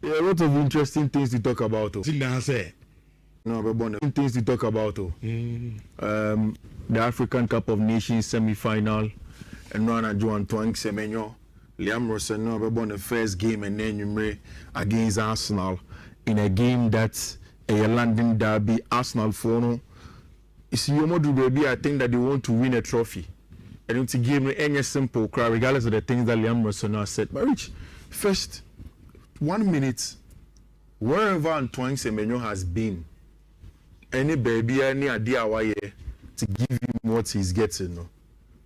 Yeah, a lot of interesting things to talk about. No, but things to talk about. The African Cup of Nations semi-final, and Rana Joan Twang Semenyo, Liam Rosen, no, but the first game and then you against Arsenal in a game that's a London derby. Arsenal for no. You see, baby, I think that they want to win a trophy. And it's a game any simple crowd, regardless of the things that Liam Rosen said. But Rich, first 1 minute, wherever Antoine Semenyo has been, any baby, any idea why to give him what he's getting. No?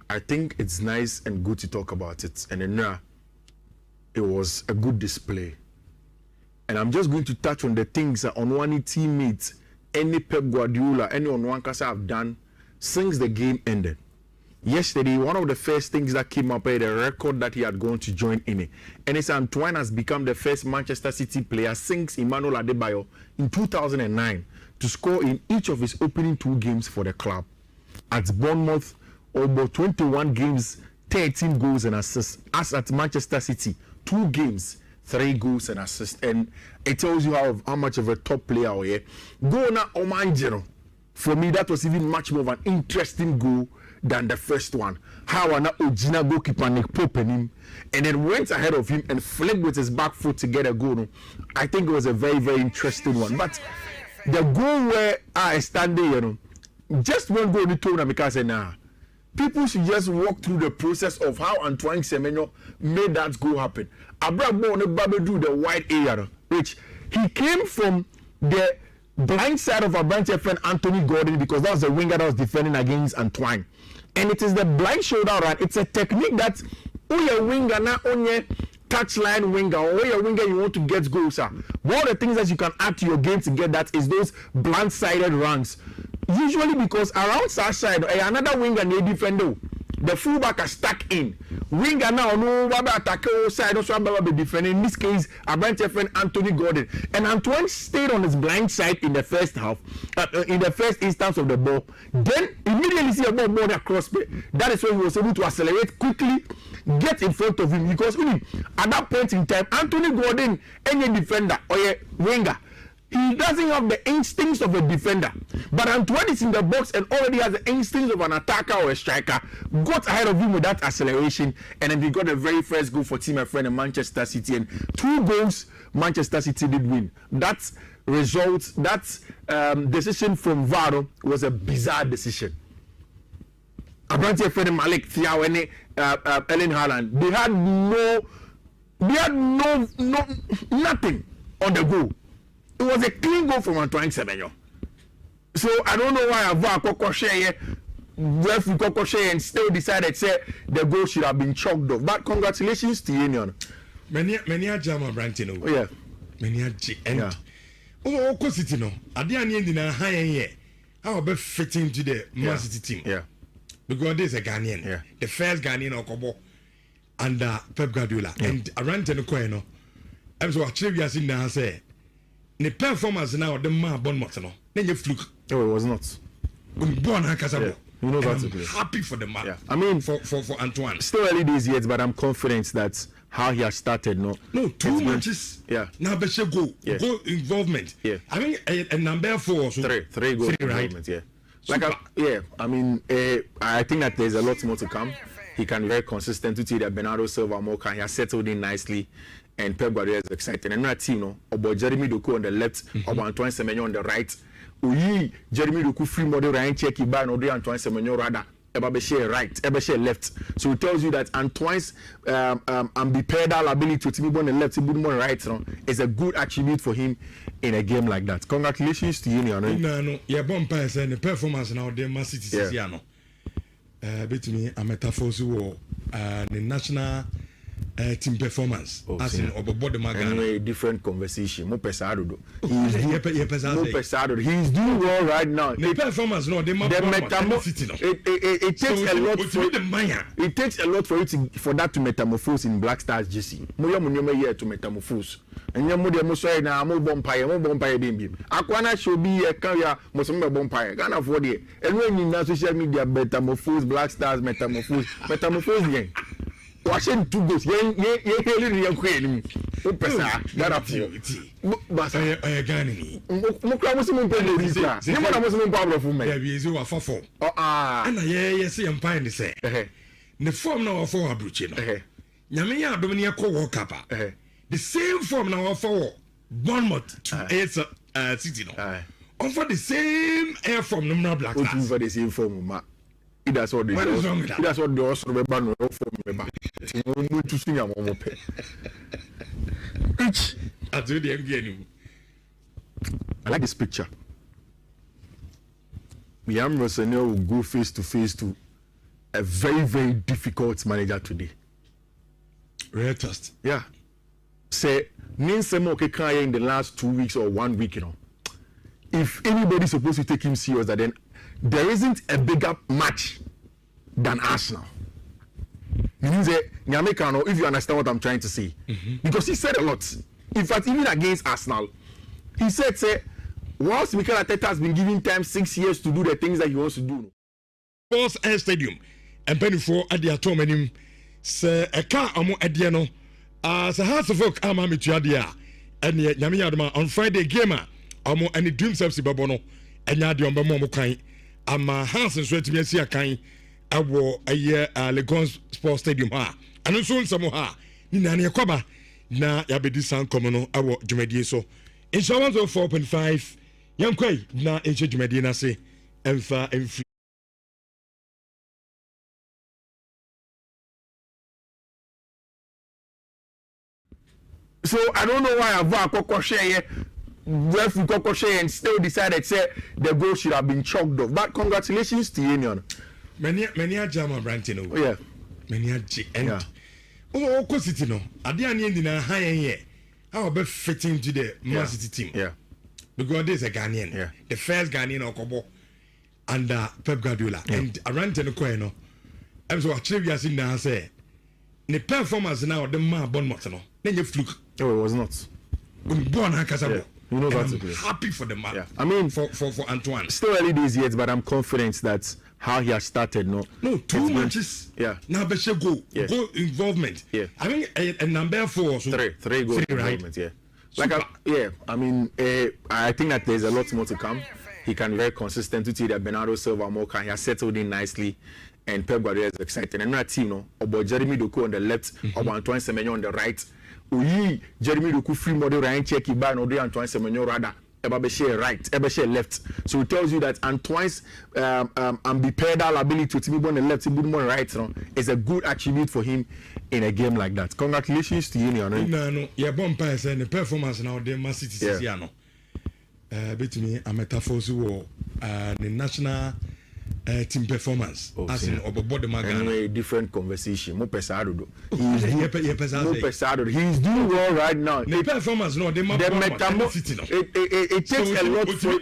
I think it's nice and good to talk about it. And then it was a good display. And I'm just going to touch on the things that on one teammates, any Pep Guardiola, any on one case have done since the game ended. Yesterday, one of the first things that came up is the record that he had gone to join in it. And it's Antoine has become the first Manchester City player since Emmanuel Adebayo in 2009 to score in each of his opening 2 games for the club. At Bournemouth, over 21 games, 13 goals and assists. As at Manchester City, 2 games, 3 goals and assists. And it tells you how much of a top player we are. Go na Omanjero. For me, that was even much more of an interesting goal than the first one. How an Ojina goalkeeper Nick Pope and then went ahead of him and flicked with his back foot to get a goal. I think it was a very, very interesting one. But the goal where I stand there, you know, just one goal in told because said, nah, people should just walk through the process of how Antoine Semenyo made that goal happen. Abraham do the wide area, which he came from the blind side of our branch friend Anthony Gordon, because that was the winger that was defending against Antoine. And it is the blind shoulder run. It's a technique that your winger na onye touchline winger or your winger you want to get goals. One of the things that you can add to your game to get that is those blind-sided runs. Usually because around that side, another winger need defender. The fullback are stuck in. Winger now no attack side also be defending. In this case, a branch friend Anthony Gordon. And Antoine stayed on his blind side in the first half, in the first instance of the ball. Then immediately see a ball more across. That is when he was able to accelerate quickly, get in front of him. Because at that point in time, Anthony Gordon, any defender or a winger, he doesn't have the instincts of a defender. But Antoine is in the box and already has the instincts of an attacker or a striker. Got ahead of him with that acceleration, and then he got the very first goal for team friend in Manchester City. And 2 goals Manchester City did win. That result, that decision from VAR was a bizarre decision. Abrante's friend Malik Thiaw and Erling Haaland, they had nothing on the goal. It was a clean goal from Antoine Semenyo. So I don't know why Ava Kokoshe and still decided say the goal should have been chalked off. But congratulations to Union. Many are German Brantino. Oh, yeah. Many are G. And oh, City no. At the end in a high year. How about fitting to the Man City team? Yeah. Because there's a Ghanaian. Yeah. The first Ghanaian Okobo under Pep Guardiola. Yeah. And around Tenoko, I'm so actually as in the say. The performance now, the man Bournemouth no. Then you fluke. Oh, it was not. Yeah. You know I'm happy for the man. Yeah. I mean, for Antoine. Still early days yet, but I'm confident that how he has started. No, 2 matches. Yeah. Now, but goal involvement. Yeah. I mean, a number 4. So 3 goal involvement. Right? Yeah. I think that there's a lot more to come. He can be very consistent to see that Bernardo Silva Moka. He has settled in nicely. And Pep Guardiola is excited. And another team, about Jeremy Doku on the left, about Antoine Semenyo on the right. Jeremy Doku free model Ryan Cheki by Antoine Semenyo rather. Eba share right, eba share left. So it tells you that Antoine's ambipedal ability to move on the left, move on the right, is a good attribute for him in a game like that. Congratulations to Union. No, yeah, Bompire said the performance now the Man City Ciano. Between a metaphor to the national team performance. As in Obobo Magan. Anyway, different conversation. Mo pesado. He's doing well right now. The performance, no, it takes a lot for it takes a lot for it for that to metamorphose in Black Stars GC. Mo here to metamorphose. And you mo so na mo bompire bim. Akwana show be a career mo so bompire. Gana for there. And when in social media metamorphose Black Stars metamorphose again. Watching 2 goals. pesa that up to but I gani mukra musu mpo no rika ni mo na musu mpo abro fu me ya bi ezi wa fafo ana ye se empire ni se ne form na wa fo abruchi no nyame ya adom ne yakọ World Cup the same form na wa fo Bournemouth to City no on for the same air form no Black Stars for the same form ma that's what that's what the also be ban no form me ba mo tu sunya mo pe atu de ngeni. I like this picture. Liam Rossonero will go face to face to a very, very difficult manager today. Rare test. Yeah. Say, Ninsemo Kekaya in the last 2 weeks or 1 week, if anybody's supposed to take him serious, then there isn't a bigger match than Arsenal. Means that if you understand what I'm trying to say. Because he said a lot. In fact, even against Arsenal, he said, say, whilst Mikel Arteta has been giving time 6 years to do the things that he wants to do. Sports Air Stadium, and penny for at the atomium, Sir Eka Amo Ediano, as a house of folk Amami Tuadia, and yet Yamiadama on Friday gamer, Amo and the Dream Subsidy Babono, and Yadion Bamokai, Ama Hans and Sweat Messia Kai, I wore a year Legon Sports Stadium ha, and also Samoha, Nina Koba, na Yabedi San Comono, our Jumedi so. In Shawans of 4.5, Young Quay, na H. Medina say, and far and free. So I don't know why I've Kokoshe and still decided say the goal should have been chalked off. But congratulations to Union. Many a German Brantino. Yeah. Many a G. And oh, Cositino. At the end, in a high year. How about fitting to the Man City team? Yeah. Because there's a Ghanaian. Yeah. The first Ghanaian Okobo under Pep Guardiola. Yeah. And around Tenoko, I'm so actually as in the say the performance now the man Bournemouth no. Then you fluke. Oh, it was not. Born Hakasabo. You know I'm that's happy for the man. Yeah. I mean for Antoine. Still early days yet, but I'm confident that how he has started. No, 2 matches. Yeah. Now be goal. Yeah. Goal involvement. Yeah. I mean a number 4. So three goal involvement. Right? Yeah. I mean, I think that there's a lot more to come. He can be very consistent to see that Bernardo Silva Moka he has settled in nicely, and Pep Guardiola is excited. And another team, about Jeremy Doku on the left, about Antoine Semenyo on the right. Jeremy Doku free model Ryan Cheki by no Antoine Semenyo rather. Ebabeshe right, Ebabeshe left. So it tells you that Antoine's ambipedal ability to be on the left, to be on the right, is a good attribute for him in a game like that. Congratulations to Union. No, yeah, Bompire saying the performance now the Man City Ciano. Between a metaphor to the national team performance. As in Obobo Anyway, different conversation. Mo pesado. He's doing well right now. The performance, no, it takes a lot for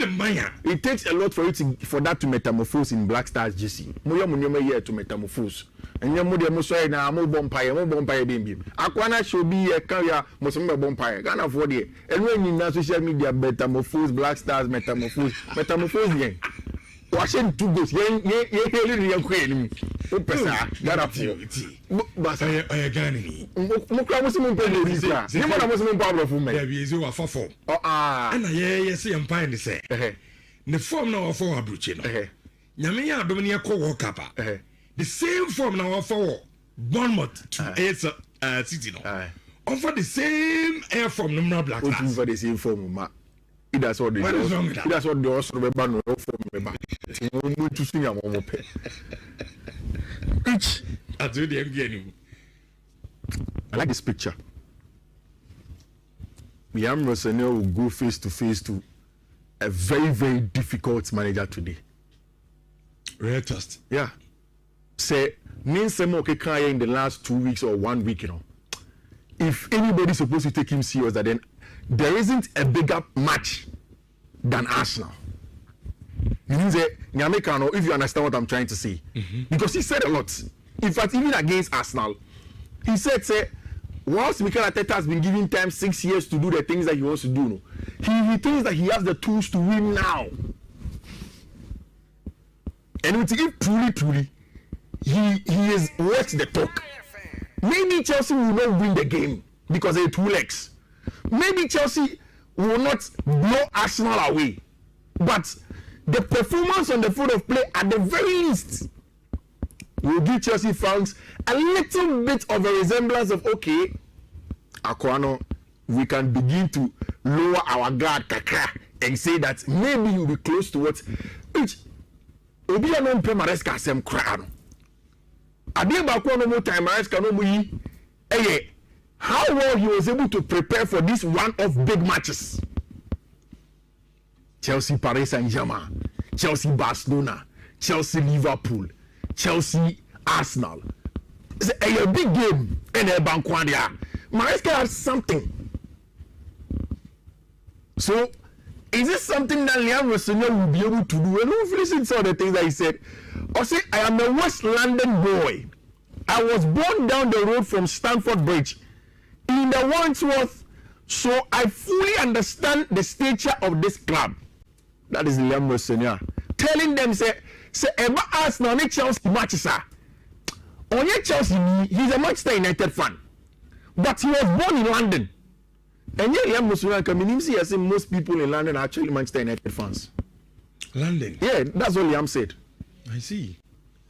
it takes a lot for it for that to metamorphose in Black Stars GC. Mo here to metamorphose. And you mo so na mo bompire bim. Akwana should be a career mo so bompire. Ghana for there. And when you na social media metamorphose Black Stars metamorphose again. Watching 2 goals. Yeah, queen. That up to but I gani mukra musu mpo no rika ni mo na musu mpo abro fu me ya bi ezi wa fafo ana ye se empire ni se ne form na wa fo abruchi no nyame ya adom ne yakọ World Cup the same form na wa fo Bournemouth to City no on for the same air form no Black Stars for the same form ma that's what the also be ban no form me ba mo tu sunya mo pe atu de ngeni. I like this picture. Liam Rossonero will go face to face to a very, very difficult manager today. Rare test. Yeah. Say, Ninsemo Kekaya in the last 2 weeks or 1 week, if anybody's supposed to take him serious, then there isn't a bigger match than Arsenal. Means that if you understand what I'm trying to say. Because he said a lot. In fact, even against Arsenal, he said, say, whilst Mikel Arteta has been giving time 6 years to do the things that he wants to do, he thinks that he has the tools to win now. And if truly, he has watched the talk. Maybe Chelsea will not win the game because they're 2 legs. Maybe Chelsea will not blow Arsenal away, but the performance on the field of play at the very least will give Chelsea fans a little bit of a resemblance of, okay, Akwano, we can begin to lower our guard kakra and say that maybe you'll be close to what which Obi anon pe Maresca sem kra. Ade ba ko no more time Maresca no mu yi how well he was able to prepare for this one of big matches. Chelsea Paris Saint-Germain, Chelsea Barcelona, Chelsea Liverpool, Chelsea Arsenal. It's a big game in a Bankwandia. Maresca has something. So is this something that Liam Rossonero will be able to do? And who listen to all the things that he said? I say, I am a West London boy. I was born down the road from Stamford Bridge in the Wandsworth, so I fully understand the stature of this club. That is Liam Rossonero telling them, say ever Arsenal and Chelsea matches are. Only Chelsea, he's a Manchester United fan, but he was born in London. And yet, Liam Rossonero coming in, see, I say most people in London are actually Manchester United fans. London? Yeah, that's what Liam said. I see.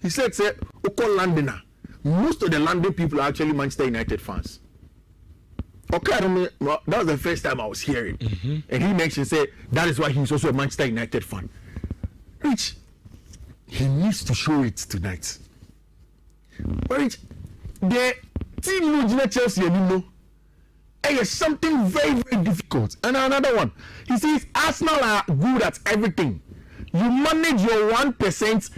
He said, say, Oko Londoner. Most of the London people are actually Manchester United fans. Okay, that was the first time I was hearing. And he mentioned, say, that is why he's also a Manchester United fan. Rich, he needs to show it tonight. But Rich, the team no Chelsea anymore. It's something very, very difficult. And another one, he says Arsenal are good at everything. You manage your 1%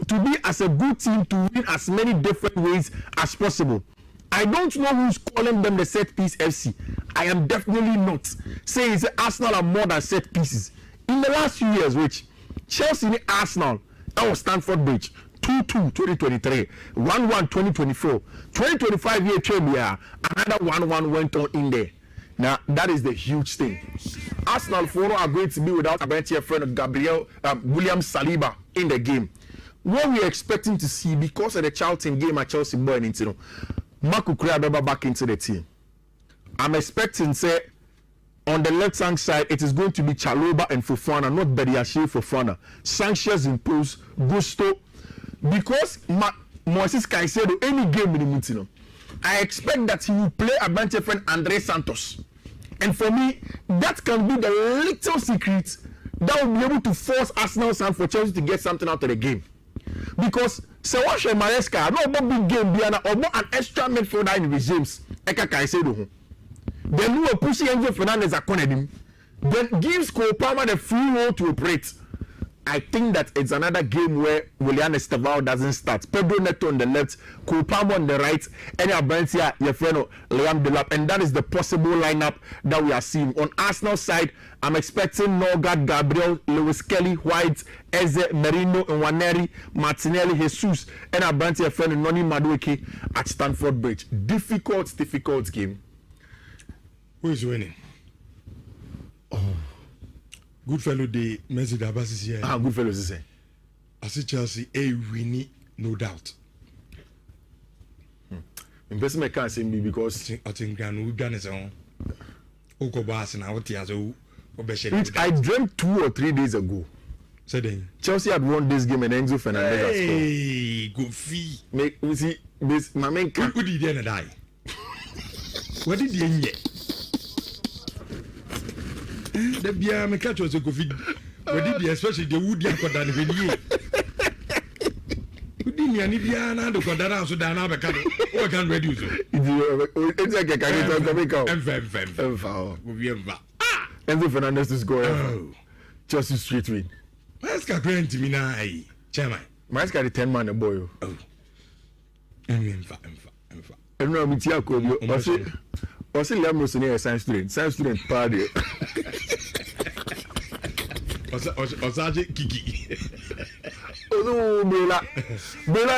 to be as a good team to win as many different ways as possible. I don't know who's calling them the set piece FC. I am definitely not saying Arsenal are more than set pieces. In the last few years, which Chelsea and Arsenal, that was Stamford Bridge, 2-2 2023, 1-1 2024, 2025 year trade, another 1-1 went on in there. Now that is the huge thing. Arsenal are going to be without a friend of William Saliba in the game. What we are expecting to see because of the Charlton game at Chelsea boy into Marco Kuriabeba back into the team. I'm expecting say on the left hand side it is going to be Chaloba and Fofana, not Bediashe Fofana. Sanchez in post, Gusto. Because Moises Caicedo any game in the meeting, I expect that he will play a bunch of friend Andre Santos, and for me that can be the little secret that will be able to force Arsenal and for Chelsea to get something out of the game. Because Sewashe Maresca no big game biana or an extra midfielder in regimes Eka Caicedo. Then we will push Enzo Fernandez accompanying him. Then gives Cole Palmer the free role to operate. I think that it's another game where Willian Estevao doesn't start. Pedro Neto on the left, Cole Palmer on the right, and Abentia, your friend Liam Delap, and that is the possible lineup that we are seeing. On Arsenal side, I'm expecting Norgard, Gabriel, Lewis Kelly, White, Eze, Merino, Nwaneri, Martinelli, Jesus, and Abentia friend Noni Madueke at Stamford Bridge. Difficult game. Who is winning? Goodfellow de Messi Dabas here. Goodfellow is saying. I see Chelsea a winning, no doubt. Investment can't say me because I think we've done it on Okobas and out here. So I dreamt 2 or 3 days ago. So then Chelsea had won this game and Enzo Fernandez has scored. Hey, good fee. Make we see this my main who did he die? What did he get? The beer me catch was a COVID. What did he especially the wood yakon than the year? Who didn't you need Diana to go down so down our can or can reduce it? It's like a carry to make out. Enzo Fernandez to score. Oh, Chelsea straight win. Where's Captain to me now? Chairman, mine's got a 10-man a boy. Oh, and no, I'm Tiago. I see Liam Rossonero science student party. Osaje Kiki. Oh, Bela,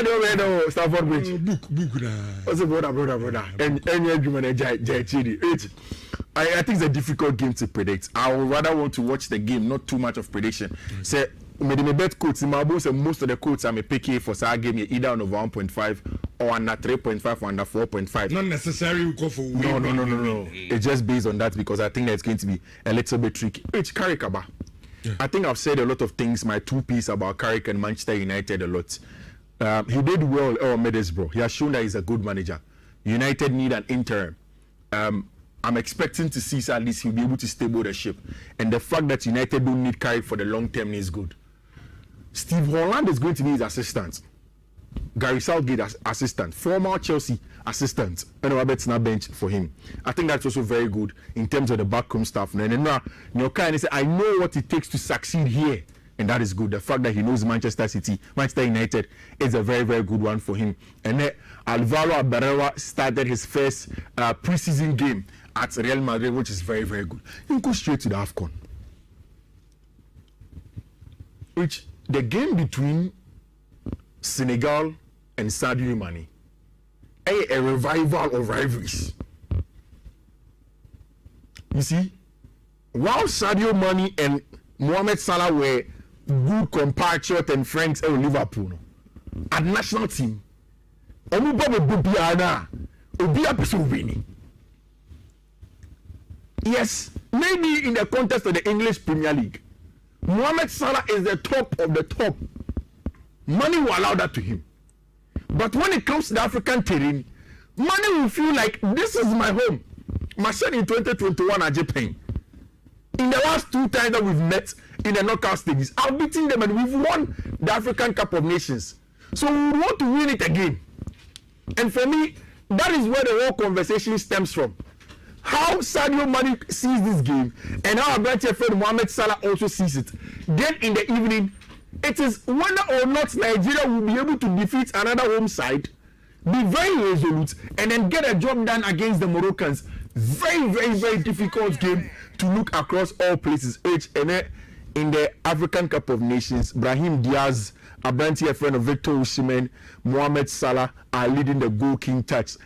the way Stamford Bridge. Book now. What's a brother? And any argument, I think it's a difficult game to predict. I would rather want to watch the game, not too much of prediction. Say, maybe my bet quotes in my boss and most of the quotes I'm a picky for Saga game either on over 1.5 or under 3.5 or under 4.5. Not necessarily go for No. It's just based on that because I think that's going to be a little bit tricky. It's Carrick Abba. Yeah. I think I've said a lot of things, my two piece about Carrick and Manchester United a lot. He did well at Middlesbrough. He has shown that he's a good manager. United need an interim. I'm expecting to see at least he'll be able to stable the ship. And the fact that United don't need Carrick for the long term is good. Steve Holland is going to be his assistant. Gary Southgate as assistant. Former Chelsea assistant. And Robert's not bench for him. I think that's also very good in terms of the backroom staff. And then Nyoka said, I know what it takes to succeed here. And that is good. The fact that he knows Manchester United is a very, very good one for him. And then Alvaro Barrera started his first preseason game at Real Madrid, which is very, very good. He go straight to the AFCON. Which the game between Senegal and Sadio Mane, a revival of rivalries. You see, while Sadio Mane and Mohamed Salah were good compatriot and friends in Liverpool, at national team, yes, maybe in the context of the English Premier League, Mohamed Salah is the top of the top. Money will allow that to him. But when it comes to the African terrain, money will feel like this is my home. My son in 2021 at Japan. In the last 2 times that we've met in the knockout stages, I've beaten them and we've won the African Cup of Nations. So we want to win it again. And for me, that is where the whole conversation stems from. How Sadio Mane sees this game and how our friend Mohamed Salah also sees it. Then in the evening, it is whether or not Nigeria will be able to defeat another home side, be very resolute, and then get a job done against the Moroccans. Very, very, very difficult game to look across all places. In the African Cup of Nations, Brahim Diaz, a friend of Victor Osimhen, Mohamed Salah are leading the goal king chart.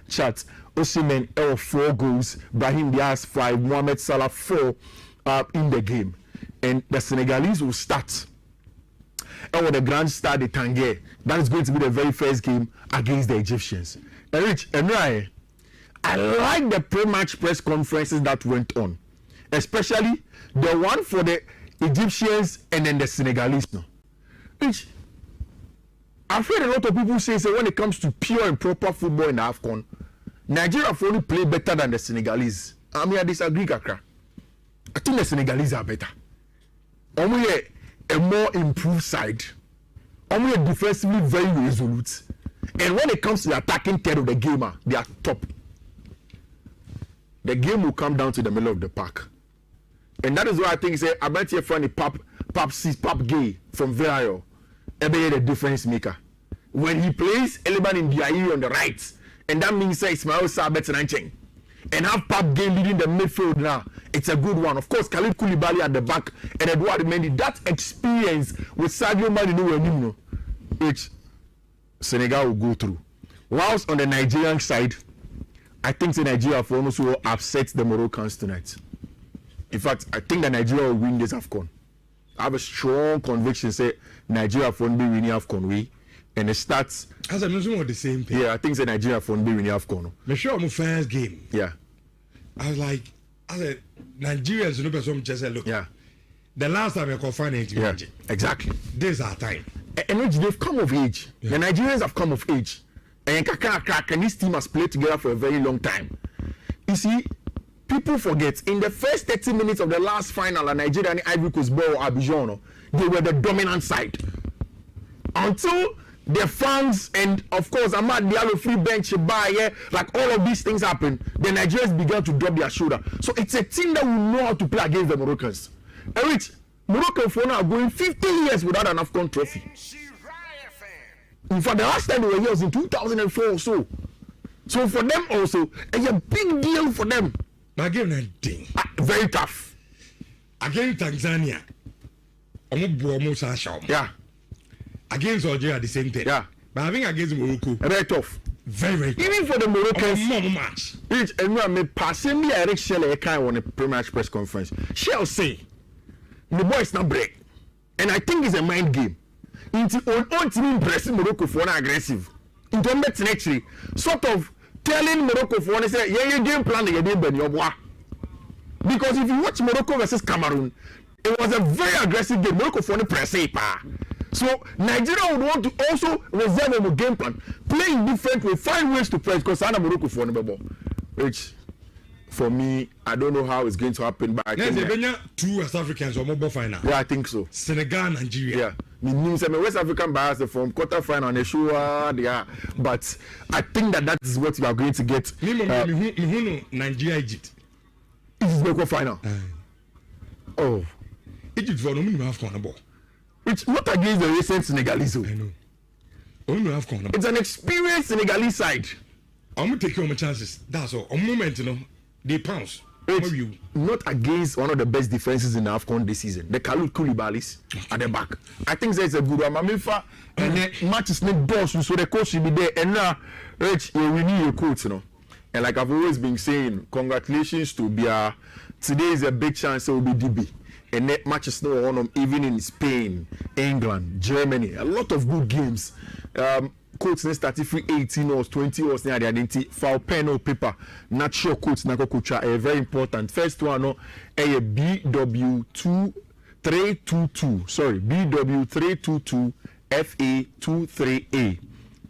Osimhen 4 goals, Brahim Diaz 5, Mohamed Salah 4 in the game. And the Senegalese will start. And with the Grand Stade de Tangier, that is going to be the very first game against the Egyptians. And I like the pre-match press conferences that went on, especially the one for the Egyptians and then the Senegalese. No, which I've heard a lot of people say when it comes to pure and proper football in the AFCON, Nigeria only play better than the Senegalese. I mean, I disagree, Kakra. I think the Senegalese are better. Only a more improved side. Only defensively very resolute. And when it comes to the attacking third of the game, they are top. The game will come down to the middle of the park. And that is why I think I bet your friend Pap Gay from Villarreal, the difference maker. When he plays Eliban in Diaye on the right, and that means Ismail Sabet and have Pap Gay leading the midfield now. It's a good one. Of course, Khalid Koulibaly at the back and Edouard Mendy. That experience with Sadio Mane, which Senegal will go through. Whilst on the Nigerian side, I think the Nigeria for almost will upset the Moroccans tonight. In fact, I think that Nigeria will win this AFCON. I have a strong conviction say Nigeria for be winning AFCON and it starts as I'm assuming the same thing. Yeah, I think the Nigeria for be winning AFCON. Me sure my first game. Yeah. I was like, Nigerians no person just say look. Yeah. The last time I confined it. Yeah. Exactly. This is our time. And they've come of age. Yeah. The Nigerians have come of age. And this team has played together for a very long time. You see, people forget in the first 30 minutes of the last final, Nigeria and Ivory Coast ball Abidjan, they were the dominant side. Until the fans and of course Ahmad Diallo free bench like all of these things happen, the Nigerians began to drop their shoulder. So it's a team that will know how to play against the Moroccans. And Moroccan for now are going 50 years without an AFCON trophy. In fact, the last time they were here was in 2004 or so. So for them also, it's a big deal for them. But again, that thing. Very tough. Against Tanzania, yeah. Against Algeria, the same thing. Yeah. But I think against Morocco, very tough. Very, very tough. Even for the Moroccans, match. And passing me Eric Shell on a pre-match press conference. Shell say, the boys not break. And I think it's a mind game. It's on team pressing Morocco for an aggressive. into actually sort of telling Morocco for one say yeah game plan the game because if you watch Morocco versus Cameroon, it was a very aggressive game. Morocco for the press so Nigeria would want to also reserve a game plan, playing different way, find ways to press because Sana Morocco for the ball, which for me I don't know how it's going to happen. But I think two West Africans or mobile final. Yeah, I think so. Senegal, Nigeria. Yeah, West African bias from quarter final and sure they are, but I think that is what you are going to get. Nigeria, Egypt. It is the final. Oh, Egypt for no minimum half corner ball. Which not against the recent Senegalese. I know. Only half corner. It's an experienced Senegalese side. I'm gonna take your chances. That's all. A moment, they pounce. Not against one of the best defenses in the AFCON this season. The Kalou Koulibaly's at the back. I think there's a good one. Mamifa and the match is not boss, so the coach should be there. And now, Rich, we need your coach, And like I've always been saying, congratulations to Bia. Today is a big chance it will be DB. And that match is not on even in Spain, England, Germany. A lot of good games. Coach started free 18 or 20 or near the identity foul pen or paper. Not sure coach na kokucha very important. First one a BW2322. Sorry, BW322 FA23A.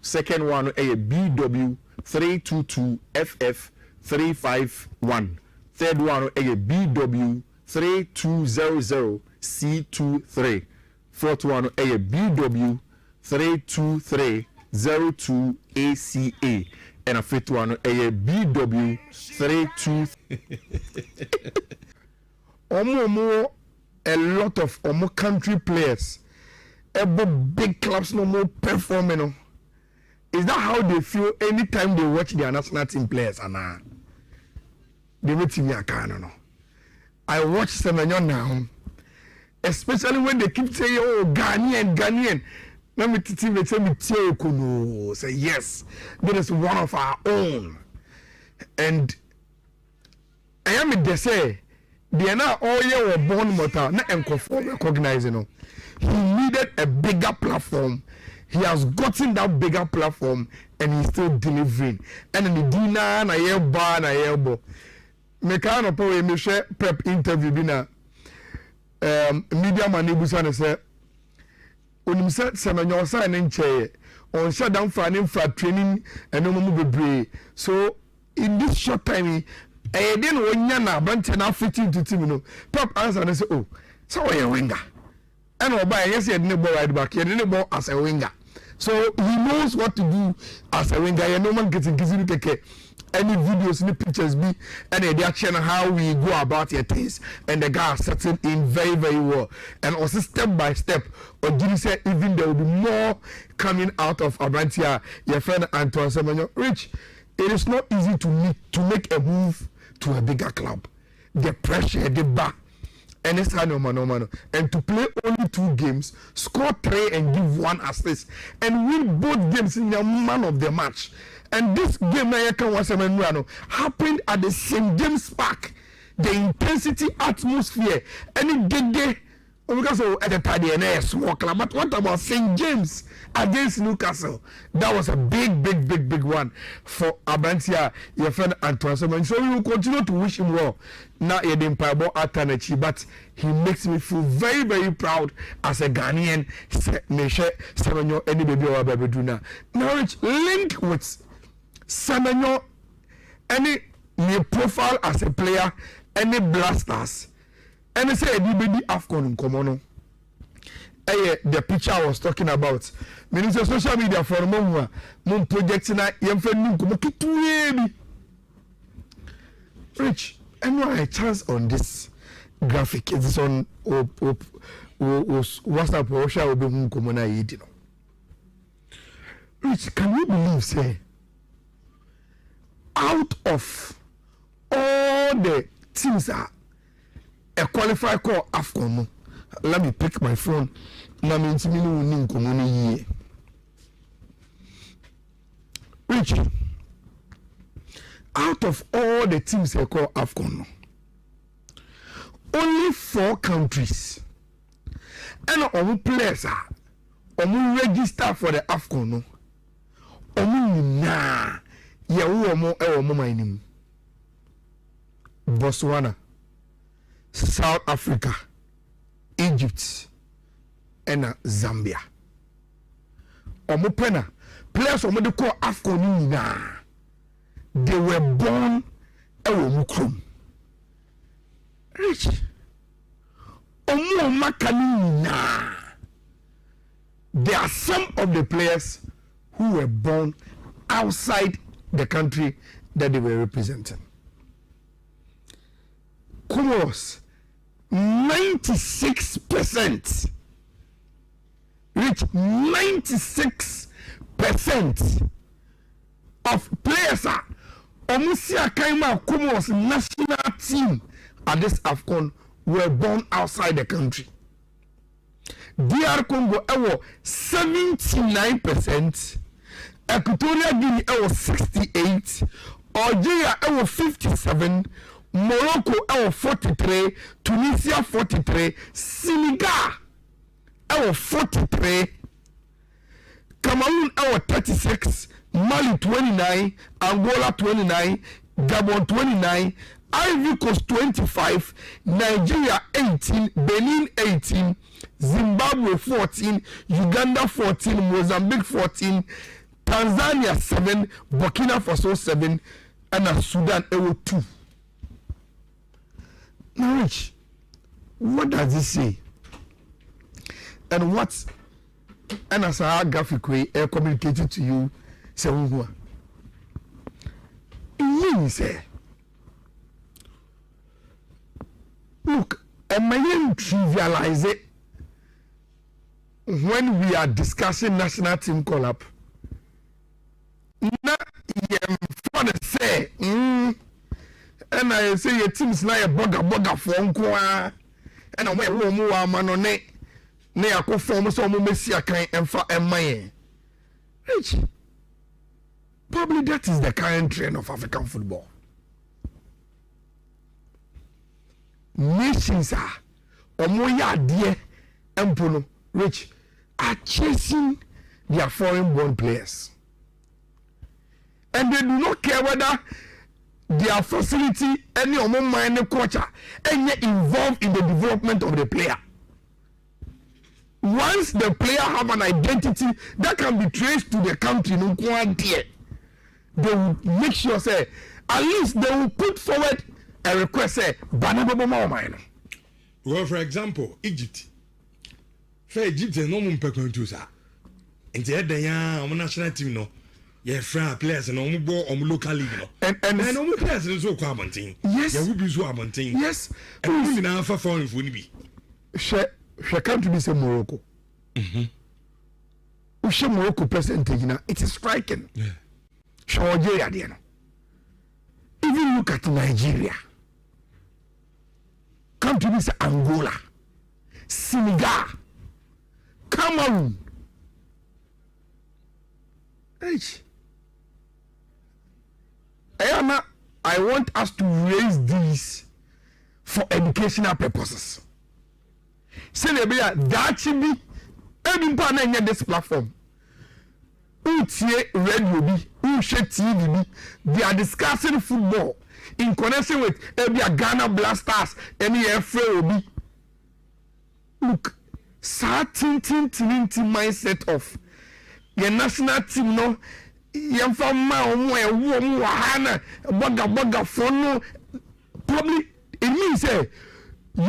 Second one a BW322 FF351. Third one a BW3200 C23. Fourth one a BW323 02 ACA and a fifth one a BW 32. Omo a lot of omo country players, big clubs no more performing. Is that how they feel anytime they watch their national team players? And they wait me a can. I watch Semenyo now, especially when they keep saying, "Oh, Ghanaian." Let me tell me say yes, that is one of our own. And I am in the say, they are now all year born motor, not recognizing. He needed a bigger platform. He has gotten that bigger platform and he's still delivering. And in the dinner, na yeba, na yebo. Mekano po me share prep interview bina media man ebusa say onim se Semenyo sign nche on shut down for an training and no more bebre. So in this short time I didn't win na bant na 15 to team no pop answer and say oh so we a winger and oba yes he didn't ball right back he didn't ball as a winger, so he knows what to do as a winger. You no man getting keke any videos, any pictures be and they are showing how we go about your things and the guy setting in very very well and also step by step. Or did you say even there will be more coming out of Abrantia, your friend Antoine Semenyo? Rich, it is not easy to make a move to a bigger club. The pressure, the back, and it's no man. And to play only 2 games, score 3 and give 1 assist, and win both games in the man of the match. And this game happened at the St. James Park. The intensity, atmosphere, any day. Because at the time, small club. But what about St. James against Newcastle? That was a big one for Abantia, your friend Antoine Semenyo. So we will continue to wish him well. Now he didn't play about Atanachi, but he makes me feel very, very proud as a Ghanaian. Semenyo, any baby or baby do now. Now it's linked with Semenyo, any new profile as a player, any blasters. And they say everybody AFCON in common. The picture I was talking about. Minister social media for Mumwa, Mum project na yemfenu kumokitu. Rich, and why a chance on this graphic? It's on WhatsApp or shall be Mumkomona Yidino. Rich, can you believe, say, out of all the teams that a qualified call AFCON, let me pick my phone. Rich, out of all the teams they call AFCON, only 4 countries and all players are register for the AFCON. na ye wo mo e wo mo manim Botswana, South Africa, Egypt, and Zambia. Omo pena players omo de call AFCON na they were born e wo mu krom. Rich. Omo makani na. There are some of the players who were born outside the country that they were representing. Comoros, 96%. Reach 96% of players are Omusia Kaima Comoros national team at this AFCON were born outside the country. DR Congo 79%, Equatorial Guinea 68%, Algeria 57%, Morocco 43%, Tunisia 43%, Senegal 43%, Cameroon 36%, Mali 29%, Angola 29%, Gabon 29%, Ivory Coast 25%, Nigeria 18%, Benin 18%, Zimbabwe 14%, Uganda 14%, Mozambique 14%, Tanzania 7%, Burkina Faso 7%, and Sudan 2%. Now, Rich, what does it say? And what, and as I graphically communicated to you, say, look, and my name trivialize it when we are discussing national team call-up. Na for the say, and I say your team's like a bugger phone call, and I went home man on it. Ne a form so messi a kind and for a man. Rich. Probably that is the current trend of African football. Nations are omoya dear empono Rich are chasing their foreign born players. And they do not care whether their facility, any omo minor culture, and yet involved in the development of the player. Once the player have an identity that can be traced to the country, no they will make sure say at least they will put forward a request say well, for example, Egypt. For Egypt, no one per contusa. And the other national team no. Yeah, friend players and local league no. And no players is so common thing. Yes. Yeah, we be so common thing. Yes. And we now for foreign if we be. She can't be say Morocco. Ushe Morocco percentage now it is striking. Yeah. She Algeria there no. Even look at Nigeria. Countries say Angola, Senegal, Cameroon. Hey. I want us to raise these for educational purposes. Say that should be any partner in this platform. Radio B, TV B, they are discussing football in connection with Ghana Blasters, any FAOB. Look, certain mindset of your national team no. Probably it means you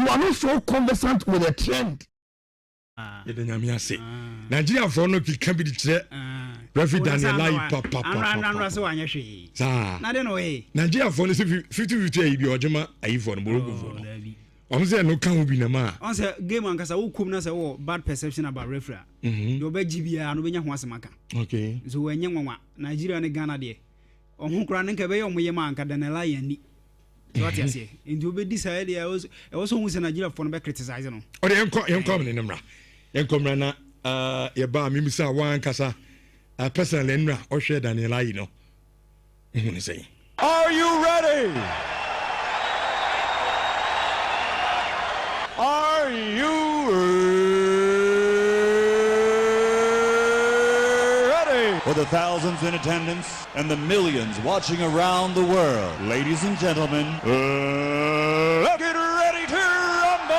are not so conversant with the trend. Nigeria for no can be the Refi Daniel papa. Nigeria for 50-50 or Jama I for Morocco. I'm saying no can be na. On say game on kasa wo kum na say wo bad perception about referee. You be GBA no be nya ho asemaka. Okay. So we nya nwanwa Nigeria ne Ghana de. Ohun kura ne nka be yo moye man ka Daniel yani. So what you say? In you be decide I was hu say Nigeria for no be criticize no. O de enkom ne nemra. Enkom na ye ba mi say wan kasa personal enra o hwe Daniel ayi no. Ehun say. Are you ready? Are you ready? For the thousands in attendance and the millions watching around the world, ladies and gentlemen, let's get ready to rumble!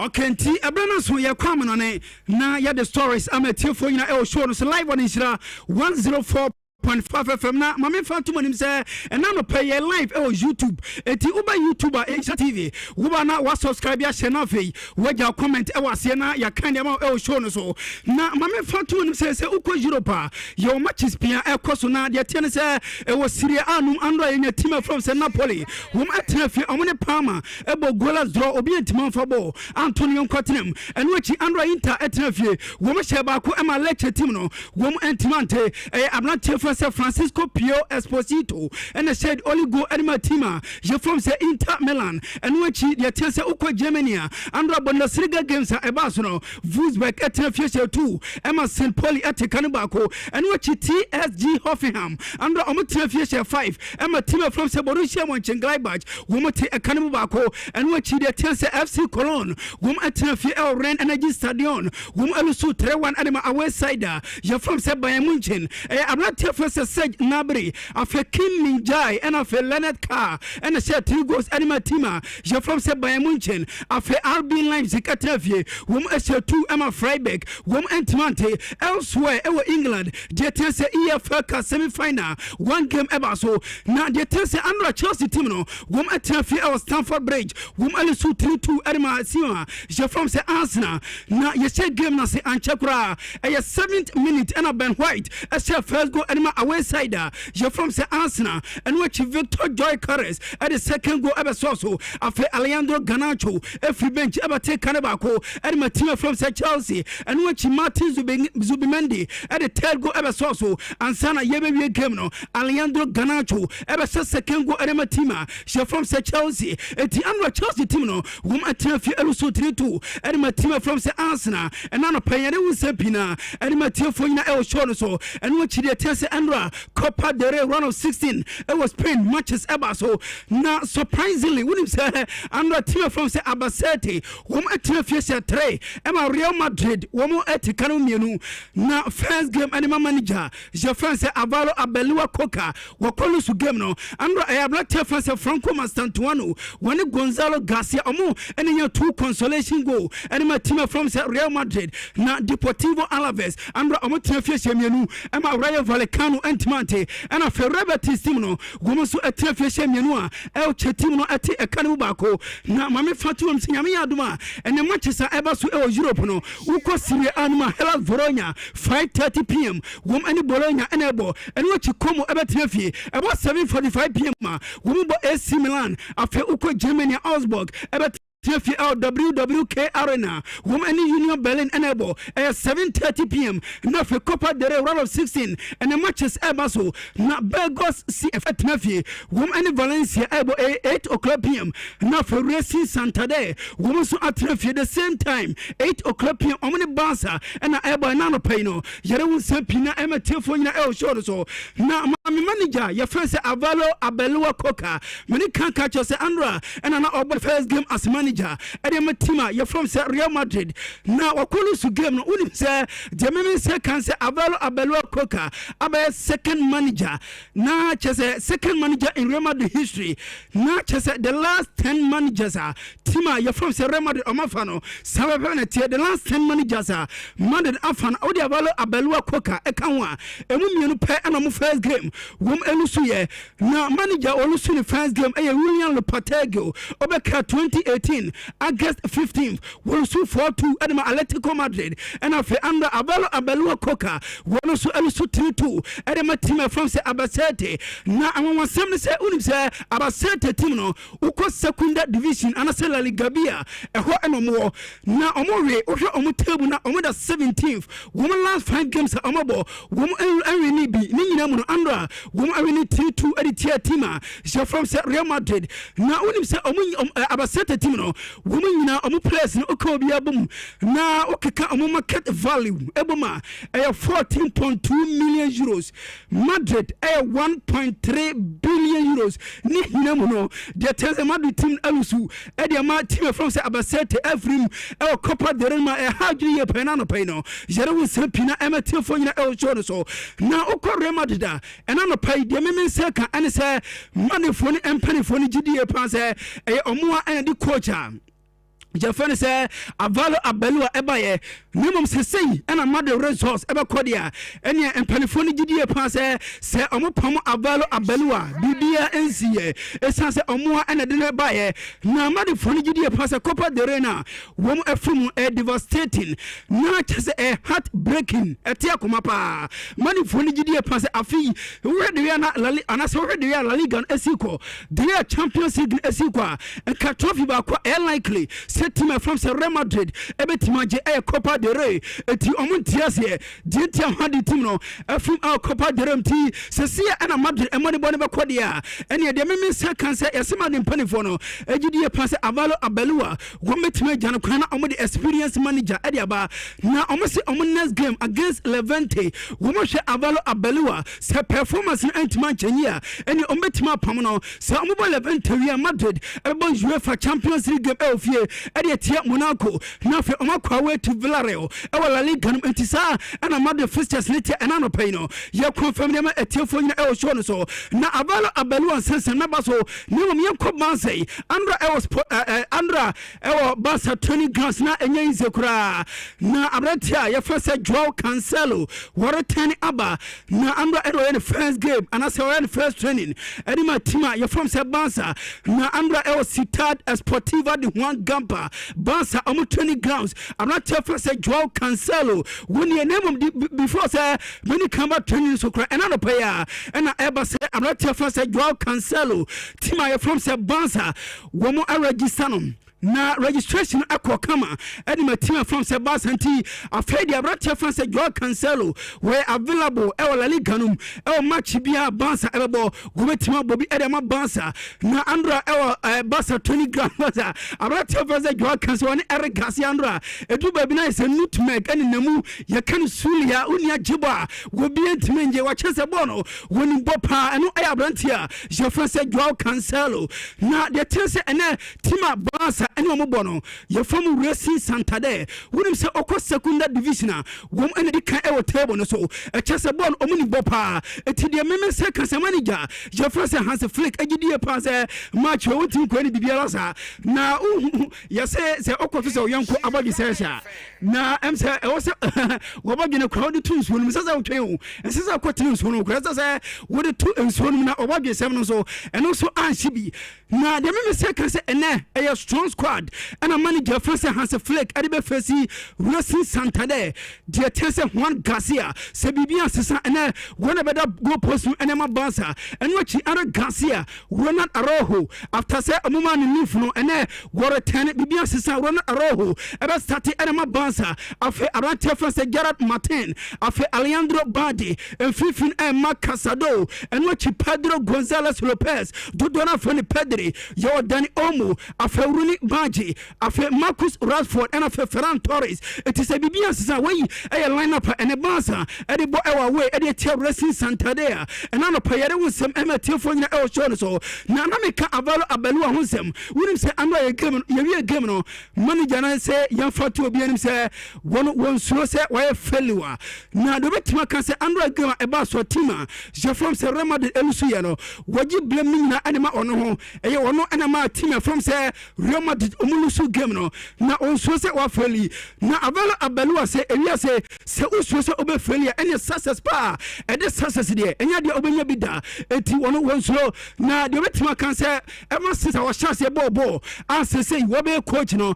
Okay, nti ebrana so ye kwam no ne na ya the stories amatifo nyina e show no so live on Nhyira 104.5 FM na mame fa to monim say and now no pay live YouTube eti uba YouTuber Nhyira TV uba na wa subscribe ya channel fe waja comment e wase na ya kan dem e show no so na mame fa to monim say uko Europa your matches pia e koso na de tie ne say e was Serie A num ando ye team from Napoli wom atena fi omone Parma e bo goals draw obi entima fa ball Antonio Cottenham and which Andra Inter atena fi wom hye ba ko e ma lecture team no wom entimante e abnate Francisco Pio Esposito and I said only go anima team je from say Inter Milan and which the tense uko Germany Andra Bundesliga games e ba so no Wolfsburg atena fi 2 Emma St. Pauli at Kanibako and which TSG Hoffenheim Andra omotena fi 5 Emma team from Borussia Mönchengladbach womote e Kanibako and which the tense FC Cologne wom atena fi El Ren Energy Stadion wom alusu 3-1 anima away side je from say Bayern Munchen e abnate first Serge Gnabry afe Kim Min-jae and afe Leonard Carr and say 3 goals anima teama je from say Bayern Munchen afe RB Leipzig atafie wom ese 2 Emma Freiburg wom entimante elsewhere ewo England je tense EFL Cup semi-final 1 game eba so na je tense Andra Chelsea team no wom atafie ewo Stamford Bridge wom alisu 3-2 anima siwa je from say Arsenal na ye say game na say anchakura e 7th minute and Ben White ese first goal anima away side je from say Arsenal and which Victor Joy Carres at the second goal ever so after Alejandro Garnacho every bench ever take Kanibako and my team from say Chelsea and which Martin Zubimendi at the third goal ever so and Sana Yebe game no Alejandro Garnacho ever second goal at my team je from say Chelsea at the Andra Chelsea team no whom at team fi eluso 3-2 and my team from say Arsenal and now pay any won sepina and my team for na el show so and which the tense Andra Copa del Rey round of 16 it was playing matches ever so now surprisingly when him say Andra team from say Albacete whom at team fi say 3 Emma Real Madrid whom at Kanu mienu na first game anima manager je France Avalo Abelua Coca wakolu su game no Andra I have not tell France Franco Mastantuano when Gonzalo Garcia omo and your 2 consolation goal and my team from Real Madrid na Deportivo Alaves Andra omo team fi say mienu Emma Rayo Vallecano entimante and a Ferrebetis team no woman so a team mienu El Chetim no ati e kanu bako na mame fatu am sinyame aduma and the matches are ever so Europe no uko Serie A no Hellas Verona 5:30 p.m. wom any Bologna and ebo and what you come ebe team about 7:45 p.m. wom bo AC Milan after uko Germany Augsburg ebe TFL WWK Arena, Women Union Berlin enable at 7:30 p.m. Now for Copa del Rey round of 16 and the matches Ebaso, now Burgos CF at Murphy, Women Valencia able 8 o'clock p.m. Now for Racing Santander, Women so at Murphy the same time 8 o'clock p.m. Omni Barca and able Nano Pino, Yerewu Sepina Emma Tilfoina El Show so now my manager, your friend Avalo Abelua Coca, many can't catch us Andra and an over first game as manager. And Matima, you're from Real Madrid. Now, a call game, no one say, Germany second say, Avalo Abelua Coca, Abe second manager. Now, just a second manager in Real Madrid history. Now, just the last 10 managers are Tima, you're from Real Madrid Omafano, Sababeneti, the last 10 managers are Madrid Afan, Odi Avalo Abelua Coca, Ekanwa, Emu Pe and a first game. Wom Elusuye. Now, manager Olusu the first game, William Lopatego, Obeka 2018. August 15th, Wolusu 4-2 Edema Atletico Madrid, and after under Avalo Abelua Coca, Wolusu Elusu 3-2 Edema team from se Albacete. Na amwa semne se unim se Albacete team no uko second division anase La Liga Bia eho enomo na omore ohwe omo table na omo da 17th woman last 5 games omobo woman enwe ni bi ni nyina mu no andra a wom awini 3-2 editia team a she from say Real Madrid na unim say abasete team no wom nyina omo players no ka obi abum na okeka omo market value eboma 14.2 million euros Madrid 1.3 billion euros ni hina mu no the tense Madrid team alusu e de ma team from say abasete every Copa del Rey ma hardly ye penano peno jerewu sempina emetifo nyina show no so na okọ Real Madrid and no pay de me say kan ane say manifo ni empanifo ni gidie pan say omo an di coach Jafane say avalo abelua ebaye nimum sesei ana made resource ebe kodia ene empanifo ni gidie pan say omo pam avalo abelua bibia ensiye esan say omo ana de ebaye na made fo ni gidie pan say Copa del Rey na wom afum devastating na chese heart breaking etia komapa made fo ni gidie pan say afi we de na ana so we de La Liga esiko de Champions League esiko en ka trophy ba ko likely team from Real Madrid ebetima je Copa del Rey eti omuntiase die team hadi team no from Copa del Rey ti sesia na Madrid emone bone be kodia ene de me second say yesema de mpanifo no egidie pass avalo abelua gometima jana kwana omo de experience manager ade aba na omo se omo next game against Levante womo hwe avalo abelua se performance antima chanyia ene ometima pam no se omo bo Levante wi Madrid ebo UEFA Champions League game ofie ade tia Monaco na fe omakwa we to Villarreal e La Liga no entisa na Madrid fixtures ne tia enano pay no ye confirm dem etiefo nyina e show no so na avalo abelu sense na baso ne mo ye komansei Andra e Barca 20 grams na enye nzekura na abratia ye first Joao Cancelo wore 10 aba na Andra e first game and as the first training edi ma team ye from se Barca na Andra e Ciudad Esportiva de Juan Gamper Barca 20 grams I'm not sure say Joao Cancelo when your name before say when you come back training so cry another player and I ever say I'm not sure say Joao Cancelo team I from say Barca one more register na registration akọ kama edi my team from Sebastian T afraid the brother from say Joao Cancelo were available e La Liga num e match bia Barca ebo gometima bobi edi ma Barca na Andra e Barca 20 grand Barca abrother from say Joao Cancelo ne Eric Garcia Andra edu baby na say nutmeg eni namu ye kan sulia unia jiba gobi entime nje wa chese bono woni bopa eno e abrantia je from say Joao Cancelo na the tense ene team Barca ene omo bono ye from Racing Santander wonim se okọ second division a wom ene di kan e wo table no so e chese bon omo ni bopa eti de meme se kan se manager je from say Hans Flick agidie pa se match we wotin ko ni bibiara sa na ye se okọ to se oyanko abagi se sha na em se e wo se wo bagi ne crowd tunes wonim se se wotwen o se se akọ tunes wonim ko se wo de tu ensuonim na obagi se no so eno so anhye bi na de meme se kan se ene e strong squad and a manager from Hans Flick at the Fesi Racing Santander the tense Juan Garcia se bibia sesa and one better go post and Emma Barca and watch other Garcia Ronald Araujo after say a moment in Lifuno and what a 10 bibia sesa Ronald Araujo about starting Emma Barca after Arante from Gerard Martin after Alejandro Badi and Fifin and Marc Casado and watch Pedro Gonzalez Lopez Dodona from Pedri yo Dani Olmo after Rooney Baji after Marcus Rashford and after Ferran Torres it is a bibia sesa way a lineup and a Barca at the boy away at the Racing Santander and on a player with some etiefo nyina e show so na na meka avalo abelu ahonsem wonim se ando ye game no manager na say yan fatu obi anim say won so say why failure na do betima kan say ando game e ba so team je from say Real Madrid elusu ye no waji blame nyina anima ono ho eye ono anama team from say Real Madrid omulusu game no na on so say wa failure na avalo abelu say ewia say usu say obe failure any success pa e de success de enya de obenya bi da eti wono won so na de betima kan say e ma sisa wa chance bobo an say wo be coach no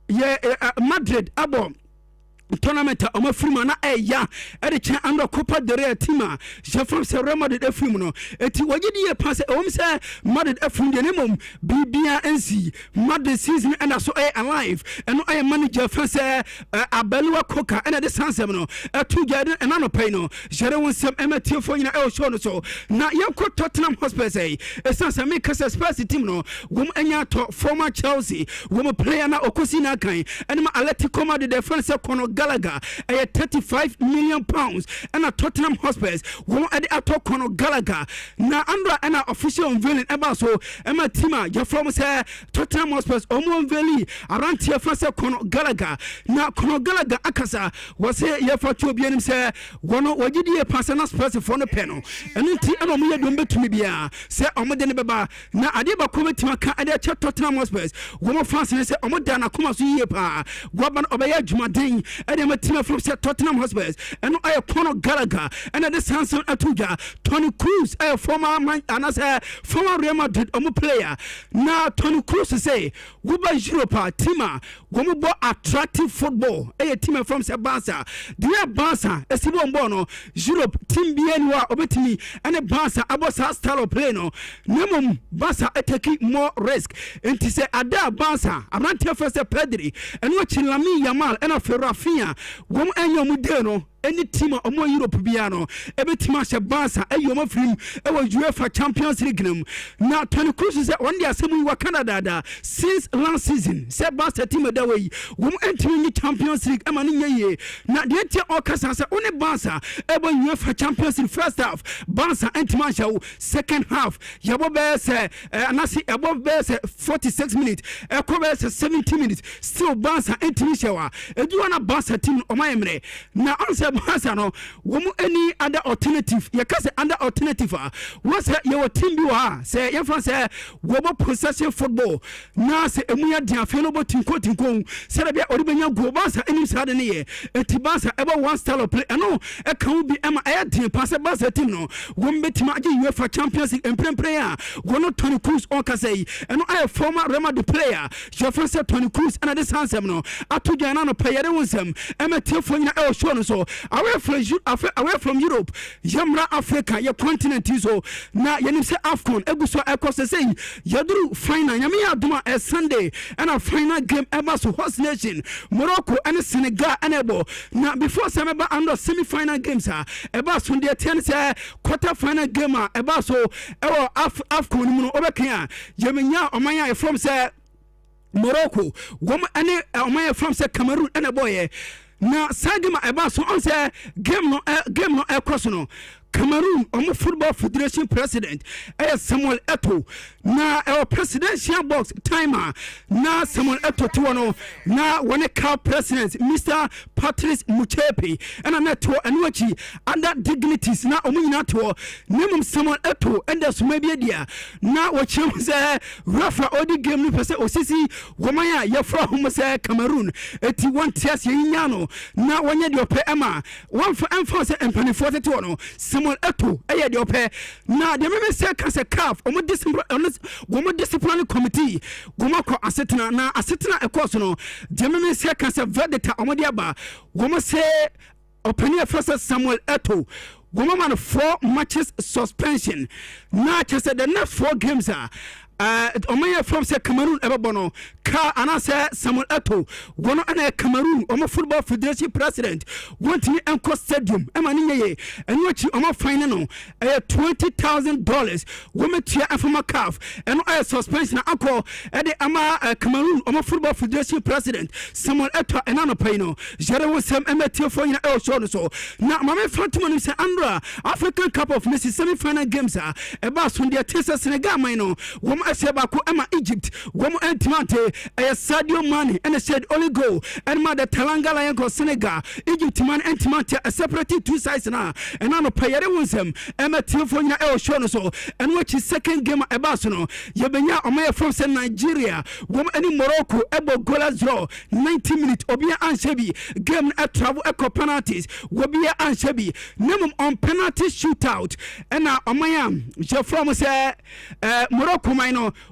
ye Madrid abo tournament omo frima na eya e de chen under Copa del Rey team a je from se Real Madrid efrim no eti wagidi e pass o se Madrid efrim de nemom bibia nsi Madrid season and so alive and no manager fan se Abelwa Coca and the sansem no tu jade and no pay no jere won sem emetie fo nyina e show no so na yanko Tottenham Hotspur say e sansa make us Spurs team no wom anya to former Chelsea wom player na okosi na kan and ma Atletico Madrid the fan se Conor Gallagher a 35 million pounds and a Tottenham Hotspur won at the ato Conor Gallagher na andra and official unveiling eba so ema team a from say Tottenham Hotspur omo unveiling around here fan se Conor Gallagher na Conor Gallagher akasa was say ye for to obi anim say wono wagidi e pass na Spurs for no pen no eno ti eno mo ye do betumi bia say omo de ne beba na ade ba komitima ka ade che Tottenham Hotspur womo fans ne say omo da na koma so yie pa woban obaya adwumaden ade ma team from say Tottenham Hotspur eno aye Conor Gallagher and the Samson Atuja Toni Kroos a former man and as a former Real Madrid omo player na Toni Kroos say woba Europe team womo bo attractive football a team from say Barca the Barca esibo mbo no Europe team bi anwa obetimi and Barca abosa style of play no nemum Barca take more risk enti say ada Barca abrante first Pedri and what Lami Yamal and Rafinha wom enyo mu de no any team omo Europe bia no ebetima she Barca ayoma film e wa UEFA Champions League na Toni Kroos say one day asemu wa Canada da since last season say Barca team da way wom entimi ni Champions League ama ni ye na de tie okasa say one Barca ebo UEFA Champions League first half Barca entima show second half yabo be say anasi ebo be say 46 minutes e ko be say 70 minutes still Barca entimi show edu na Barca team omayemre na answer Barca no womu any other alternative ya kase under alternative was your team bi wa say ya fan say wobo possession football na say emu ya dia fe no bo tinko say bia oribenya go Barca any side ne ye eti Barca eba one style of play no e kan bi ema e dia pass Barca team no wom betima age UEFA Champions League and player wono Toni Kroos on kase eno I former Real Madrid player your fan say Toni Kroos and this handsome no atuja na no player de wonsem emetie fo nyina e show no so away from Europe yamra Africa your continent so na yenim say AFCON eguso ekose say yaduru final yami aduma a Sunday and a final game ever so host nation Morocco and Senegal and ebo na before some eba under semi-final games eba so dey 10 say quarter final game eba so ewo AFCON mu no obekea yemenya omanya from say Morocco wom ane omanya from say Cameroon and boy na sagima eba so on say game no cross no Cameroon omo football federation president Samuel Eto'o na presidential box timer na Samuel Eto'o to na one car president Mr. Patrice Mutsepe and na to anwachi under dignities na omo nyina to nemum Samuel Eto'o and so maybe dia na wachim say Rafa odi game ni pese osisi womaya ya fra homo say Cameroon eti one tias yinya no na wanye de ope ema one for enforce empanifo to no Samuel Eto'o eye de ope na de me say kan say CAF omo discipline committee gomo ko asetena na asetena ekos no de me say kan say verdict omo de aba gomo say opinion first Samuel Eto'o gomo man 4 matches suspension na just the next 4 games Omaya from say Cameroon ebono ka anase Samuel Eto'o wono ana Cameroon omo football federation president want me enco stadium e mani ye enwachi omo fine no $20,000 women tia afama CAF eno suspension akọ de ama Cameroon omo football federation president Samuel Eto'o enano pay no jere wo sem emetie fo nyina e show no so na mama Fatima no say Andra African Cup of Nations semi final games e ba so de tesa Senegal man no Asebako Emma Egypt, Womo Antimante, Sadio Mane, and said only go, and Mother Talanga Lion go Senegal, Egypt man Antimante, a separating 2 sides now, and I'm a player with them, Emma Tilfonia El Shonoso, and which is second game at Barcelona, Yabenya Omaya from Nigeria, Wom any Morocco, Ebo Gola draw, 90 minutes, Obia Anshebi, game at travel echo penalties, Wobia Anshebi, Nemum on penalty shootout, and now Omayam, Jafrom say Morocco.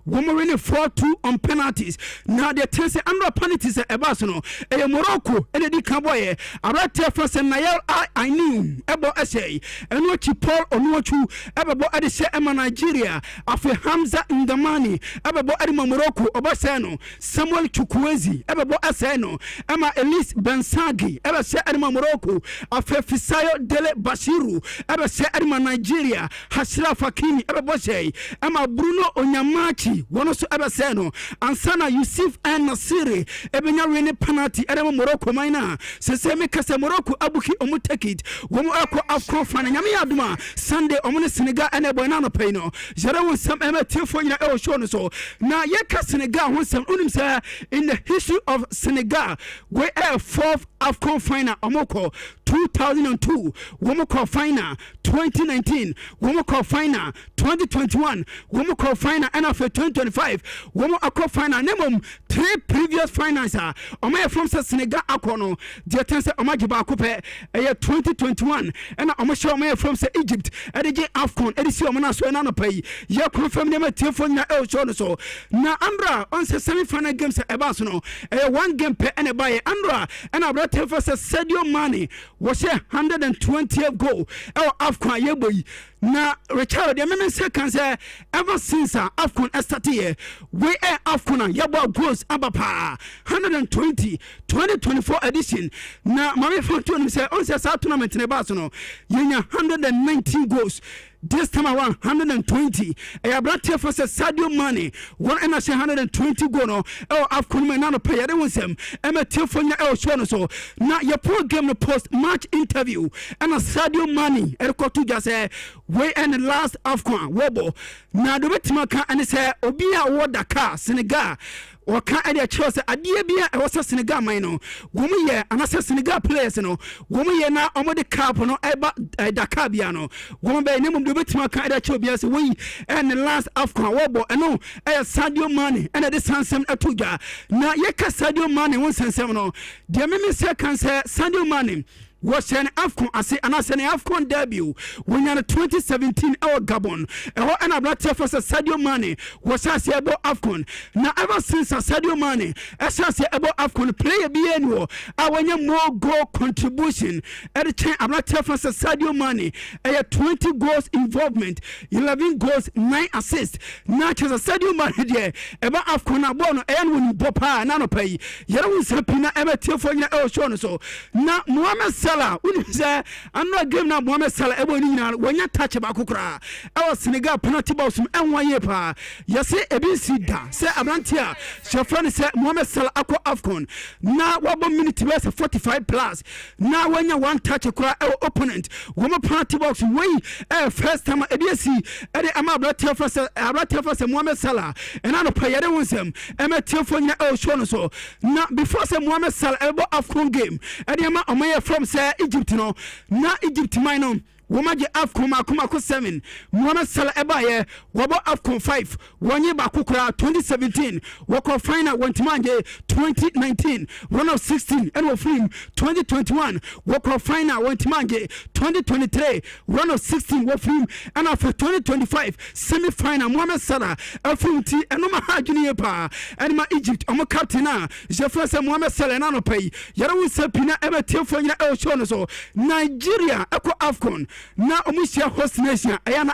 Woman winning 4-2 on penalties. na de tense andra panities eba so no e Morocco ene di kan boye abrate fase na ya I knew ebo essay eno chi Paul Onuochu ebebo ade se ema Nigeria afi Hamza Ndamani ebebo ade Morocco obase no Samuel Chukwuezi ebebo ase no ema Elise Bensagi ebe se ade Morocco afi Fisayo Dele Bashiru ebe se ade Nigeria Hashira Fakini ebebo se ema Bruno Onyamachi wono so ebe se no ansana Yusuf and Nasiri ebenya win penalty ade Morocco maina se me kase Morocco abuki omu take it womo akọ afọ fana nyame aduma Sunday omune Senegal ene boy na no pay no jere won sam ema tiefo nyina e o show no so na ye ka Senegal won sam unim say in the history of Senegal we are fourth AFCON final omoko 2002 womoko final 2019 womoko final 2021 womoko final and of 2025 womo akọ final nemom 3 previous finals are omay from Senegal akono de tense omaje ba akopẹ 2021 and omo omay from Egypt edije AFCON edisi omo na so na no pay ye confirm dem tiefo nya e show no so na Andra on se semi final games e ba so no one game per and by Andra and abra tiefo se Sadio Mane was 120th goal AFCON ye boy na Richard the men say can say ever since AFCON started here we AFCON yabo goals abapa 120 2024 edition na mame fonto say on say tournament ne ba so no yenya 119 goals this time around 120 abrante for Sadio Mane one and 120 goal no AFCON me na no pay de wonsem tifonya show no so na your program no post match interview and Sadio Mane record just say we and the last AFCON wobo na do betima ka and say obi a wo Dakar Senegal waka ade Chelsea adie bia e wasa Senegal man no gomu ye anasa Senegal players no gomu ye na omode cup no eba Dakar bia no gomu be nemum do betima ka ade Chelsea bia say we and the last AFCON wobo eno Sadio Mane and the sansem atuja na ye ka Sadio Mane won sansem no de me say kan say Sadio Mane was an AFCON ase anase ne AFCON debut when you 2017 our Gabon and abrate for Sadio Mane was as about AFCON now ever since Sadio Mane as about AFCON player be annual our more goal contribution at the time abrate for Sadio Mane 20 goals involvement 11 goals 9 assists not just Sadio Mane there about AFCON abono and when bopa na no pay yere won sapina ever tiefo nyina show no so na Mohamed when say I'm not giving up Mohamed Salah eboni when you touch ba kokra our Senegal penalty box and 1 year pa you say ebisi da say abrantia shefran say Mohamed Salah akọ AFCON na wabo minute be 45 plus na when you one touch kokra our opponent woman penalty box when first time ebisi e am abratia for say Mohamed Salah and I no pay yere wonsem tiefo nya show no so na before say Mohamed Salah ebo AFCON game e dey ma omoye from say Egypt no na Egypt man no womaje AFCON makoma 7 Mohamed Salah ebaye wabo AFCON 5 wonye ba kokora 2017 wako final wantimanje 2019 one of 16 and of film 2021 wako final wantimanje 2023 one of 16 wo film and after 2025 semi final Mohamed Salah afunti enoma hajuni pa and ma Egypt omo captain na je France Mohamed Salah na no pay yara won sapina ebe tiefo nyina e show no so Nigeria eko AFCON na omusia host nation ayana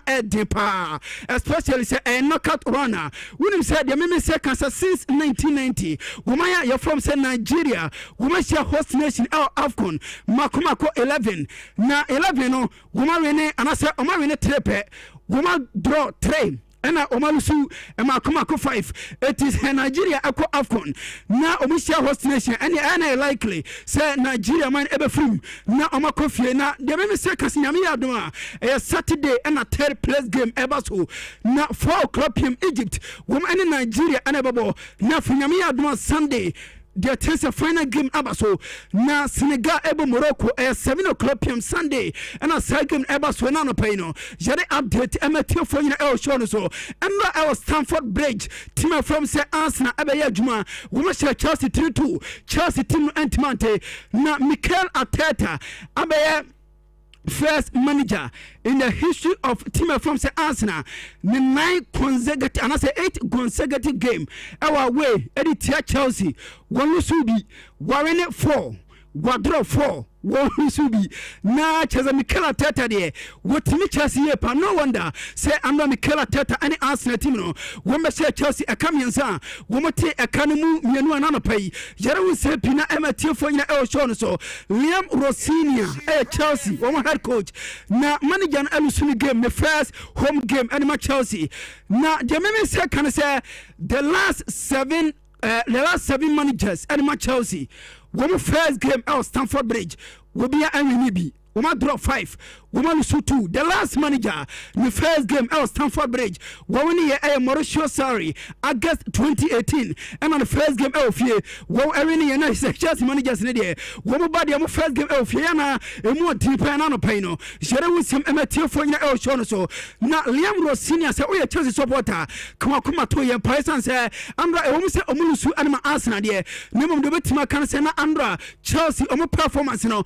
pa especially say a knockout runner when said the meme say cancer since 1990 womaya you from say Nigeria womasia host nation AFCON makomako 11 na 11 no woma wene anase oma wene trepe woma draw 3 ena omalusu emakomako 5 it is Nigeria akọ AFCON na omusia host nation and likely say Nigeria man ebe film na omakofie na de me say kasinyame adoma Saturday and a third place game eba so na 4 o'clock PM Egypt woman in Nigeria and ebe na funyame adoma Sunday the tense final game abaso na Senegal ebo Morocco 7 o'clock PM Sunday and a side game abaso na no pay no jere update emetio for you show no so and our Stamford Bridge team from say Arsenal abeya adwuma we must Chelsea 3-2 Chelsea team antimante na Mikel Arteta abeya first manager in the history of team from say Arsenal the 8 consecutive game our way edit Chelsea one lose be warren 4 Wadro 4 one subi na Chelsea Mikel Arteta de what me Chelsea pa no wonder say under Mikel Arteta any Arsenal team no when be say Chelsea e come yansa wo mate e kan mu mienu anano pai yere wo say pina e matie fo nyina e o show no so Liam Rossinia Chelsea one head coach na manager na alusuni game the first home game any Chelsea na the me say can say the last 7 managers any Chelsea one first game out Stamford Bridge will be a NBB. Woman drop 5, woman lose 2. The last manager, the first game out Stamford Bridge, woman here a Mauricio Sarri, August 2018, and on the first game out here, one every year is just managers in there. Woman body on the first game out here, and more deep and on a pano. Share with some MT for your show so. Now Liam Rossinia say, oh, yeah, Chelsea supporter, come on to your price and say, Andra, I almost say, Omulusu and my Arsenal there. Name of the victim can say, Andra, Chelsea, performance, you know,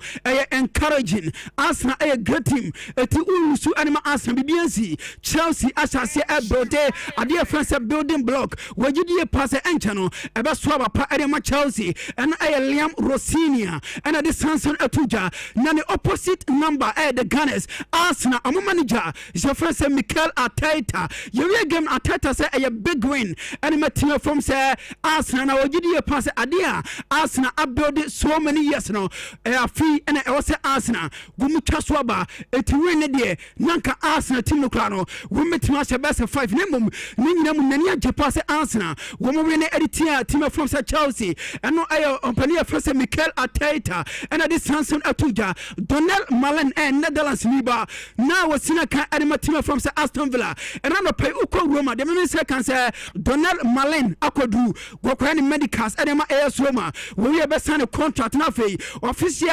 encouraging. Arsenal a great team. Eti ulusu anima Arsenal BBNC Chelsea asase e build a dear friends building block. Wajidi pass enchano ebe swaba pa edema Chelsea and a Liam Rossinia and a the Sanson Etuja. Na the opposite number the Gunners Arsenal a manager is your friend say Mikel Arteta. You game Arteta say a big win and my team from say Arsenal na wajidi pass adia Arsenal a build so many years now. Free and I was Arsenal Gumi Chaswaba, it win de Nanka Arsenal team no clano, women to us best 5 Nemum, Nanya Japasa Arsenal, woman win editor team from Chelsea, and no air on Pania first Mikel Arteta, and a Sanson Atuja, Donald Malen and Netherlands Liba, now was Sinaka Adama team from Aston Villa, and I'm a pay Uko Roma, the minister can say Donald Malen Akodu, Gokani Medicas, Adama AS Roma, we have signed a contract Nafe, official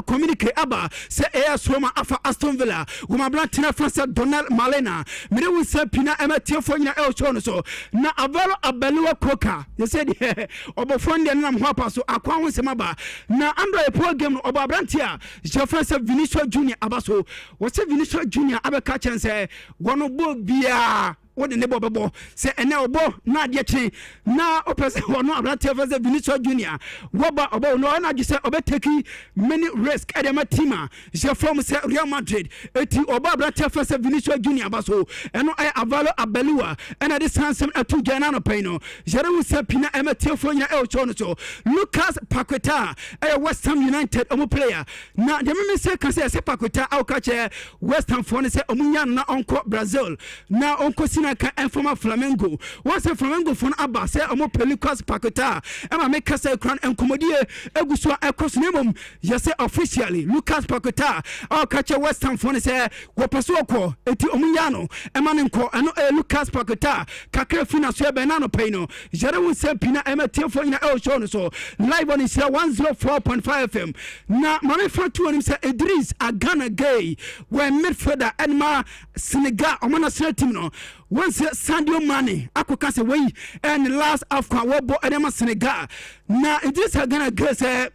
communicate Abba. Say AS Roma afa Aston Villa Woma Blantina France Donald Malena Mire we say Pina Emetia for na El Chono so na Avalo Abelua Coca they said Obofonde na Mwapa so akwa ho semaba na Andra e poor game Oba Blantia Jefferson Vinicius Junior abaso was Vinicius Junior abeka chen say wono bo bia what the neighbor babo say and now bo na de chi na opese wono Abrante for Vinicius Junior woba obo no na just say obeteki many risk edema team she from say Real Madrid eti oba Abrante for Vinicius Junior baso and no I avalo abelua and at this handsome atu jana no pay jere we say pina emete for nya el chono so Lucas Paqueta West Ham United omo player na the me say can say Paqueta au kache West Ham for say omunya na onko Brazil na onko ka informa Flamengo once Flamengo for Abba say omo Lucas Paqueta e make say crown enkomodie eguso across name yes officially Lucas Paqueta au kache West Ham for say wo paso ko eti omunyano e manenko eno Lucas Paqueta kakra fina so e benano pay jere won say pina emete for ina el show no so live on is 104.5 FM na mame fa to him say Idris Agana Gay when midfielder Edma Senegal omana senior team no once Sadio Mane akoka say wey and last after wo Edma Senegal na Idris Agana Gay say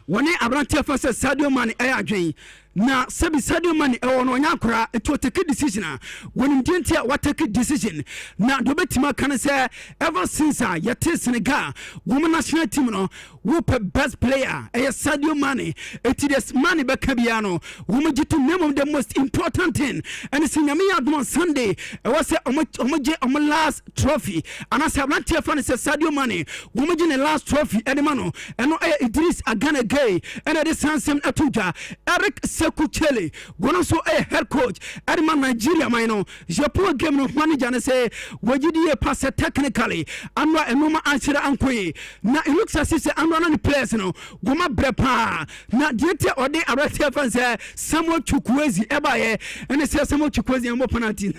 woni Abrante fa say Sadio Mane adwen na sabi Sadio Mane no nya kora to take decision when dintia what take decision na do betima kan say ever since yet Senegal women national team no whoop best player Sadio Mane it is Mane bekabiano women jitu name of the most important thing and it's nyame adon Sunday was say omo last trophy and as Abrante fan say Sadio Mane women the last trophy edemano and no Idris Agana Gay and this handsome atuja Eric Sekuchele one so a head coach Edman Nigeria mino Japan game no manager and say wajidi pass technically and no answer ankoye na it looks as if and the players no goma brepa na diete ode Abrate fan say Samuel Chukwueze ebaye and say Samuel Chukwueze mo penalty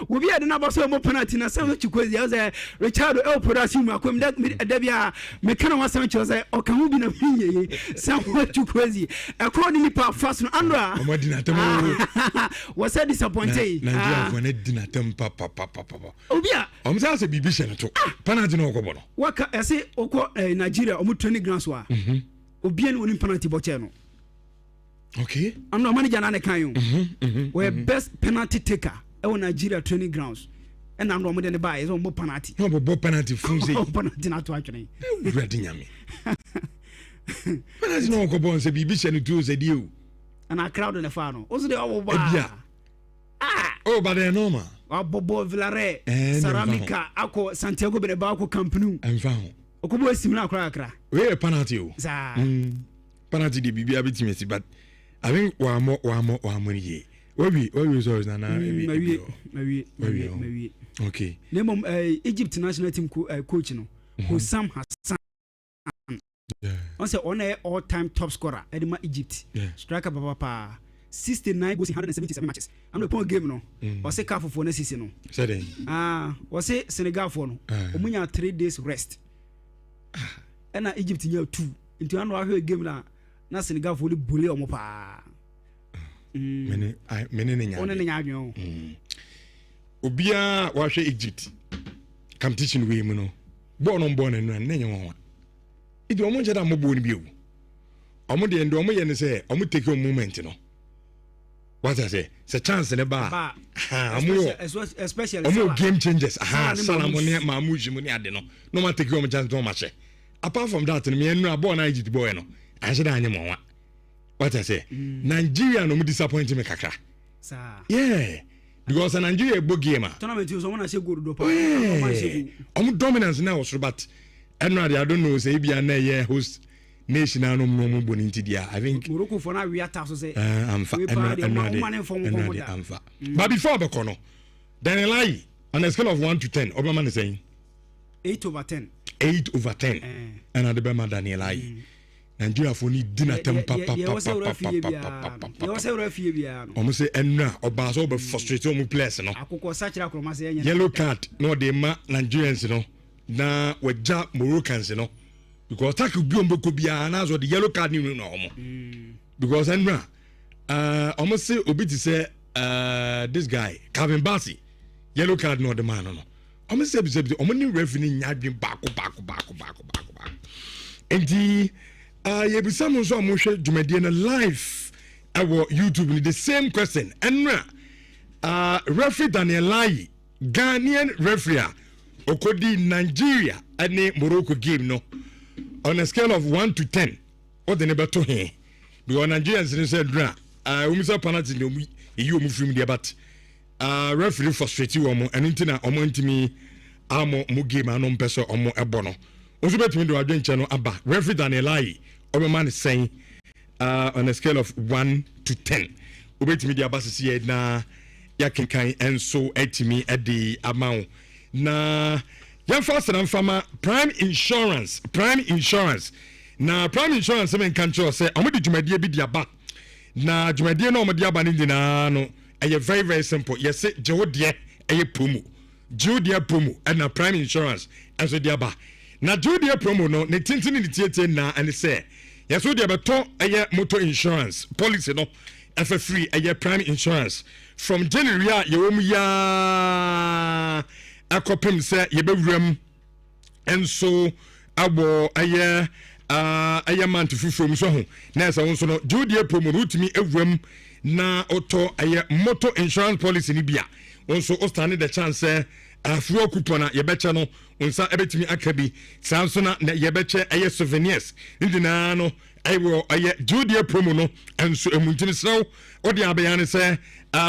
we be the number so mo penalty na Samuel Chukwueze say Richard El production makom that da bia me kana wa Samuel say o kan bi na hinye Samuel Chukwueze according to pa fast no Andra was so disappointed Nigeria for net dinner tempa papa obia say bibi she no to penalty no ko bono waka say oko Nigeria omo training grounds wa obia no penalty boche no Okay. I'm not manager na kan yo. We best penalty taker e Nigeria training grounds. And I'm not more than the buy is on penalty. No, but penalty from say penalty not to actually. Ready nyame. Penalty no go bon say bibi se no do say dio. And a crowd in the final. Also the all bar. Oh, but they normal. Bobo Villarreal, Ceramica, Ako Santiago Benebaco Campanu. And found. Okubo similar cracker. We penalty. Penalty the bibi abiti but I think one more ye. What we saw is na maybe. Okay. Name Egypt national team coach no. Sam Hassan. Yeah. On say on all-time top scorer Edema Egypt. Yeah. Striker papa 69 goals in 177 matches. I'm the point game no. Or say Caf for next season no. Said or say Senegal for no. Omunya 3 days rest. And Egypt year 2. Into another game na Senegal for the bully omo pa. Mene nya. One nya adwo. Obia wa hwe Egypt. Competition we mu no. Born no na nya won. Idi omo nche da mo bo ni bi o. Omo de ndo omo ye ne say omo take a moment no. What I say? It's a chance in the bar. Especially omo game changers. Salamone mamuji mu ni ade no. No man take you omo chance no match. Apart from that, me enu abo na Egypt boy no. I said anya mo wa. What I say? Nigeria no me disappoint me kakra. Sir. Yeah. Because Nigeria a big game. Tournament you want to say good do pa. Omo dominance now was but I don't know say bia na ye host nation no mo boni ntidia. I think Morocco for na we attack so say I'm fa. But before the corner, then lie on a scale of 1 to 10, Obama is saying 8/10. 8/10. And at the Bema Daniel I. Nigeria for need dinner temper. You say referee. Almost say enna or bas over frustrated mu place no. Yellow card no de ma Nigerians no. Na weja Moroccans no. Because that could be on Bokobia and as the yellow card no normal. Because enna almost say obi to say this guy Calvin Bassey yellow card no the man no. Almost say omoni referee nyadwen back. And the yebisa mo so amohwe dwumadie na live our YouTube the same question and referee Daniel Lai Ghanaian referee okodi Nigeria and Morocco game no on a scale of 1 to 10 what the never to here because Nigerians said umisa penalty no you move from there but referee frustrate you omo and intina omo ntimi amo mo game anom peso omo ebono also between the adventure no aba referee Daniel Lai Oberman is saying on a scale of 1 to 10 obetimi dia basisi ye na yakenkan enso etimi at the amount na yan fast and fama prime insurance na prime insurance men kan cho say omodi dwumadie bi dia ba na dwumadie na omodi aba ni na no eye very very simple yes jewodie eye promo and na prime insurance enso dia ba na jewodie promo no ne tintini ni tietie na and say yes we dey beto eye motor insurance policy no for free eye prime insurance from January yewom ya akopem say yebewuram enso abo eye month from so ho na so no jewodie promo no timi ewuram na oto eye motor insurance policy ni bia also o stand the chance afuo coupon na yebeche no unsa ebetimi akabi sanso na yebeche eye souvenirs ndina no ayo eye judie promo no enso emuntini sew odi abayane say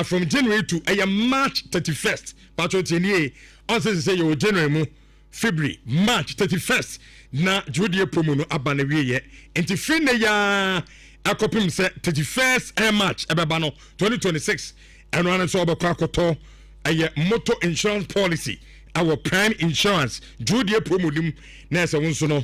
from January to eye March 31st patrotenie on say you January mu February March 31st na judie promo no abana wiye enti finne ya akopim say 31st March ebeba no 2026 eno an so obekwa akoto eye motor insurance policy our prime insurance judie promo dim na se wonso no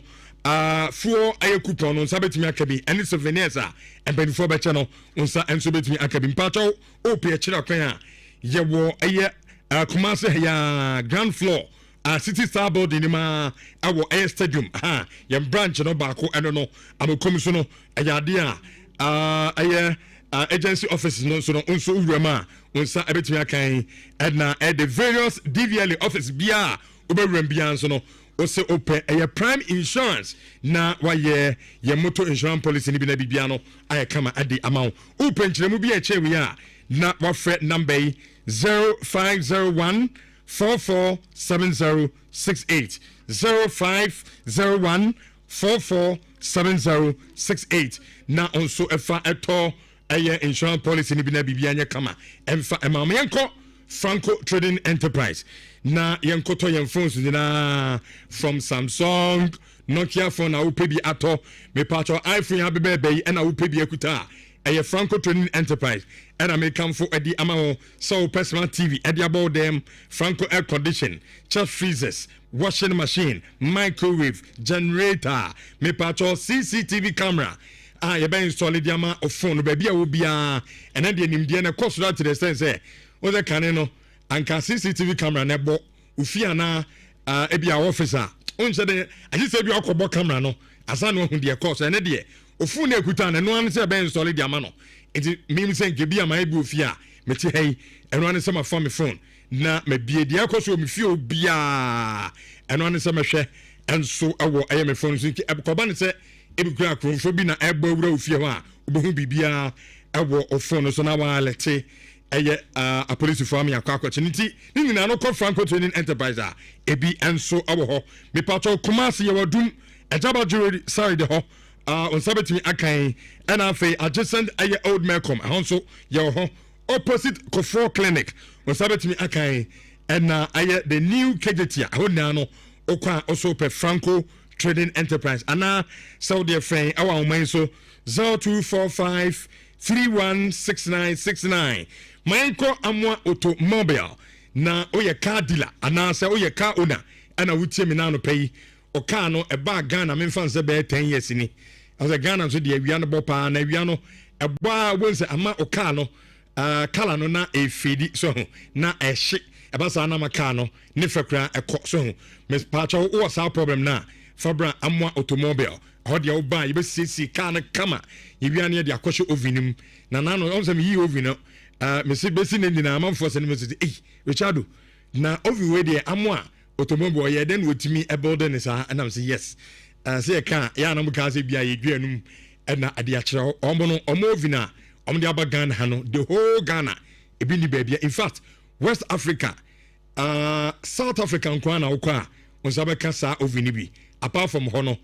fuo eye coupon no nsa betimi akabi any souvenirs and before beche no nsa enso betimi akabi mpacho opie kira kwan a ye wo eye Kumasi ya ground floor City Star building ni ma our air stadium ye branch no baako eno no amokom so no ayade eye agency offices no so no unso urama unsa ebetumi akan na the various DVL office bia obewuram bia so no ose open prime insurance na waye ye motor insurance policy ni bi na bibia no aye kama ade amount open kyeremu bi eche we a na wafre number 0501 447068 0501 447068 na onso efa eto insurance policy ni bi na bibia nya kama emfa emama yenko Franco Trading Enterprise na yenkoto yen phones na from Samsung Nokia phone na upebi ato me patcho iPhone ha bebe e na upebi akuta Franco Trading Enterprise and American for edi amao so personal TV edi about them Franco air condition chest freezers washing machine microwave generator me patcho CCTV camera you be install the ama of phone baby will be and then the nimdia na cost that to the sense o the caneno anka CCTV camera na bo ufia na ebi a officer on say the I just say bi akobo camera no asa no hu de cost and de ofu na ekuta na no an say be install the ama no it mean say nke bi ama ebi ofia me ti hey eno an say my phone na me bie de akoso me fie obia eno an say me hwe enso ewo aye me phone so nke koba ne say ebi kura krofo bi na ebo wura ofie ho a obohu bibia ewo ofone so na wa lete a police for me akwa chiniti ni nyina no ko Franco Trading Enterprise ebi enso ewo ho me pato Kumasi ye wadum ejaba jewelry sorry de ho on sabetimi akan and afi adjacent old Melcom honso ye ho opposite Kofo Clinic on sabetimi akan and the new KJT ho na no okwa also per Franco Trading Enterprise ana Saudi friend our man so 0245 316969 Manko amwa automobile na oye car dealer ana se oye car owner ana wutie me na no pay o car no e ba Ghana me fan se be 10 years ni as a Ghana so de awia no bopa na awia no e ba wonse ama o car no kala no na e fedi so na e hye e ba sa na ma car no ne fakra e ko so me pacho o sa problem na fabra amwa automobile hodi o ba yibe sisi car na kama yiwia ne de akoshe ovinim na na no on se me yi ovino Mr. Bessin in the Amphos and Mrs. Richardo. Now, over way there, Amwa, automobile, yeah, then with me a burden is and I'm saying yes. Say a car, Yanamakazi be a genum, and at the actual Omono, Omovina, on the Abagan Hano, the whole Ghana, a bini baby. In fact, West Africa, South African Kwana Okwa, on Sabakasa Ovinibi, apart from Hono,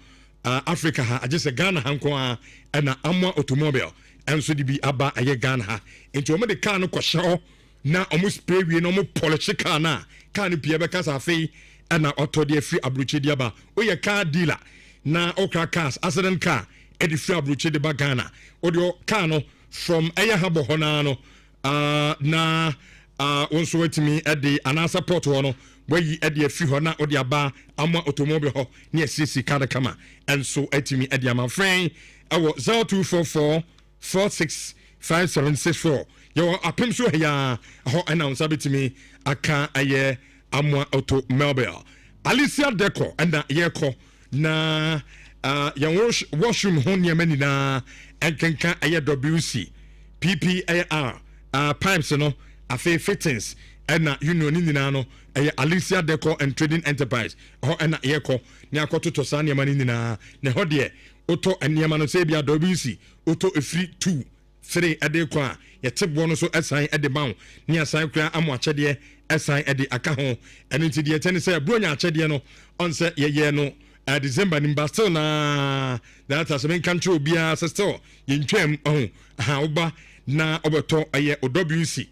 Africa, just a Ghana Hankwa, and an Amwa automobile. And so the be aba aye Ghana into the car no kwasho na almost spray we no mo polish car na car ni pia beka sa fe na auto de free abruche de aba o ye car dealer na okra cars accident car e de free abruche de ba Ghana o de car no from aye habo hona no na onso wetimi e de anasa port ho no where e de free ho na o de aba ama automobile ho na CC car kama and so etimi e de ama friend awo 0244 465764 yo apem so ya ho announce abetimi aka aye amwa automobile Alicia Deco and yeko na washroom ho niamani na enkenka aye WC PPAR pipes no afi fittings and you know ni no aye Alicia Deco and Trading Enterprise ho and yeko ni akoto to sa niamani na ne ho de auto and niamano se bia WC auto a free 2 3 ade kwa ye tip one so assign ade bound ni assign kra amo achede assign ade aka ho eno nti de tene say bronya achede no on say ye no December nimba still na that has been control bia still ye ntwam ha oba na obeto aye WC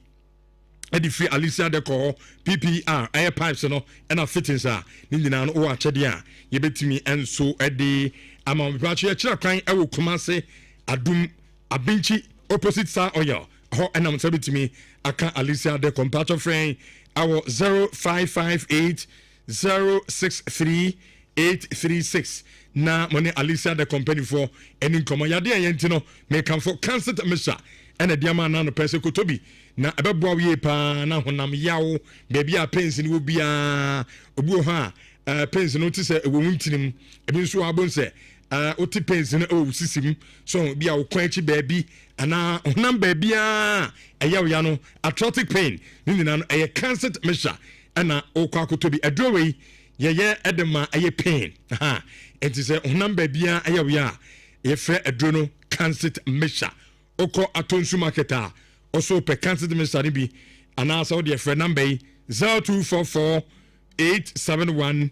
ade free Alicia Deco PPR air pipes no and fittings ni nyina no o achede a ye betimi enso ade ama mbacho ye kira kwan e wo Kumase adum abinchi opposite sa oil ho enam sabitimi aka Alicia de compatro friend our 0558 063 836 na money Alicia de company for any komo yade yenti no me kan for cancer mesha ena diama na no pese kotobi na ebeboa wie pa na honam yawo baby a pensi ni wo bia obu ho a pensi no ti se ewo ntinim ebi nso abonse oti pensi na o sisim so bia wo kwan chi baby ana honam baby a eya ya no atrotic pain ni na no eye cancer mesha ana okwa kotobi adrowei yɛyɛ edema ɛyɛ pain enti sɛ honam baabia ɛyɛ we a yɛfrɛ aduro no cancer mixture okɔ atonsu market a also per cancer mixture no bi anaasɛ wode yɛfrɛ number yi 0244 871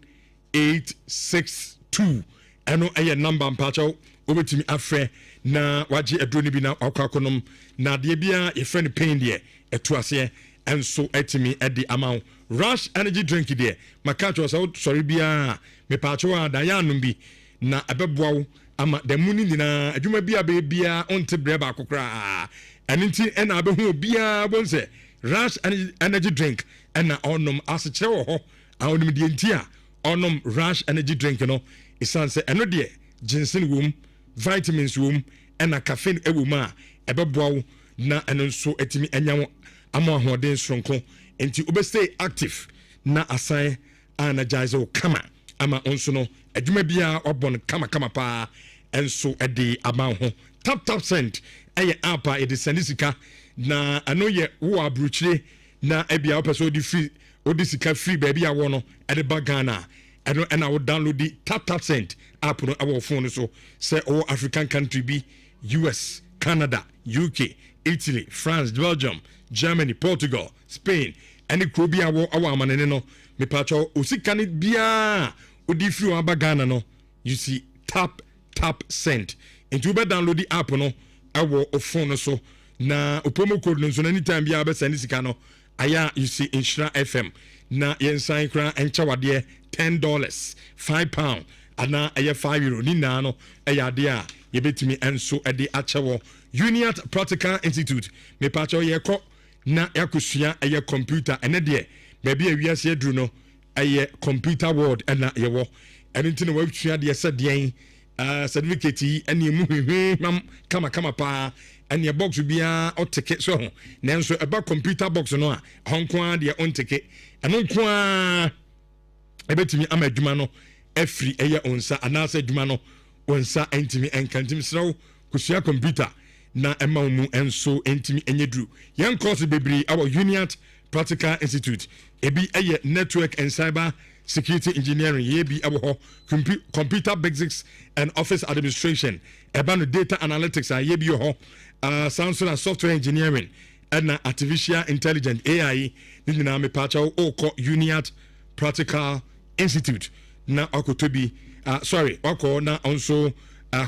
862 ɛno ɛyɛ number mpakyɛw wobɛtumi afrɛ na wagye aduro no bi na wakɔ akɔnom na adeɛ biara yɛfrɛ no pain deɛ ɛto aseɛ ɛnso ɛtumi ɛde ama wo rush energy drink deɛ maka kyerɛ sɛ wosɔre biara mepaakyɛw a da yɛ anom bi na ɛbɛboa wo ama da mu no nyinaa adwuma bi a bɛyɛ biara ɔnte berɛ baako koraa ɛno nti ɛna abɛhu obiara bɔn sɛ rush energy drink ɛna ɔnom asekyerɛ wɔ hɔ a ɔnom deɛ nti a ɔnom rush energy drink no ɛsiane sɛ ɛno deɛ ginseng wɔ mu vitamins wɔ mu ɛna caffeine ɛwɔ mu a ɛbɛboa wo na ɛno nso ɛtumi ɛnya wo ama ahoɔden soronko nti wobɛstay active na asan energize wo kama ama nso no adwuma biara ɔbɔ no kama paa ɛnso ɛde ama wo ho tap send ɛyɛ app a yɛde sɛne sika na ɛno yɛ wo aburukyire na ebia wopɛ sɛ wode sika free baabi a wɔ no ɛde ba Ghana ɛno ɛna wo download di tap send app no ɛwɔ phone no so sɛ ɔwɔ African country bi US Canada UK Italy France Belgium Germany Portugal Spain ɛne kuro bi a wɔ amanene no mepatwɔ osika no biara odi free aba Ghana no you see tap send nti wobɛ download the app no ɛwɔ o phone no so na o promo code no nso na anytime biara bɛsɛne sika no aya you see Nhyira FM na yɛnsan kora ɛnkyɛwadeɛ $10 £5 ana ɛyɛ €5 ni na no ɛyɛ ade a yɛbɛtumi ɛnso ɛde akyɛwɔ Uniat Practical Institute mepatwɔ yɛkɔ na yakosua ɛyɛ computer ɛne deɛ baabi a wiase aduru no ɛyɛ computer world ɛna yɛwɔ ɛno nti na wɔatwa deɛ sɛ deɛn certificate yi ɛne emu hwehwe kama paa ɛne box biara ɔteke so ho nanso ɛba computer box no a honko a deɛ ɔnteke ɛno nko a ɛbɛtumi ama adwuma no afiri ɛyɛ onsa anaasɛ adwuma no onsa ɛntimi ɛnkantim srɛw kosua computer na ɛma mu ɛnso ɛntimi ɛnyɛ duru yɛn course bebree awɔ Uniat Practical Institute ebi ɛyɛ network and cyber security engineering yebi ɛwɔ hɔ computer basics and office administration ɛba no data analytics a yebi wɔ hɔ sound and software engineering ɛna artificial intelligence AI ne nyinaa mepaakyɛw ɔkɔ Uniat Practical Institute na ɔkɔtɔ bi ɔkɔ na ɔnso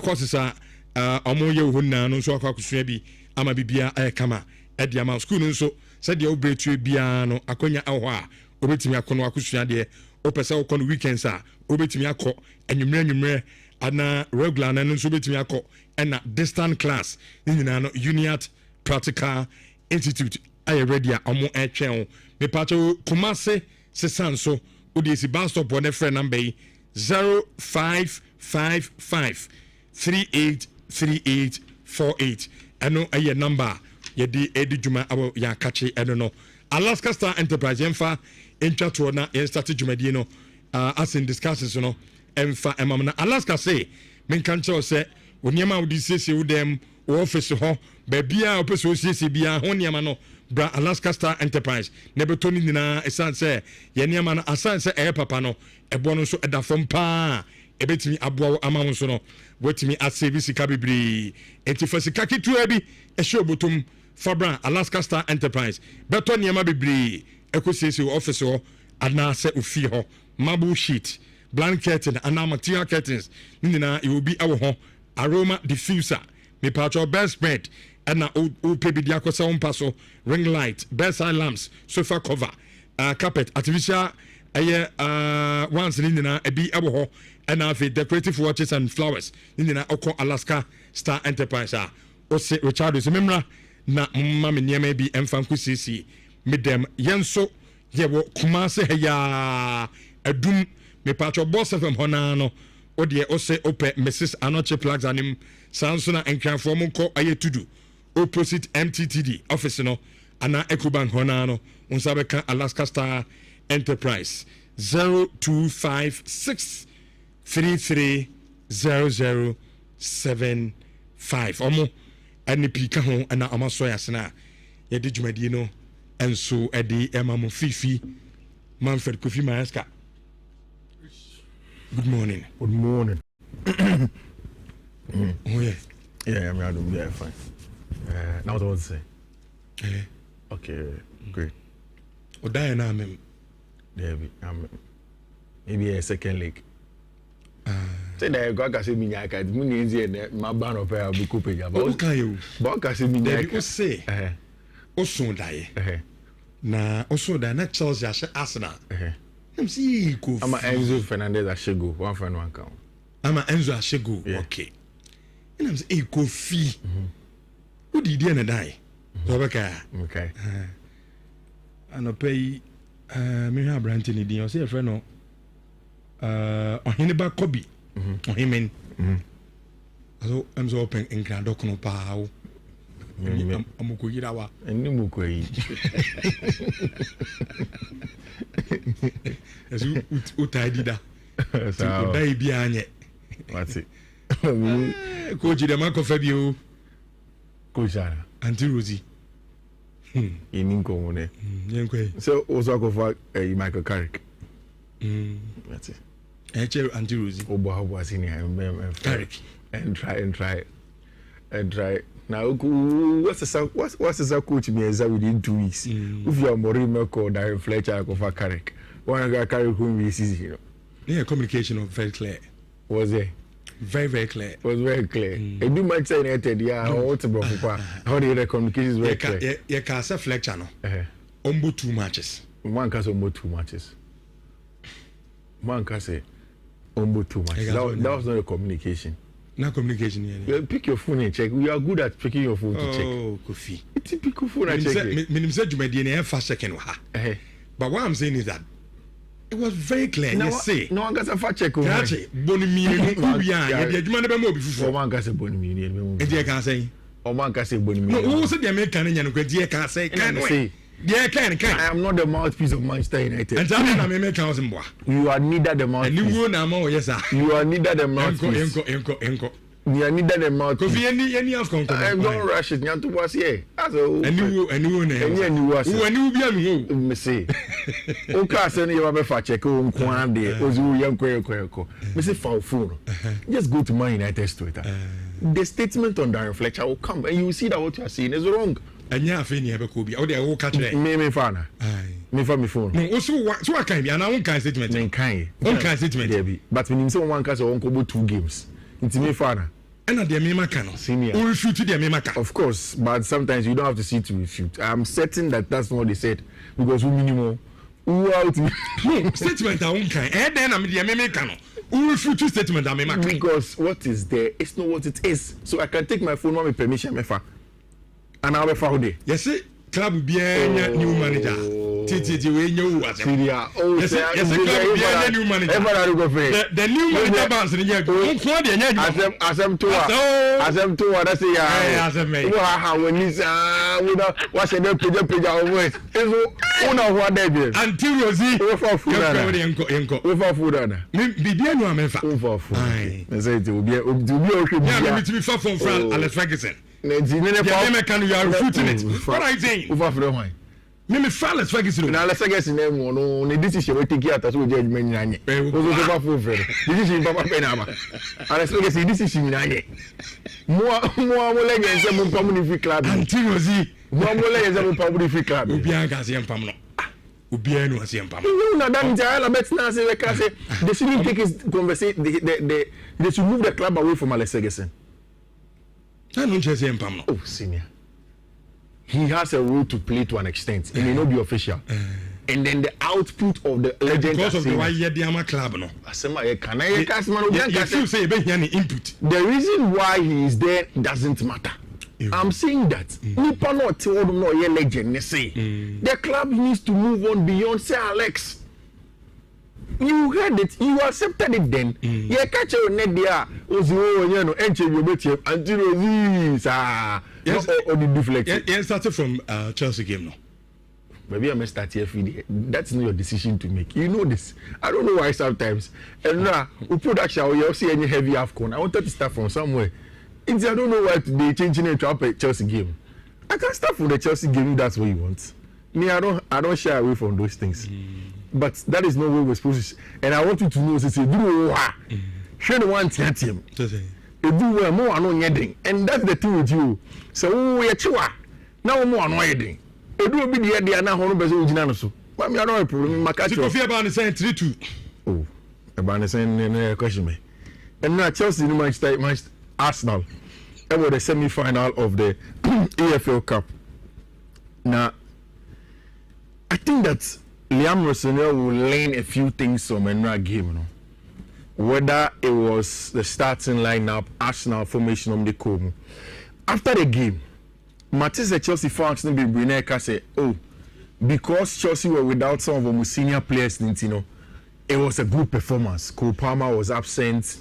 courses a ɔmo yɛ wɔ na no nso akɔ akosua bi ama bibia ɛyɛ kama ɛde ama school no nso sɛdeɛ wobretue biara no akonya ɛwɔ hɔ a wobɛtumi akɔ no akosua deɛ wopɛ sɛ wokɔ no weekends a wobɛtumi akɔ anwummerɛ ana regular no nso wobɛtumi akɔ ɛna distant class ne nyinaa no Uniat Practical Institute ayɛ ready a ɔmo ɛtwɛn wo mepaakyɛ Kumase sesan so wode esi bus stop wɔ ne frɛ number yi 0555 383848 ɛno ɛyɛ number yɛde edi dwuma awɔ yɛakakye ɛno no Alaska Star Enterprise yɛmfa ntwa toɔ na yɛnstarte dwumadie no as in discussions no ɛmfa ɛmam na Alaska say menka nkyɛw sɛ wo nneɛma a wode siesie wo dɛm wo office hɔ baabia a wopɛ sɛ wosiesie biara ho nneɛma no bra Alaska Star Enterprise na ɛbɛtɔ no nyinaa ɛsiane sɛ yɛ nneɛma no asane sɛ ɛyɛ papa no ɛboɔ no nso ɛda fam paa ɛbɛtumi aboa wo ama wo nso no watumi asɛbi sika bebree enti fa sika ketewa bi ɛhyɛ obotom fabra Alaska Star Enterprise bɛtɔ nneɛma bebree ɛkɔsiesie wo office hɔ anaasɛ ofie hɔ marble sheet blank curtain anaa material curtains ne nyinaa ɛwɔ bi ɛwɔ hɔ aroma diffuser mepatwɔ bedspread ɛna wopɛ bi de akɔsɛ wo mpa so ring light bedside lamps sofa cover carpet artificial ɛyɛ ones ne nyinaa ɛbi ɛwɔ hɔ ɛna afei decorative watches and flowers ne nyinaa ɔkɔ Alaska Star Enterprise a ɔse Richard sɛ memra na mma me nneɛma bi ɛmfa nkɔsiesie medɛm yɛn nso yɛwɔ Kumase ha yaa adum mepatwɔ Boss FM hɔ naa no wodeɛ ɔsɛ wopɛ Mrs. Anoche Plaza anim saa nso na nkranfoɔ mo nkɔ ayɛ tudu opposite MTTD office no ana Ecobank hɔ naa no wo nsa bɛka Alaska Star Enterprise 0256 330075 ɔmo ɛne pii ka ho ɛna ɔma sɔ yɛ asena a yɛde dwumadie no ɛnso ɛde ɛma mo fifi Manfred Kofi Maeska Good morning. Good morning. Oh yeah. Yeah, I'm yeah, fine. Now what I want to say. Okay, great. Odaya na mem. There maybe a second leg. Say that go ka say me nya ka mu ni nzie ma ba no pa bu ko peja. But okay you. But ka say me nya ka say. Osun daye. Na osun da na Chelsea ashe Arsenal. I'm see go. Ama Enzo Fernandez ashego one friend one count. Ama Enzo ashego. Okay. And I'm say go fee. Who did you na die? Okay. And pay me have Branton in the say friend no Ohiniba Kobi Ohimen so I'm so open in Grand Dokono Pao Amukuyirawa and Nimukwei as you utidida so die bianye what's it Coach the Marco Fabio Coach Auntie Rosie Ininko so also go for Michael Carrick. That's it. Actually, Auntie Rosie. Obo was in here. Carrick. And try. Now, what's the coach me within 2 weeks? If you are Morimo called Darren Fletcher for Carrick, one guy Carrick whom we see, you know. Yeah, communication was very clear. Was there? Very, very clear. It was very clear. And do Manchester United, yeah, what's about how the communication is very clear. Yeah, Casa Fletcher, no. Ombo 2 matches. One can say Ombo 2 matches. One can say Ombo 2 matches. That was not a communication. Not communication, yeah. Pick your phone and check. We are good at picking your phone to check. Oh, Kofi. It's a pick your phone and check. Minim said you made the fast checking. But what I'm saying is that it was very clear. No, yes, say. No one can say fact check. Kache, Bonimi, Ubia, the Jumana Bemo before. One can say Bonimi. And they can say. Or one can say Bonimi. No, who said the American and you can say, can say. Yeah, can. I am not the mouthpiece of Manchester United. And I'm not American. You are neither the mouthpiece. And you know, yes, sir. You are neither the mouthpiece. Enko. You are neither the mouthpiece. Because any else can come. Don't rush it. You have to was here. And you was. When you be a me say. Okay, send you a fact check. Kwande. Ozu yanko. Me say foul phone. Just go to Man United's Twitter. The statement on Darren Fletcher will come, and you will see that what you are saying is wrong. And you have any ever could be. Oh, they all catch it. Me fan. Me for me phone. No, so what kind? And I won't kind statement. Men kind. One kind statement. But when you say one cast, one go 2 games. It's me fan. And at the Mima Cano. Senior. Who refute to the Mima Cano? Of course, but sometimes you don't have to see to refute. I'm certain that that's not what they said because we minimum. Who out? No statement. I won't kind. And then I'm the Mima Cano. Who refute to statement? I Mima Cano. Because what is there, it's not what it is. So I can take my phone with permission, and I'll be found there. Yes, club will be a new manager. Titi, we know what. Syria. Oh, yes, club will be a new manager. The new manager bounce in the as I'm to what I say. As a man. When he's what's a page always. Una what they did. Until Rosie, for food. For food. Be no Amefa. For food. I say it will be okay. Yeah, to be far from Alex Ferguson. You are refuting it. What are you saying? Over for why? Me Alex Ferguson. Now Alex Ferguson no this is what take out as we judgment nyanye. Over for this is Papa Penama. Alex Ferguson this is nyanye. Mo lege nse mo pamuni fi club. Until Rosie. Mo lege nse mo pamuni fi club. Obian ka se empam no. Obian no se empam. You know that Nhyira bet na say they shouldn't take his conversation they should move the club away from Alex Ferguson. I don't just say empam. Oh, senior. He has a role to play to an extent. It may not be official. And then the output of the legend. Because of the why you the club, no. You say input. The reason why he is there doesn't matter. I'm saying that. Nipa no told no ye legend. Say the club needs to move on beyond say Alex. You heard it, you accepted it then. You catch your net there. No, until these yes, or the deflect. Yeah, started from Chelsea game no. Maybe I may start here. That's not your decision to make. You know this. I don't know why sometimes. And now, we production, you see any heavy AFCON. I wanted to start from somewhere. I don't know why they changing it to a Chelsea game. I can start from the Chelsea game if that's what you want. Me, I don't shy away from those things. but that is not what we're supposed to. And I want you to know, say, do what? Share the one team. Do well more no yeding, and that's the thing with you. So we are chua. Now more no yeding. It will be the idea now. Hono bezo ujina so. But me I don't have problem. Makacho. So fear about saying 3-2. Oh, about saying question me. And now Chelsea no Manchester Arsenal. It was the semi-final of the EFL Cup. Now, I think that Liam Rossonero will learn a few things from another game. You know? Whether it was the starting lineup, Arsenal formation on the Como. After the game, Matisse, the Chelsea fans, said, oh, because Chelsea were without some of the senior players, you know, it was a good performance. Cole Palmer was absent.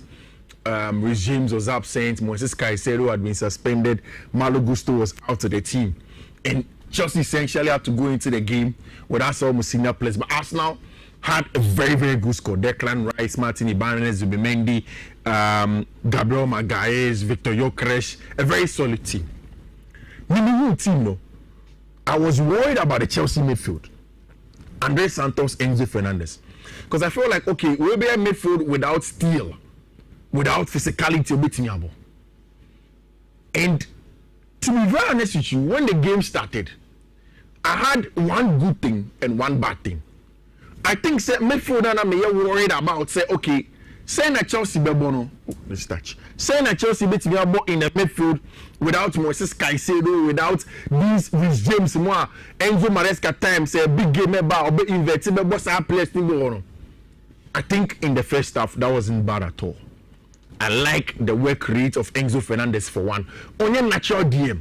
Rhys James was absent. Moises Caicedo had been suspended. Malo Gusto was out of the team. And Chelsea essentially had to go into the game without some senior players. But Arsenal had a very, very good score. Declan Rice, Martin Ibanez, Zubimendi, Gabriel Magalhaes, Victor Gyökeres. A very solid team. With the whole team, though, I was worried about the Chelsea midfield. Andre Santos, Enzo Fernandez. Because I feel like, okay, we'll be a midfield without steel. Without physicality, obetinyabo. And to be very honest with you, when the game started, I had one good thing and one bad thing. I think say midfielder na me worried about say okay, say na Chelsea bebono. Let's touch. Say na Chelsea betimiabo in the midfield without Moises Caicedo, without these Rhys James moi, Enzo Maresca time say big game eba obe inverted bebo sa players thing go. I think in the first half that wasn't bad at all. I like the work rate of Enzo Fernandez for one. On your natural DM.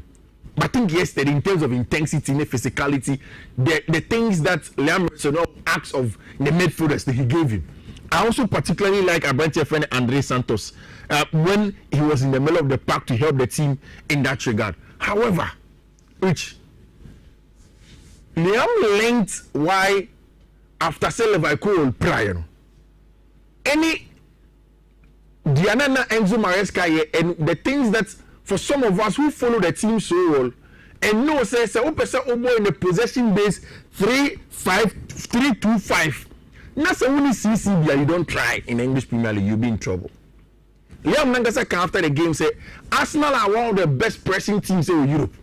But I think yesterday, in terms of intensity and physicality, the things that Liam Rossonero acts of the midfielders that he gave him. I also particularly like Abrante's friend Andre Santos when he was in the middle of the pack to help the team in that regard. However, which Liam learned why after Leverkusen prior, any Diana Enzo Maresca and the things that for some of us who follow the team so well and know say Obo in the possession base 3-5-3-2-5. Now say only CCB you don't try in English Premier League, you'll be in trouble. Liam Nangasa after the game say Arsenal are one of the best pressing teams in Europe.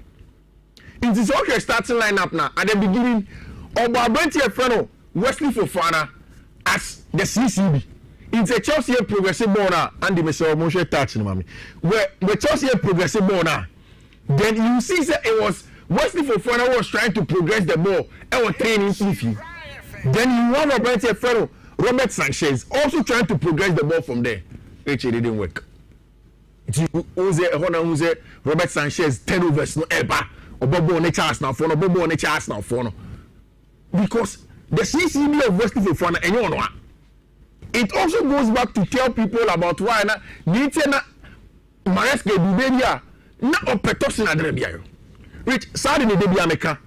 It is okay starting lineup now. At the beginning, Obo Abranti Efreno, Wesley Fofana as the CCB. It's a Chelsea progressive ball now, and the Messiah Moshe touching mommy. Where Chelsea progressive ball now, then you see that it was Wesley Fofana was trying to progress the ball and was training Fifi. Then you have a Brent fellow, Robert Sanchez, also trying to progress the ball from there, which it didn't work. Robert Sanchez 10 overs no ever or Bobo on the chance now for no Bobo on the chance now for no because the CCB of Wesley Fofana and you know. It also goes back to tell people about why na Nhyira Maresca Duberia na opetosi na drebia. Which sad in the debia meka.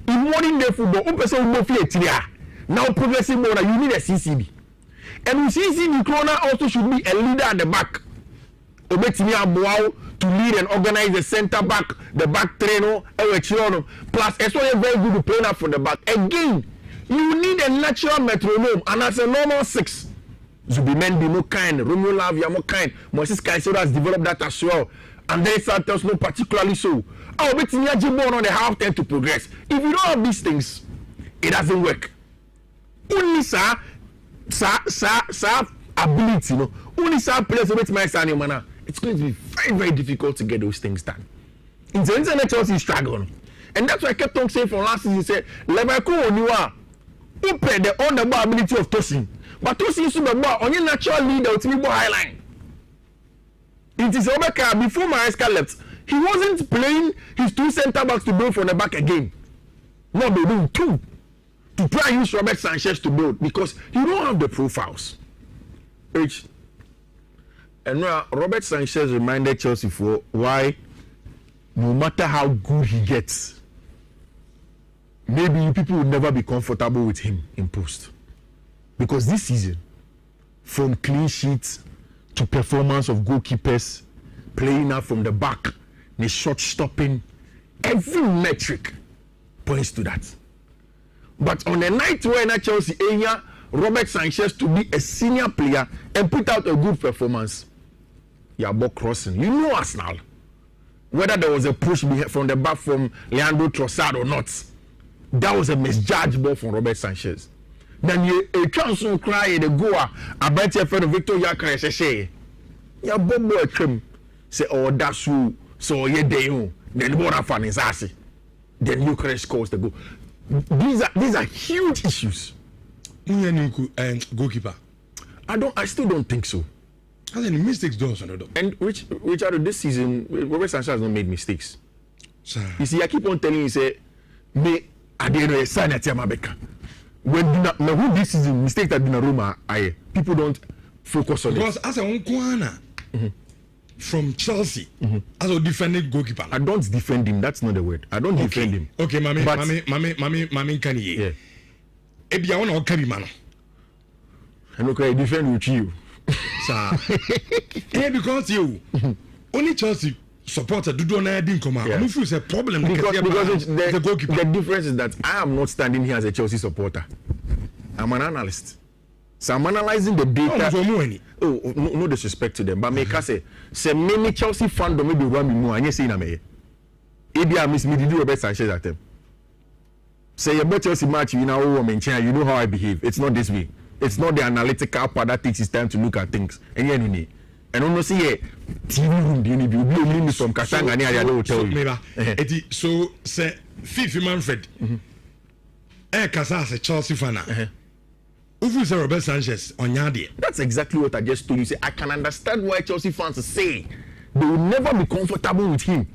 In modern day football, person will go fiat now progressive more you need a CCB. And CCB Krona also should be a leader at the back. Obetimi Abuao to lead and organize the center back, the back trainer, plus it's also very good to play now from the back. Again, you need a natural metronome and as a normal 6. Zubimendi more kind, Romeo Lavia more kind, Moises Caicedo has developed that as well. And then Santos no particularly so. Oh, but you need on the half time to progress. If you don't have these things, it doesn't work. Only sa ability, you know. Only sa players with my son, man. It's going to be very, very difficult to get those things done. In the internet, Chelsea struggle, and that's why I kept on saying from last season. Say Leverkusen Oniwa, open the on the ball ability of Tosin. But to see the ball on your natural leader with me high line. It is Obeka before Maresca left. He wasn't playing his two center backs to build from the back again. No, they do two to try and use Robert Sanchez to build because you don't have the profiles. And Robert Sanchez reminded Chelsea for why no matter how good he gets, maybe people will never be comfortable with him in post. Because this season, from clean sheets to performance of goalkeepers, playing out from the back, the shot stopping, every metric points to that. But on the night when Chelsea Robert Sanchez to be a senior player and put out a good performance. Yeah, about crossing. You know Arsenal. Whether there was a push from the back from Leandro Trossard or not, that was a misjudged ball from Robert Sanchez. Then you a chance to cry the goal. I bet you for the Victor Yakare say, yeah, Bobo a trim. Say, oh, that's who. So yeah, they own. Then the border fan is assy. Then Ukraine scores the goal. These are huge issues. Goalkeeper. I still don't think so. Has any mistakes done? And Richard, this season, Robert Sanchez has not made mistakes. Sir. You see, I keep on telling you, say, me, I didn't sign at Yamabeka. When who this season mistake that Donnarumma, people don't focus on because it. As a Nkwana from Chelsea, as a defending goalkeeper. I don't defend him. That's not the word. I don't defend him. Okay, mami, Kanye. Yeah. Ebi I want to carry man. And okay, I defend with you. Sir. Yeah, because you only Chelsea supporter do not didn't come out. I feel it's a problem because the goalkeeper. The difference is that I am not standing here as a Chelsea supporter. I'm an analyst. So I'm analyzing the data. No disrespect to them, but make us say many Chelsea fans don't maybe run me more. And you say na me. Maybe I miss me to do Robert Sanchez at them. Say about Chelsea match, you know, you know how I behave. It's not this way. It's not the analytical part that takes its time to look at things. And you know, and on see a TV room, you need from Kasanga and I will tell you. So say Fifi Manfred, Kasa as a Chelsea fan. Who is Robert Sanchez on Yadi? That's exactly what I just told you. Say I can understand why Chelsea fans say they will never be comfortable with him.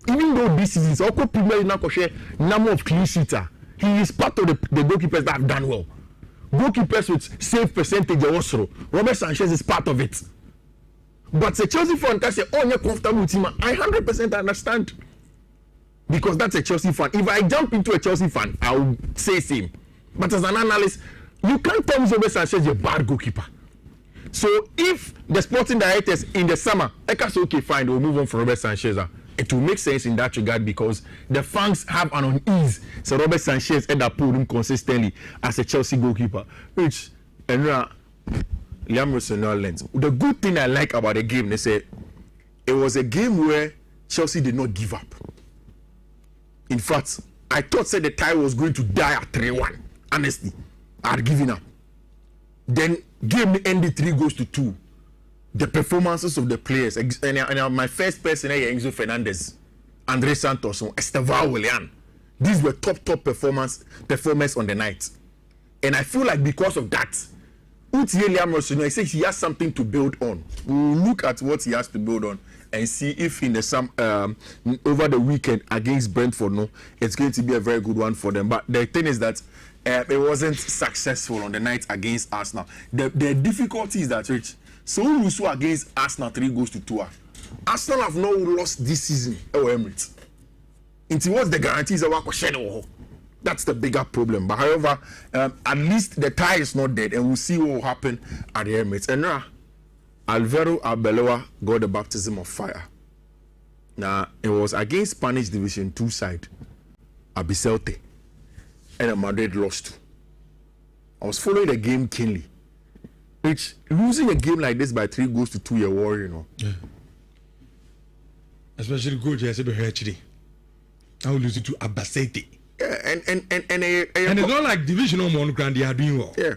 Even though this is his Premier number of clean sheets, he is part of the goalkeepers that have done well. Goalkeepers with save percentage also. Robert Sanchez is part of it. But the Chelsea fan can say, oh, you're comfortable with him. I 100% understand. Because that's a Chelsea fan. If I jump into a Chelsea fan, I will say same. But as an analyst, you can't tell me Robert Sanchez is a bad goalkeeper. So if the sporting directors in the summer, I can say, okay, fine, we'll move on from Robert Sanchez. It will make sense in that regard because the fans have an unease. So Robert Sanchez ended up pulling consistently as a Chelsea goalkeeper, which Liam Rossonero lens. The good thing I like about the game, they say, it was a game where Chelsea did not give up. In fact, I thought the tie was going to die at 3-1. Honestly, I had given up. Then game ended 3-2. The performances of the players, and my first person is Enzo Fernandez, Andre Santos, Estevao Willian. These were top performance on the night. And I feel like because of that, Liam Rossonero says he has something to build on. We'll look at what he has to build on and see if in the over the weekend against Brentford, it's going to be a very good one for them. But the thing is that it wasn't successful on the night against Arsenal. The difficulty is that, Rich, so we lose against Arsenal 3-2. Arsenal have not lost this season at Emirates. Into what's the guarantees of our shadow? That's the bigger problem. But however, at least the tie is not dead, and we'll see what will happen at the Emirates. And now, Alvaro Arbeloa got the baptism of fire. Now, it was against Spanish Division 2 side, Abicelte, and Madrid lost. I was following the game keenly. Which losing a game like this by 3-2, you're worried, Yeah. Especially good, yes, actually. I will lose it to Abasete. Yeah, and it's not like divisional monogrand they are doing well. Yeah.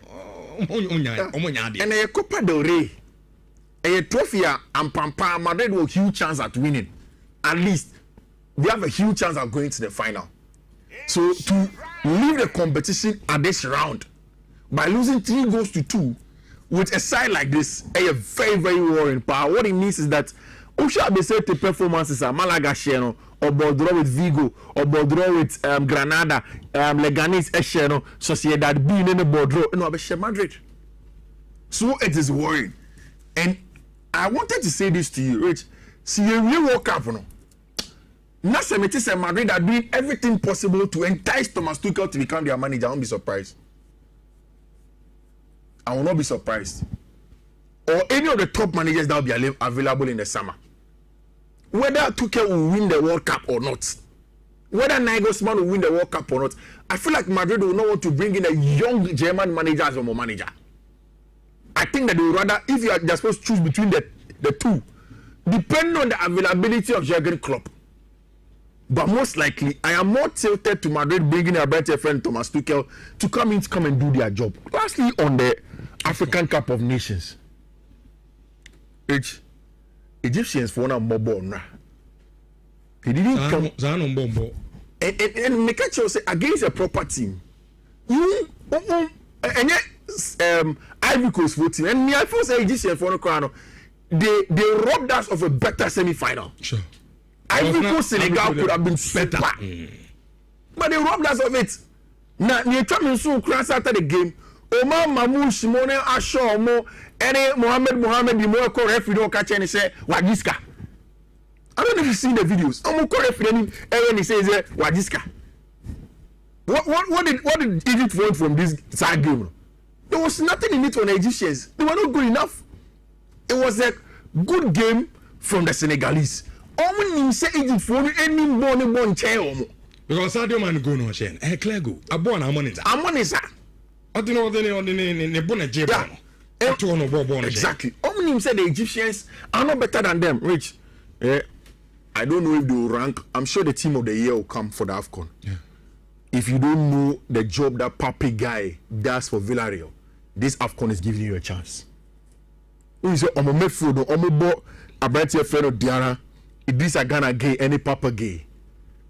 And a Copa del Rey, a trophy, and Pampa Madrid will huge chance at winning. At least they have a huge chance at going to the final. So to leave the competition at this round by losing 3-2. With a side like this, a very, very worrying power. What it means is that Usha Abesete performances are Malaga Sheno, or Bordeaux with Vigo, or Bordeaux with Granada, Leganes Esheno, Sociedad being in the Bordeaux, no, Abeshe Madrid. So it is worrying. And I wanted to say this to you, Rich. See, you woke up, no? Nasemetis and Madrid are doing everything possible to entice Thomas Tuchel to become their manager. I won't be surprised. I will not be surprised. Or any of the top managers that will be available in the summer. Whether Tuchel will win the World Cup or not, whether Nagelsmann will win the World Cup or not, I feel like Madrid will not want to bring in a young German manager as a manager. I think that they would rather, if they're supposed to choose between the two, depending on the availability of Jurgen Klopp. But most likely, I am more tilted to Madrid bringing a better friend Thomas Tuchel to come and do their job. Lastly, on the African Cup of Nations, Egyptians for one more now. He didn't come. And make sure say against a proper team. You and Ivory Coast voting and me I feel say Egyptians for no crown. They robbed us of a better semi-final. Sure. Ivory Coast Senegal could have been better. But they robbed us of it. Now, you come in soon crash after the game. Omar Mahmoud Simone Asho Mo and Mohammed the more referee don't catch and say Wadiska. I don't know if you've seen the videos. I'm referee and he says Wadiska. What did Egypt want from this side game? There was nothing in it for the Egyptians. They were not good enough. It was a good game from the Senegalese. Omo say Egypt for any born chair. Because Sadio Man go no chain. Clear go. Abo na monitor. Amonisa. I don't know the bonnet jeb. Exactly. Omo said the Egyptians are not better than them. Rich. I don't know if they will rank. I'm sure the team of the year will come for the AFCON. Yeah. If you don't know the job that Pape guy does for Villarreal, this AFCON is giving you a chance. Who say Omo Mefodo, Omo Bo, Abrante Feno Diara, Idrissa Gana Gay, any Papa Gay.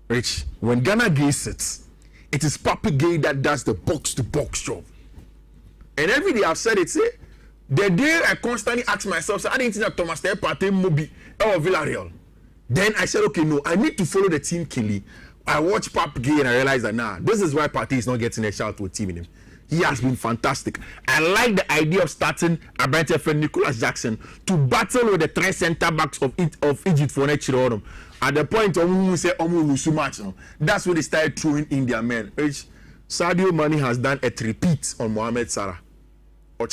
Rich, when Ghana Gay sits, it is Papa Gay that does the box-to-box job. And every day I've said it, say, the day I constantly ask myself, so I didn't think that Thomas Teh Partey Mobi or Villarreal. Then I said, okay, no, I need to follow the team Kelly. I watch Papa Gay and I realized that, this is why Partey is not getting a shout to a team in him. He has been fantastic. I like the idea of starting Abrante friend Nicholas Jackson to battle with the three centre backs of Egypt for next year. At the point of we say lose match, that's when they started throwing in their men. Sadio Mane has done a repeat on Mohamed Salah.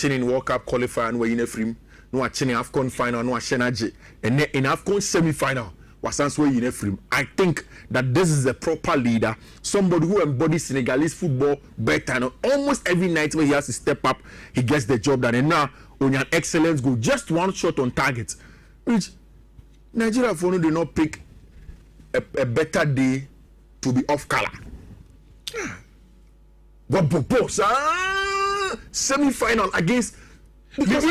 In World Cup qualifier, no in AFCON final, no Shenaje, and in AFCON semi-final. I think that this is a proper leader, somebody who embodies Senegalese football better. And almost every night when he has to step up, he gets the job done. And now, on an excellence goal, just one shot on target. Which Nigeria for no did not pick a better day to be off color. What propose? Semi-final against. Because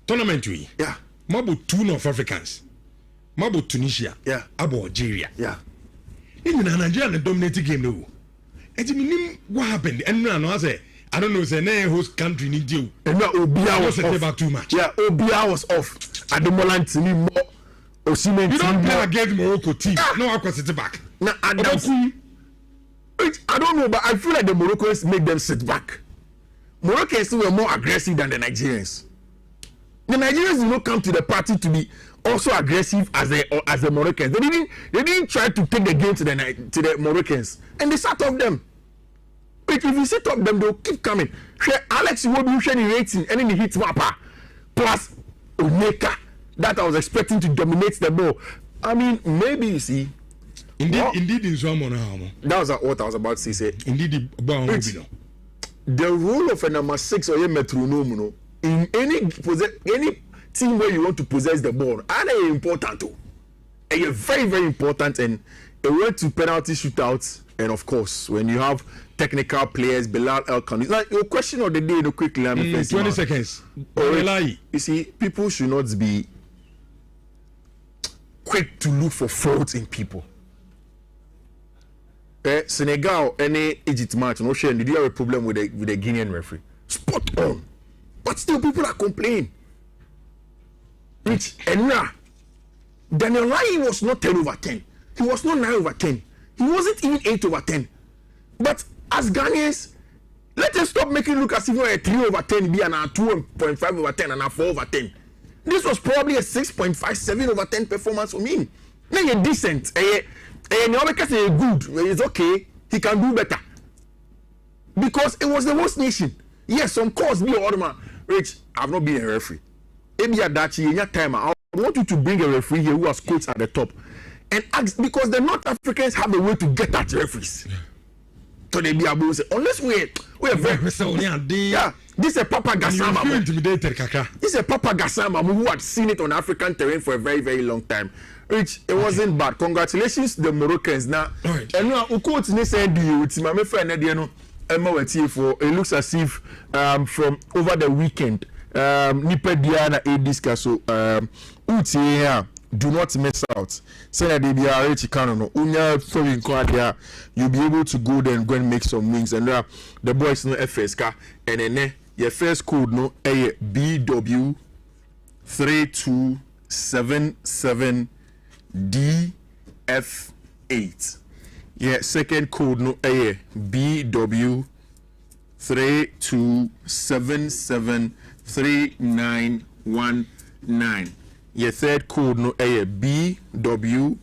tournament we. Yeah. Mabo two North Africans. Mabo Tunisia, yeah. Abo Algeria, yeah. Even Nigeria dominated game no. And you what happened? And no, I say I don't know. Say no host country need you. And now Obia was off. About too much. Yeah, Obia was off. At the moment, more Osimhen. You don't play against Morocco team. No, I can sit back. Now, I don't know, but I feel like the Moroccans make them sit back. Moroccans were more aggressive than the Nigerians. The Nigerians did not come to the party to be also aggressive as the Moroccans. They didn't try to take the game to the Moroccans, and they sat off them. But if you set up them, they'll keep coming. Alex will be rating, and then he hits Mapa plus Onyeka that I was expecting to dominate the ball. I mean, maybe you see. Indeed, in some that was what I was about to say. Indeed, the role of a number 6 or a metronome, in any team where you want to possess the ball, and it's important too. And you're very, very important. And a way to penalty shootouts, and of course, when you have technical players, Bilal Elkan. It's like your question of the day, quickly. 20 seconds. You see, people should not be quick to look for faults in people. Senegal, any Egypt match, no shame. Did you have a problem with the Guinean referee? Spot on. But still, people are complaining. Rich, and now, Daniel Lai was not 10 over 10. He was not 9 over 10. He wasn't even 8 over 10. But as Ghanaians, let us stop making it look as if we were a 3 over 10, be an 2.5 over 10, and a 4 over 10. This was probably a 6.5, 7 over 10 performance for me. Now you're decent. And you're good. It's okay. He can do better. Because it was the worst nation. Yes, some cause be a Rich, I've not been a referee. Maybe at that in your time, I want you to bring a referee here who has coached at the top. and ask, because the North Africans have a way to get at referees. So they be able to say, unless we are very yeah. This is a Papa Gassama. This is a Papa Gassama who had seen it on African terrain for a very, very long time. Which it wasn't bad. Congratulations, the Moroccans. Now, and now Ukot said my friend it looks as if from over the weekend, Nipe Diana a discuss so here. Do not miss out. Say that they be a rich canon. Unya foreign quadia, you'll be able to go there and go and make some wings. And the boys no FSK and then your first code no a BW 3277 DF8. Yeah, second code no a BW 3277 3919. Your third code no a BW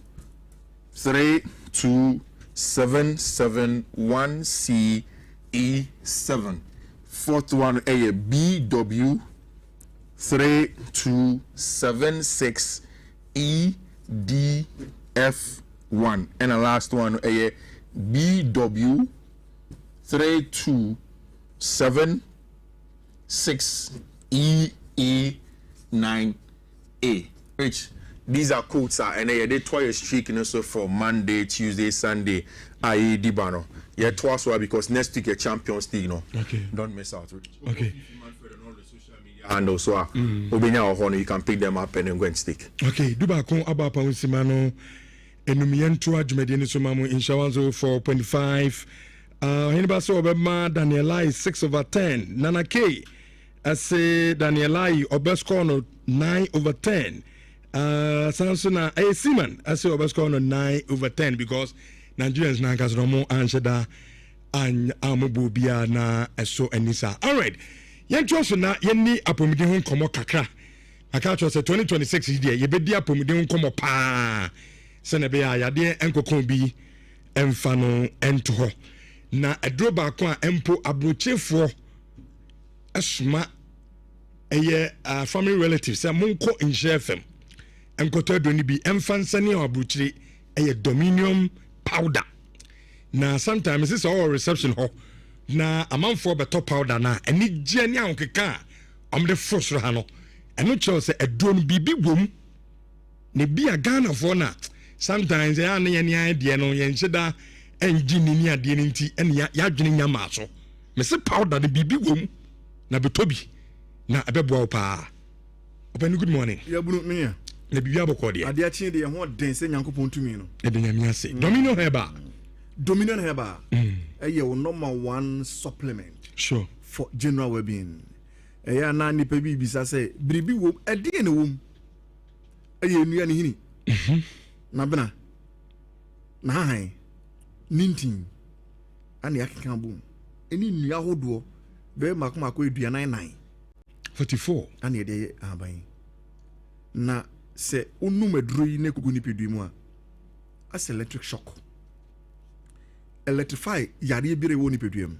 32771CE7. Fourth one a BW 3276EDF1. And the last one a BW 32766EE9. Which these are codes and they twice streak also for Monday, Tuesday, Sunday. I Dibano. Yeah, twice because next week a Champions League, no. Okay. Don't miss out. Okay. And also, you can pick them up and then go and stick. Okay. Dubakon Abapa Simano Enumientua Jumedian Sumamu in Shawanzo 4.5. Hinibaso Obama Danielai 6/10. Nana K. I say Danielai Obescono 9/10. Sansona a Seaman, I say Obescono 9/10 because Nigerians Nankas Romo Anshada and Amububia na so Enisa. All right. Yen na yenni apomidihun komo kakra. Aka cho se 2026 is there. Ye be dia apomidihun komo pa. Se ne be ya yade enkokon bi emfa no ento ho. Na edro ba ko a empo abrochefo asuma eye family relatives say monko in FM. Enkoto do ni bi emfa nsane abrochire eye dominium powder. Na sometimes it's all reception ho. Na amanfo beto powder na eni gye ni ankeka amde fosro ha no eno cho se edo no bibi wom ne bia Ghana fo na sometimes ya na yeni ade no yen hyeda engi ni ade ni nti ene ya dwene nyama so me se powder de bibi wom na betobi na ebeboa pa open good morning ya bunu me ya na bibi abokọ de ade a chie de ho den se nyankopon tumi no e de nyame ase domino heba Dominion Herba, your number one supplement sure for general well-being. A na ni pebi bisa say, Bribi wom, a day in a womb. A year near hini. Nabana Nahai Ninting and Yakan boom. Any Yahoo do very Macmaco do 99 44 and a day are buying. Na say unume drui ne kuguni pedimo as electric shock. Electrify yari bire woni peduem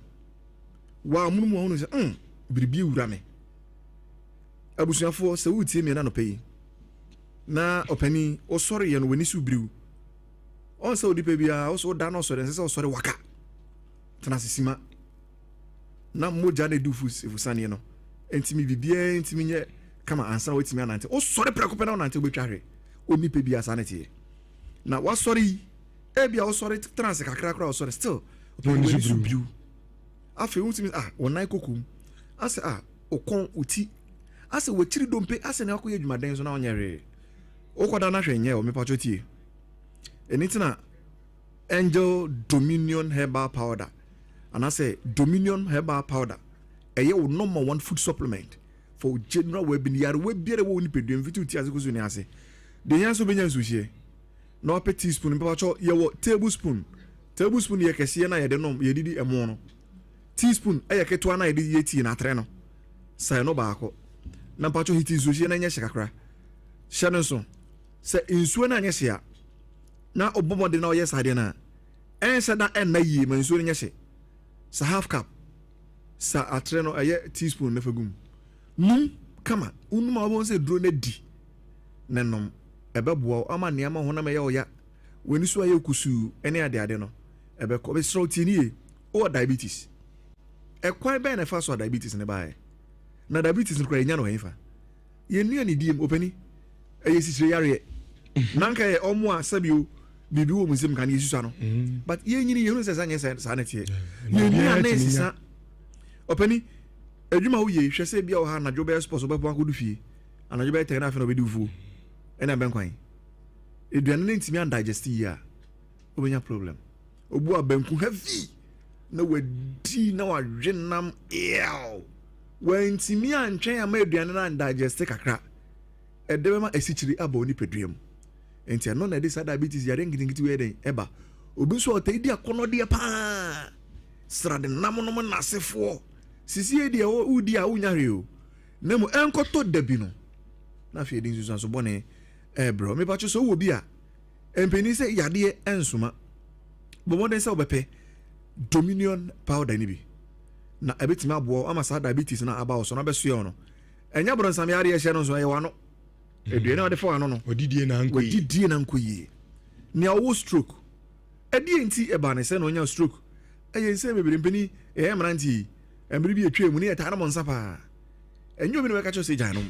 wa munmu hono se biribi wura me abusuafo se wutie me na no pay na opani o sori ye no wani su biriu on se odipe bia o so da no sori se o sori waka tana sisima na moja na dufu fusane no entimi bibia entimi nye kama ansa wetimi anante o sori prekope na anante obetwahwe onipe bia sanete na wa sori ebia o sorry trans kakra o sorry still when you biu afi untimi wonai kokum ase okon uti ase wachiri dompe ase na akoye dwumaden so na onyere okoda na hwenye o mepacho tie enitina Angel Dominion Herbal Powder and I say Dominion Herbal Powder eye wo number one food supplement for general well-being yare we biere wo ni pedum fitu ti ase kuzu ni ase de yan so benya suhie no pe teaspoon mpacho ye wo tablespoon ye kese na ye de nom ye didi emo no teaspoon ye keto na ye didi ye tea na tre no sai no baako na mpacho hiti nsuhie na nya hye shano so se nsuo na nya hye na obomode na oye sade na ense da en na yi ma nsuo nya hye sa half cup sa atre no ye teaspoon na fagum kama unuma obon se dro na di nenom ebeboa ama niama ho na me ye oya when you saw you kusu any idea no ebe ko be stroke tini or diabetes e kwai ben na fa so diabetes ne bae na diabetes no kra nya no henfa ye nua ni diem opani e yesisire yare nanka ye omo asabio bibi wo musem kan yesusa no but ye nyini ye hu se sanye sa na tie ye nua na sisa opani adwuma wo ye hwese bia wo ha na jobe sports obepo akodu fie ana jobe te na fa no be dufu ena ben kwan eduane ne ntimi an digest ya obenya problem obu abanku heavy na wadi na wadwenam ew when ntimi an twen ama eduane na digest kakra edebe ma esichiri aba oni pedrem enti no na this diabetes ya ngiti we den eba obi so otedi akono de pa srade namono na sefo sisi e de udi a unyare o na mu enkoto dabi no na fe din susan so bone bro me ba cho so wo bi a empeni se yade ensuma bo mo den se obepe dominion powder ni bi na ebetimi abo ama sa diabetes na aba so na beso ye no enya bro nsam yare ye hye no so ye wano edue na de fo ano no odidie na nkoyi ne awo stroke edie nti eba ne se no nya stroke eye se bebere mpeni e mranti emri bi etwa mu ne eta na mo nsapa enyo bi no ka cho se janom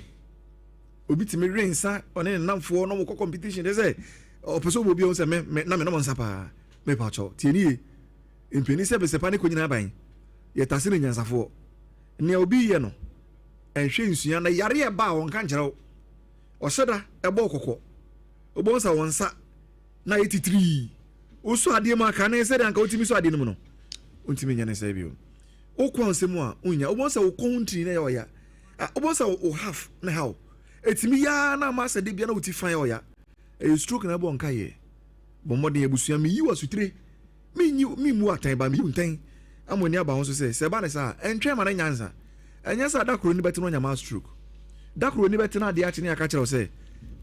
obi timi rensa one namfo no mo competition de say opeso obi o se me na me no mo nsapa me pa cho tieni mpeni se be se pa ne ko nyina ban ye tase ne nyansafo ne obi ye no enhwe nsua na yare e ba won kan kyerɛw oseda ebo kokko obo nsa wonsa na 83 oso ade ma ka na se de anka otimi so ade no no ontimi nya ne se bi o kwa nsemu a unya obo nsa wo country na ya ya obo nsa wo half na how etimi ya na ma se de bia na uti fan ya e stroke na bo nka ye bo modern ebusua mi yiwa sutire mi mu atan ba mi untan amoni aba ho so se ba ne sa entwe ma na nyansa enyansa da kro ni betino nya ma stroke da kro ni betino ade a kye ne aka kire o se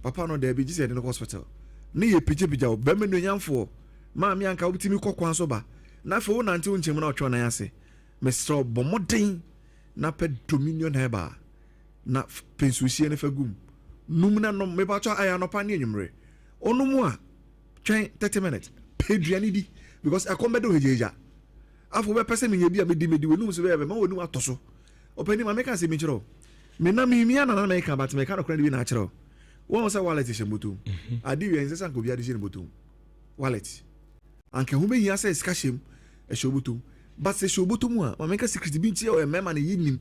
papa no da bi ji se de no hospital ne ye pije o ba me no nyamfo ma mi anka utimi kokwan so ba na fe wo nante unchem na otwo na yase me stro bo modern na pe dominion heba na pensusie ne fagum numna no me ba cho aya no pa ne enwumre onumu a twen 30 minutes pedriani di because akombedo hejeja afo be pese me ye bia me di we num so be ma wonu atoso opani ma me kan se me chiro me na me mi ana na me kan but me kan okran di na chiro won say wallet she moto adi we nse san ko bia di she moto wallet anke hu be hia say ska shem e shobuto but se shobuto mu a ma me kan secret bi ntie o mema na yinim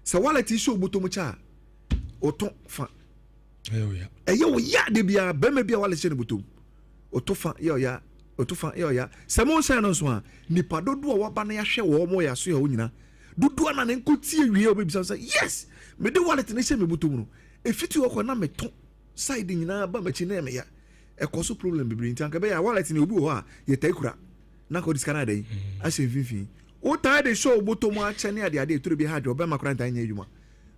se wallet shobuto mu cha oto fa eyo ya de bia be me bia wallet she buto oto fa yo ya otufa ya samon say no so a nipa dodo a waba na ya hwe wo mo ya so ya onyina dodo na ne nkotie wie obi bisa say yes me de wallet ne she me butom no efiti wo ko na me to side nyina ba machi na me ya e ko so problem bibiri nti anka be ya wallet ne obi wo ha ye takura na ko diskana dey a she fifi o ta de show butom a che ne ade ade turu bi ha de oba makran tan nya adwuma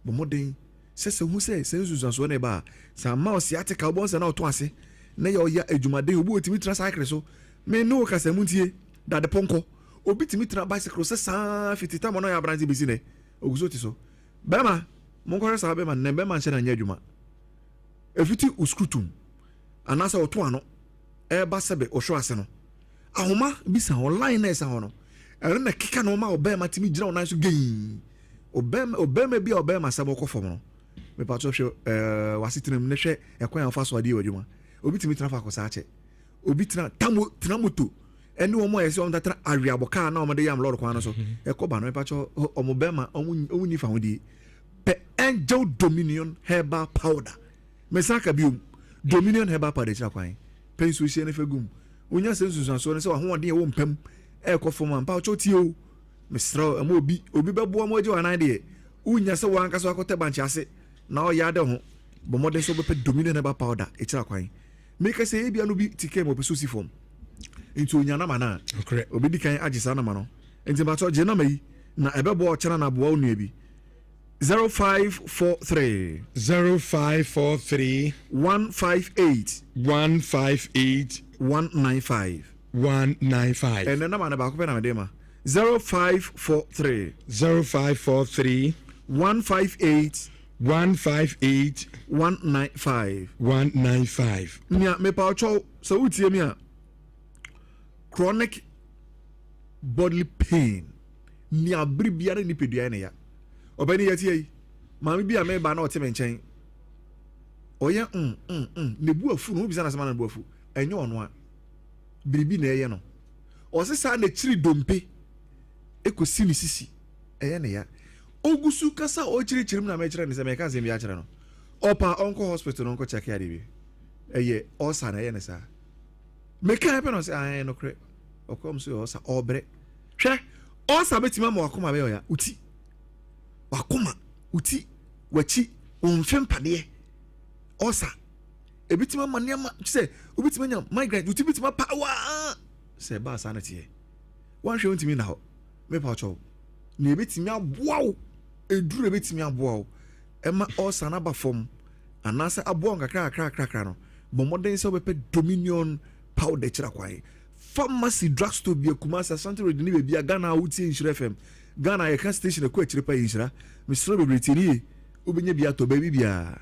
bo modern se hu se sensu so ne ba sa ma o si atika obo se na oto ase na ya oya adwumade obi otimi tra cycle so me no ka samuntie da de ponko obi timi tra bicycle se sa fitita mo no ya branch bi si ne oguso ti so bema mo nkore sa bema ne bema nche na nya adwuma efiti uskrutum anasa oto ano e ba sebe ohwo ase no ahoma bi sa online na esa ho no ere na kika no ma obema timi gira onan so gain obema bi obema sebe ko fom no me pa to hwe wasitinem ne hwe ekwan afa so ade adwuma obi timi tra fa ko sa ache obi tra moto ene wo mo yesi o ndatra awiaboka na o mo de yam lord kwan no so e ko ba no pa cho o mo bema o ni fa ho di pe angel dominion herbal powder mesaka biom dominion herbal powder tra kwan pe so sie ne fagum onya sensusan so ne se ho de wo mpam e ko fo man pa cho ti o mesra am obi bebo mo je wan de unya se wan kaso akote banchi ase na o ya de ho bo mo de so be pe dominion herbal powder e tra kwan make say bia no bi tike mo peso si form into nyana mana correct obi di kan agisa na ma no enti ba to je na mai na ebebo o chana na boa onu bi 0543 158 195 and na ma na ba ko pe na me de ma 0543 158 195 195 Mia me pa cho so utie mi a chronic bodily pain ni abiri biara ni pedua ne ya obani yati yi maami bi a me ba na o te me nchen oye ne bu afu no bi sana sama na bu afu enye ono a biribi na eye no o se sa na chiri dompe ekosi ni sisi eye ne ya ogusu kasa o chiri chirim na me chire ne se me ka se bi a chire no opa onko hospital onko check ya bi eye o sa na eye ne sa me ka pe no se an no kre okom so o sa obre hwe o sa betima ma wakoma be ya uti wakoma uti wachi onfem pade o sa ebitima ma niam se obitima nya migrant uti bitima power se ba sa na tie wan hwe ontimi na ho me pa cho na ebitimi aboawo eduru ebitimi aboawo ema o sa na ba fom anase aboa nkakra no bomoden se obepe Dominion powder chira kwai pharmacy drugstore bi Kumasi Asante Road ni be Ghana wuti Nhyira FM Ghana ye kan station ko achire pa Nhyira misro be retini obenya bi ato ba bibia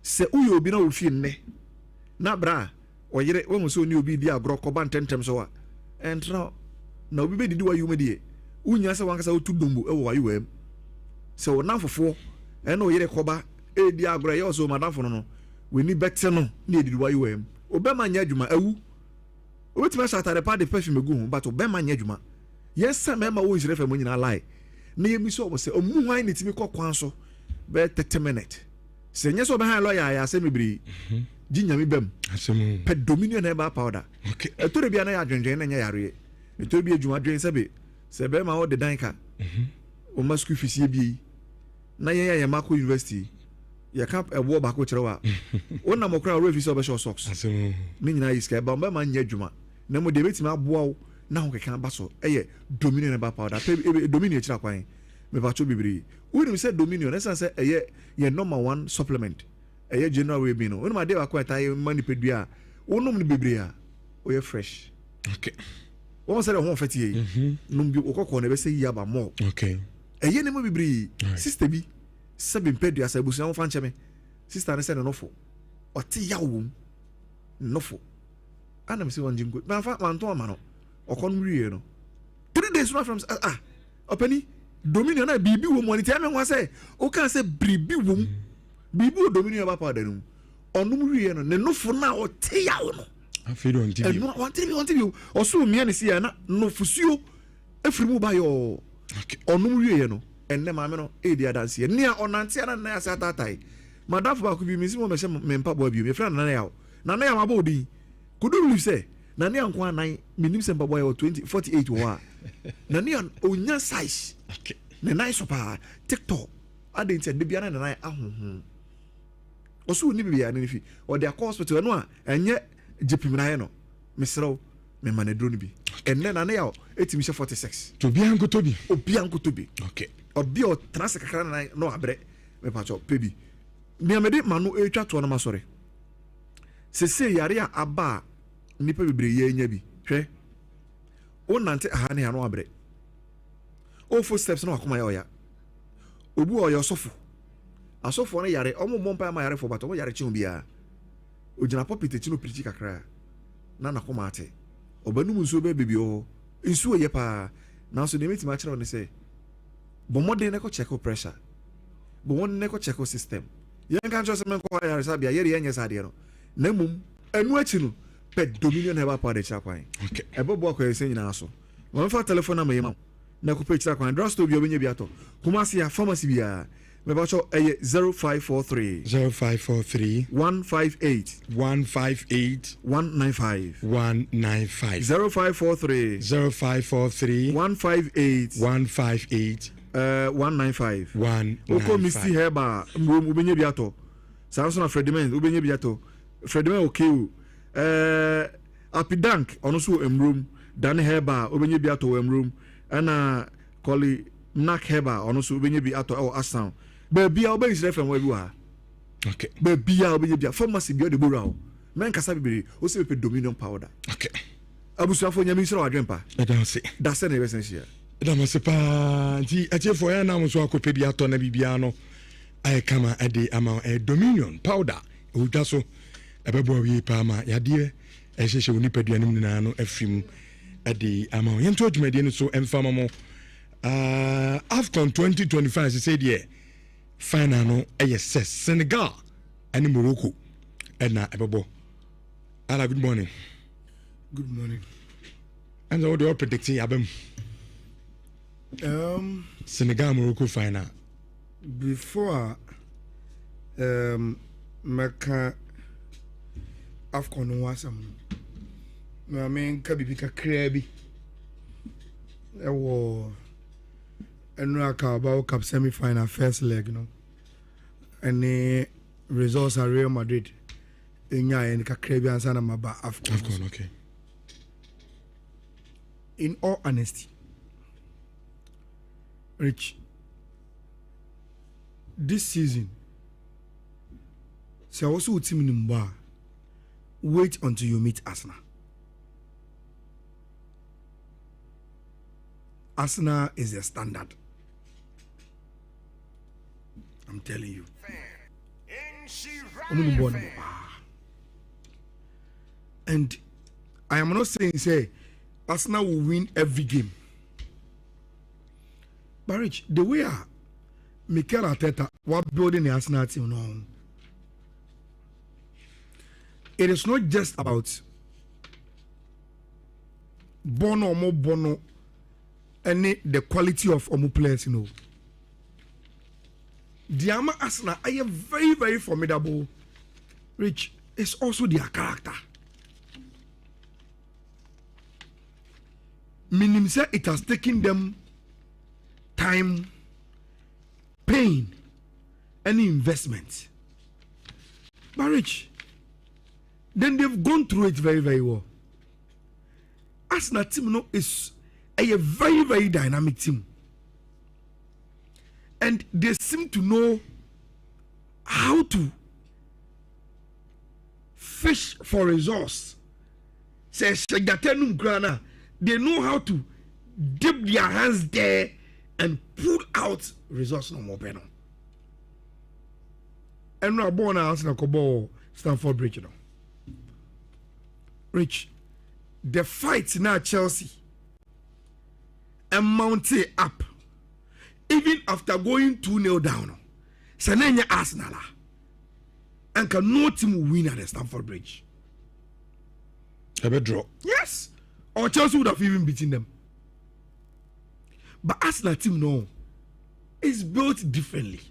se uyo obi na ofie nne na bra oyere wo so ni obi di agro ko ban tentem so wa entra na obi be didi wa yuma die unya se wankasa otu dombo e wo wayo em se wo na fofo e na oyere koba e di agro ye so madafo no we ni bete no na edidi wa yo em obema nya adwuma awu obetima shatare pa de perfume gu ho but obema nya adwuma yes mema wo Nhyira FM nyina lie na yemi so obo se omu hwan ne timi kokwan so be 30 minutes se nya so be han lawyer ya se mebiri ginyami bem asemu pe Dominion na ba powder okay etore bia na ya dwendwen na nya yare etore bia adwuma dwen se be ma wo de dan ka o masku fisie bi na ye ya Mako University ya cap e wo ba ko kirewa wona mo kra refi so be show socks asemu ni nyina iska ba ma nya adwuma na mo de betima aboawo na ho keka ba so eye Dominion na ba powder pe Dominion kira kwan me ba cho bibiri we say Dominion na say eye ye number 1 supplement eye general we bi no we ma de wa kwata ye mani pedua wonom ni bibiri a o ye fresh okay won say ho fati ye num bi okoko na be say ya ba mo okay eye ne mo bibiri sister bi sabin pedua sa busu fa ncheme sister na say no fo o ti ya wo no fo ana me say wan jingo na fa man to ma no okon wiye no 3 days from openi Dominion na bibi wo money tell me wan say o kan say bibi wo bibi o Dominion ba pa da nu onum wiye no ne nofo na o te ya wo no afi don tv no want to o so mi ani si ya na no fusuo efiri mu ba yo okay onum wiye no enne ma me no e di adanse ye ne a onante na na asa tatai madafo ba ku bi mi si mo me se me mpa bo abi me fra na na ya ma ba odin kudu lu se na ne anko anan minim se mpa bo ya 2048 wo a na ne onya size okay ne nice pa TikTok adenti de bia na na ahoho oso ni bia na fi o de hospital no a enye jepimna ye no mesrew me manedro ni bi enne na ya etimi 46 to bianko tobi obianko tobi okay obi o trans kakra na no abre me pacho pebi ni amede manu etwa to no masore sese yare a aba nipa bibre ye nya bi hwe o nante aha ne no abre o footsteps no akoma ya oya obu oya osofo asofo no yare omo mompa ma yare fo bato mo yare chi bia ogina popite chi no prichi kakra na nakoma ate obanum nso be bebi o nso ye pa na so de metima kire on say bo modern ne ko check pressure bo won ne ko check system yen kan jo se men ko yare sabia yare yenye sade no na mum enu achi no pe Dominion have pa de cha kwan okay ebobo ko yesen nyina so won fa telephone na mayema na ko pe cha kwan drugstore bi obenya bi ato Kumasi ya pharmacy bia me ba cho 0543 0543 158 158 195 195 0543 0543 158 158 195 195 oko Misty Heba mbom obenya bi ato Samson na Fredman obenya bi ato Fredman okay Apidank ono so emrom Dan Heba obenya bi ato emrom ana Koli Nak Heba ono so obenya bi ato o Asan ba bia obe Nhyira FM wa bi wa okay ba bia obenya bi pharmacy bi de bora o men kasa bibiri o se pe Dominion powder okay abusuafo nyame Nhyira wadwempa da se na ebesensia da masepa nti achefo ya na so akope bi ato na bibia no ay kama ade ama Dominion powder o da so ebebo wi pa ma yade ehyehyɛ oni paduanim na no afim the amount yento dwumade so emfama mo AFCON 2025 say there final no yes Senegal and Morocco and na ebebo. Ala, good morning. Good morning. And what do you predict abem Senegal Morocco final before Mecca AFCON wasam I mean kabibi kakra ewo Enraka about Cup semi-final first leg, you know. And the results are Real Madrid. In Caribbean Sana Maba AFCON. Okay. In all honesty, Rich, this season, so also team in Mba, wait until you meet Arsenal. Arsenal is the standard. I'm telling you. And I am not saying say Arsenal will win every game. But Rich, the way Mikel Arteta was building the Arsenal team now, it is not just about Bono, and the quality of Omo players, you know. The Arsenal are very, very formidable. Rich, it's also their character. Meaning say it has taken them time, pain, and investment. But Rich, then they've gone through it very, very well. Arsenal team is a very, very dynamic team. And they seem to know how to fish for resource. They know how to dip their hands there and pull out resource no more. And now born Arsenal Stamford Bridge. Rich, the fight now Chelsea and mounted up. Even after going 2-0 down, Sanenya Arsenal and can no team will win at the Stamford Bridge. A draw. Yes. Or Chelsea would have even beaten them. But Arsenal team no is built differently.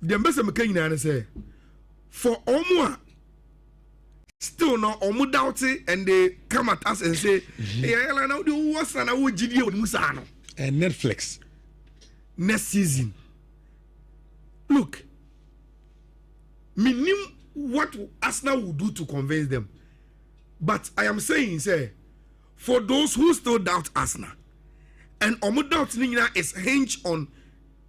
The ambassador can say for Omwa still now Omu doubt it and they come at us and say, hey, now the worst and I would GD with Musano. And Netflix next season. Look, meaning what Arsenal will do to convince them. But I am saying, say, for those who still doubt Arsenal, and Omo doubt Nhyira is hinged on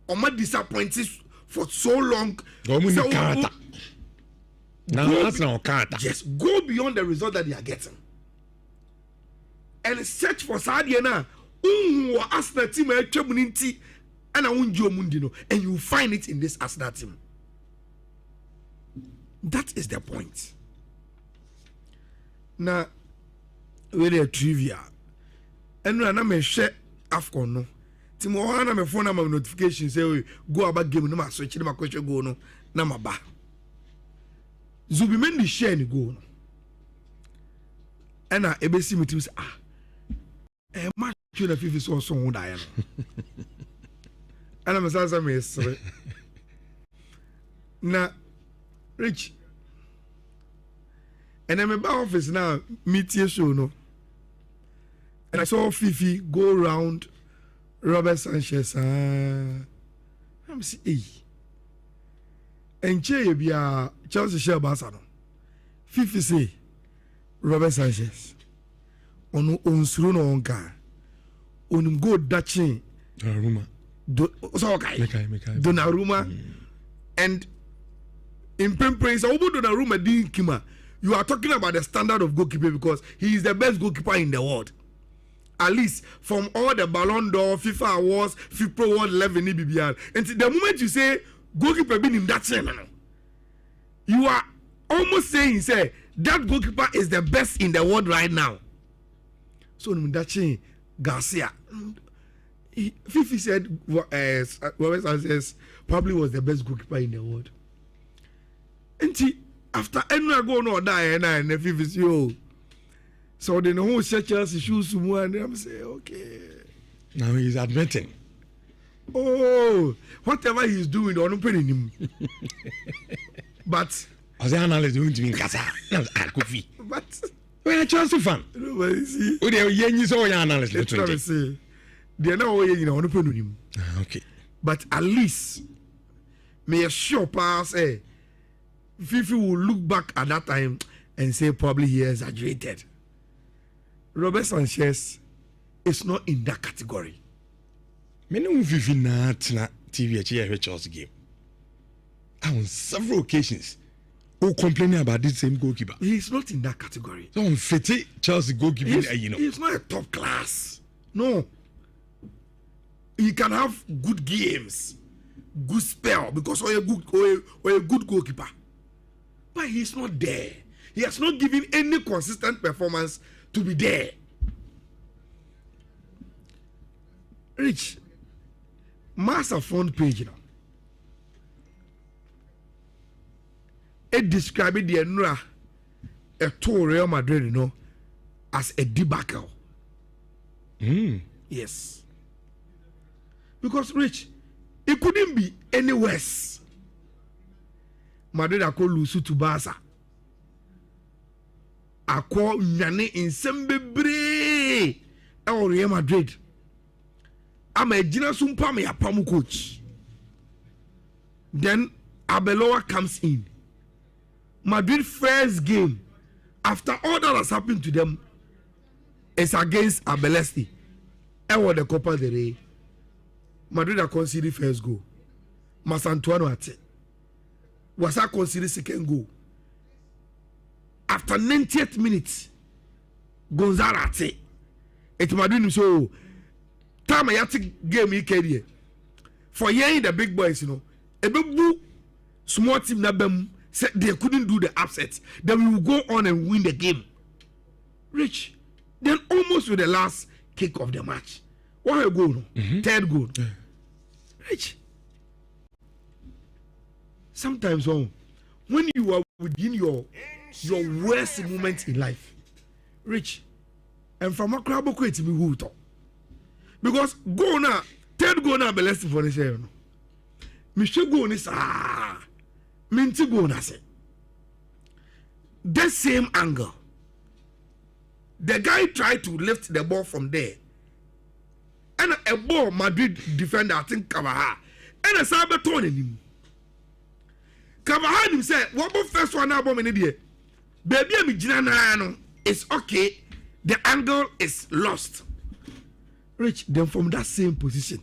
Omo disappointed for so long. Yes, go beyond the result that they are getting. And search for Sadiana. Arsenal team and you find it in this Arsenal team. That is the point. Now, really a trivia. And when I share AFCON no, Timo my phone number notification say go about game no switch my question go no na maba. Zubimendi share ni go no. And ebesi meeting say match the FIFA so so die no. And I'm saying something na Rich. And I'm about office now meet your show no. And I saw Fifi go around Robert Sanchez. I'm saying, hey. And Chelsea share Barcelona. Fifi say Robert Sanchez. On Suruno onka. On go Dutching. Donnarumma. Donnarumma. And in Pempraise, Donnarumma didn't kima. You are talking about the standard of goalkeeper because he is the best goalkeeper in the world. At least from all the Ballon d'Or, FIFA awards, FIFA World 11 BBR. And the moment you say goalkeeper being in that channel, you are almost saying, say, that goalkeeper is the best in the world right now. So Ndachi Garcia. Fifi said Robert says probably was the best goalkeeper in the world. And after any go no die and Fifi said, yo. So then the whole Chelsea shoes more and I'm saying, okay. Now he's admitting. Oh, whatever he's doing, I'm not paying him. But as an analyst doing to me, Kasa, but we're a Chelsea fan. Nobody see. Oh, they're young, so you're an analyst. Let's try to say they're not way, I'm not paying him. Okay. But at least, may a sure pass, Fifi will look back at that time and say probably he exaggerated. Robert Sanchez is not in that category. Many of Fifi not TV at Chelsea game. On several occasions, who complaining about this same goalkeeper. He's not in that category. So on fete Chelsea goalkeeper, you know. He's not a top class. No. He can have good games, good spell because or a good goalkeeper. But he's not there. He has not given any consistent performance to be there. Rich, Master front page now. It described the Nhyira to Real Madrid, you know, as a debacle. Yes. Because Rich, it couldn't be any worse. Madrid are called Lusu to Barca. I call Nyane in Sembebre or Real Madrid. I'm a Gina Sumpami a Pamu coach. Then Arbeloa comes in. Madrid first game after all that has happened to them is against Abelesti. And what the Copa del Rey. Madrid are conceded first goal. Masantuano ate. Was I considered second goal? After 90th minute, Gonzalo ate. It Madrid so time I game he carry. For hearing the big boys, you know, a big small team na bem said they couldn't do the upset. Then we will go on and win the game. Rich. Then almost with the last kick of the match. What a goal, no? Third goal. Rich. Sometimes when you are within your worst moment in life, Rich, and from a crowd to me who talk. Because go now, third goal now be less for the share. Michel go is Minty go na say. That same angle. The guy tried to lift the ball from there. And a ball Madrid defender, I think Cavaha. And a cyber turn in him. Cavaha himself, what about first one now bomb in India? Baby, I'm Jinano. It's okay. The angle is lost. Rich, then from that same position.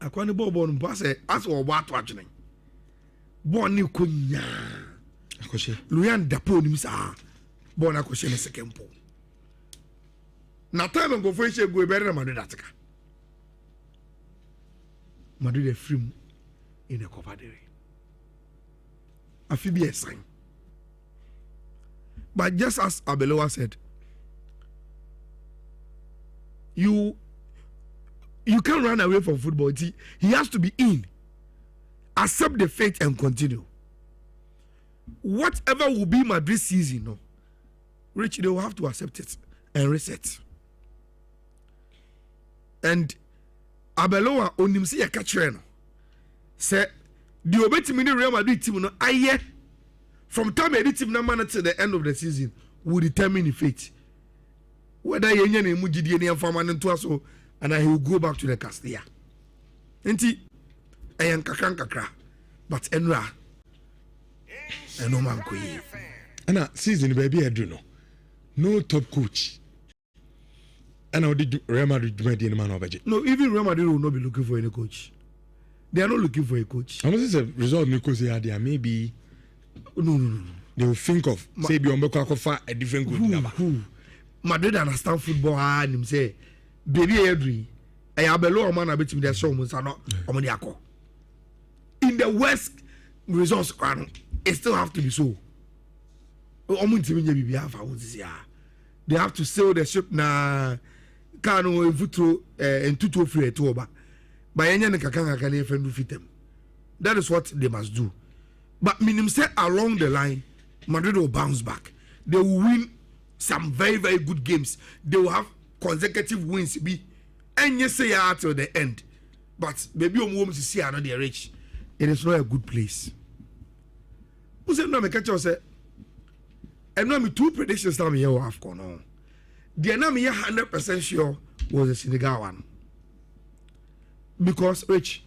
I can't ball on pass as or what watching. Born new kunya. Luyan Dapo Nimsa. Born a question a second pole. Now time and go for a go better than Madrid Attica. Madrid a film in a Copa del Rey. A Phoebe a sign. But just as Arbeloa said, you can't run away from football. He has to be in. Accept the fate and continue. Whatever will be Madrid season, no, Rich, they will have to accept it and reset. And Arbeloa on him see a catcher. Say the obetimi Real Madrid team no aye from time the team na man to the end of the season will determine the fate. Whether yenye na mujidi any farmer into so and he will go back to the Castilla. Enti ayan kakra but Nhyira no man ko yi. And season baby Adru no top coach. And how did Real Madrid make the man of budget? No, even Real Madrid will not be looking for any coach. They are not looking for a coach. How much is the result because they are there? Maybe no. They will think of say beyond a different coach. Who? Madrid understand football and him say, baby Adri, I have a low man about me. There's so much not on in the West results, it still have to be so. they have to sail the ship na car no infutro and tutu free to oba. By any kakanga can friend fit them. That is what they must do. But minimum say along the line, Madrid will bounce back. They will win some very, very good games. They will have consecutive wins. And you say till the end. But maybe you want to see another rich. It is not a good place. Who said no? Me catch you say. And now me two predictions now me here have gone on. The now me 100% sure was the Senegal one. Because Rich,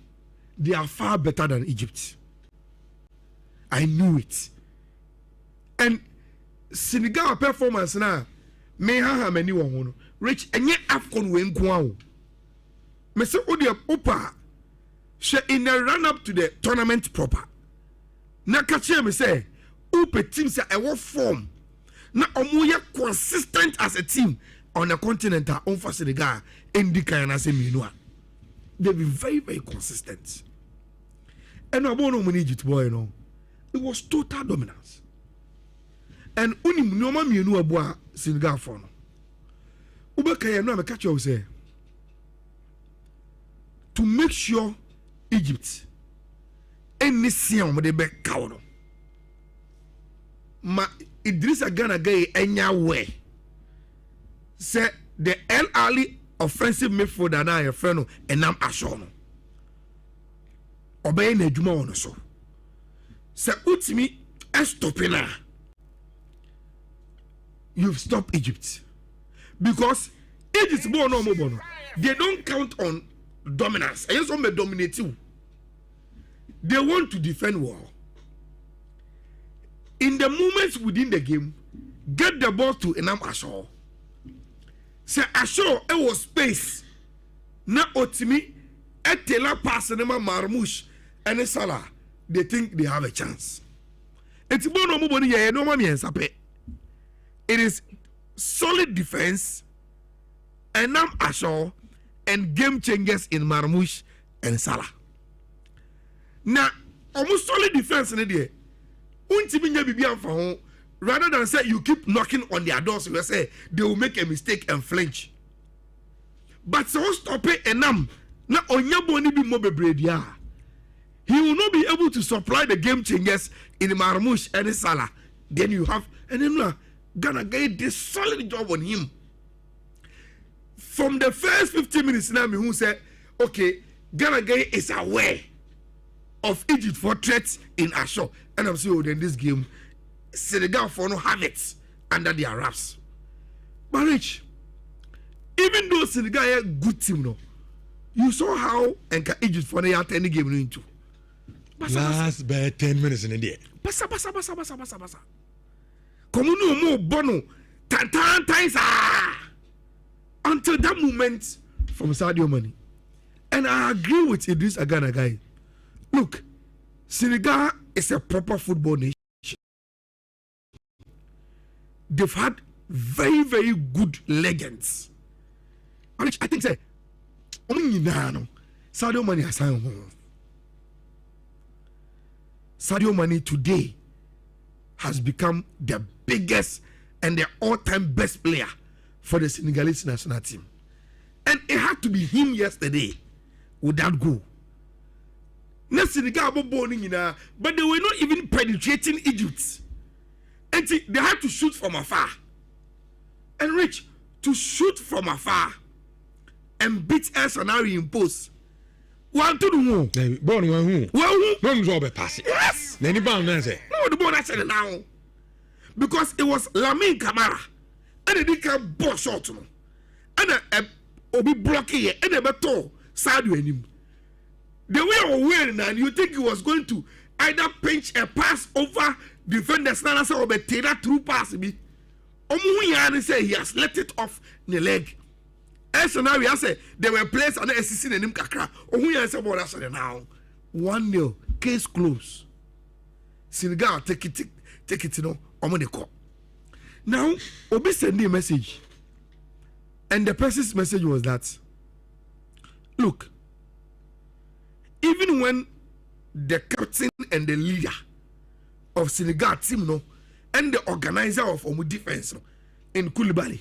they are far better than Egypt. I knew it. And Senegal performance now, me ha many one Rich, and yet Afcon win kwao. Me say odi opa, she in the run up to the tournament proper. Na kache me say, upe team say I want form. Na omoya consistent as a team on the continent on for Senegal indika yana se minua. They've been very, very consistent. And I don't know Egypt boy, it was total dominance. And only no man you know about Senegal for no. Ubeka no me catch you say to make sure Egypt any siam de be kawo no. Ma Idrissa Gana Gueye enya way. Say the El Ali offensive midfielder na your friend no enam asho no obey na adwuma wono so se utimi estopina you've stopped Egypt because Egypt born no more no they don't count on dominance and so me dominate you they want to defend well in the moments within the game get the ball to enam asho. Say Asho it was space. Na otimi etela pass nema Marmoush and Salah. They think they have a chance. It's bono muboni ye no mami ensape. It is solid defense and nam Asho and game changers in Marmoush and Salah. Na almost solid defense in there. Untimi nya bibi amfa ho. Rather than say you keep knocking on their doors, you say they will make a mistake and flinch. But so stop it and na onyaboni bi mo bebredia. He will not be able to supply the game changers in Marmoush and Salah. Then you have and then Ghana get this solid job on him. From the first 15 minutes now, me who said, okay, Ghana is aware of Egypt for threats in Asho. And I'm saying, oh, then this game Senegal for no have it under their wraps. But Rich, even though Senegal is a good team, no, you saw how Egypt for the any game into. Last by 10 minutes in the day. Basa. Come on, more bono, times until that moment from Sadio Mane. And I agree with Idrissa Gana Gueye. Look, Senegal is a proper football nation. They've had very, very good legends. I think say, Sadio Mane has signed home. Sadio Mane today has become the biggest and the all-time best player for the Senegalese national team. And it had to be him yesterday with that goal. Now Senegal but they were not even penetrating Egypt. And they had to shoot from afar. And Rich, to shoot from afar and beat El Sanari in post. One to the moon. Born one who? Well, who's all pass it? Yes. Then the ball say. No, the ball I said it now. Because it was Lamine Camara. And they didn't ball short. And Obi blocking it. And they better Sadio and him. They were aware and you think he was going to either pinch a pass over defenders now or be that through pass me. Omu say he has let it off the leg. And so now we say they were players and assisting him kakra. Omu say what that's now. 1-0 case closed. Senegal take it you know omo the call. Now Obi send a message. And the person's message was that look, even when the captain and the leader of Senegal team no and the organizer of Omu defense no, in Koulibaly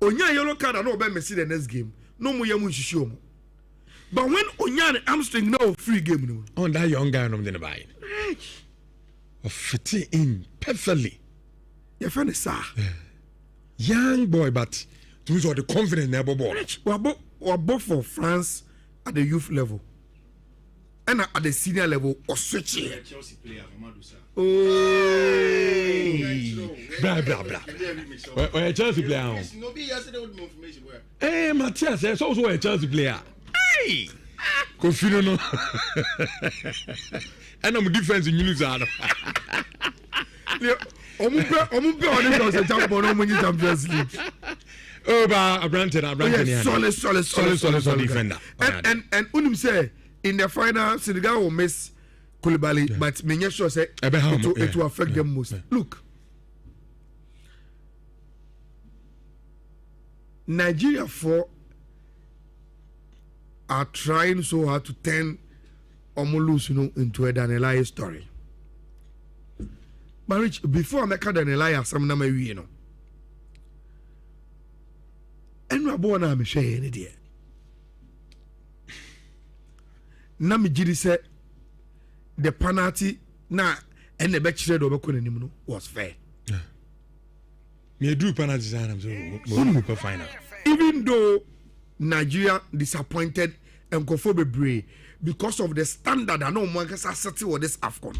Onya yellow card and no be Messi the next game. No more yamu shishomo. But when Onya hamstring now free game no. On that young guy no dey buy. Of fitting in perfectly. Your friend is sir. Young boy, but those are the confident never ball. We both for France at the youth level. And at the senior level or switching. Chelsea player Oh, blah blah blah. We're a Chelsea player. Hey, Matthias, it's also a Chelsea player. Hey, Confino no. And I'm defense in news. Omumpe on the Champions League. Oh, but solid defender. And Unim say in the final, Senegal will miss Koulibaly, but Menye sure say it will affect them most. Look, Nigeria are trying so hard to turn Omolus, into a Danielai story. But Rich, before I make a Danielai, some number and we born I'm share any day. Nami Jiri said the penalty na and the back shed over Kunim was fair. Me do penalties and I'm so final. Even though Nigeria disappointed and Kofobe because of the standard I know Marcus Assati or this AFCON.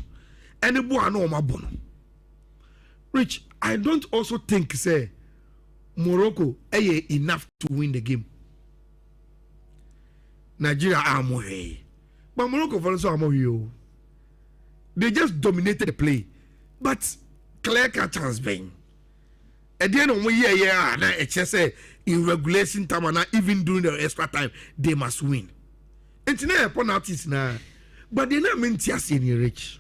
And the boy I know my bono. Rich, I don't also think say Morocco enough to win the game. Nigeria are more, but Morocco also are more. They just dominated the play, but clear cut chance being. At the end of the year, it's just say in regulation time and even during the extra time they must win. It's not penalties now, but they not meant to see any Rich.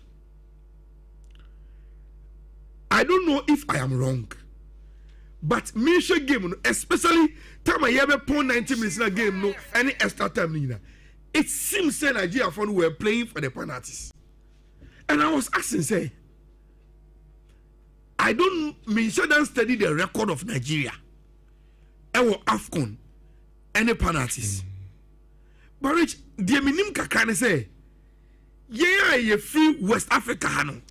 I don't know if I am wrong. But Misha game, especially time I ever pon 90 minutes in a game, no any extra time. It seems that Nigeria were playing for the penalties. And I was asking, say, I don't Misha don't study the record of Nigeria. Ewo AFCON, any penalties. But Rich, the minimum can say, yeah, you free West Africa, Hano.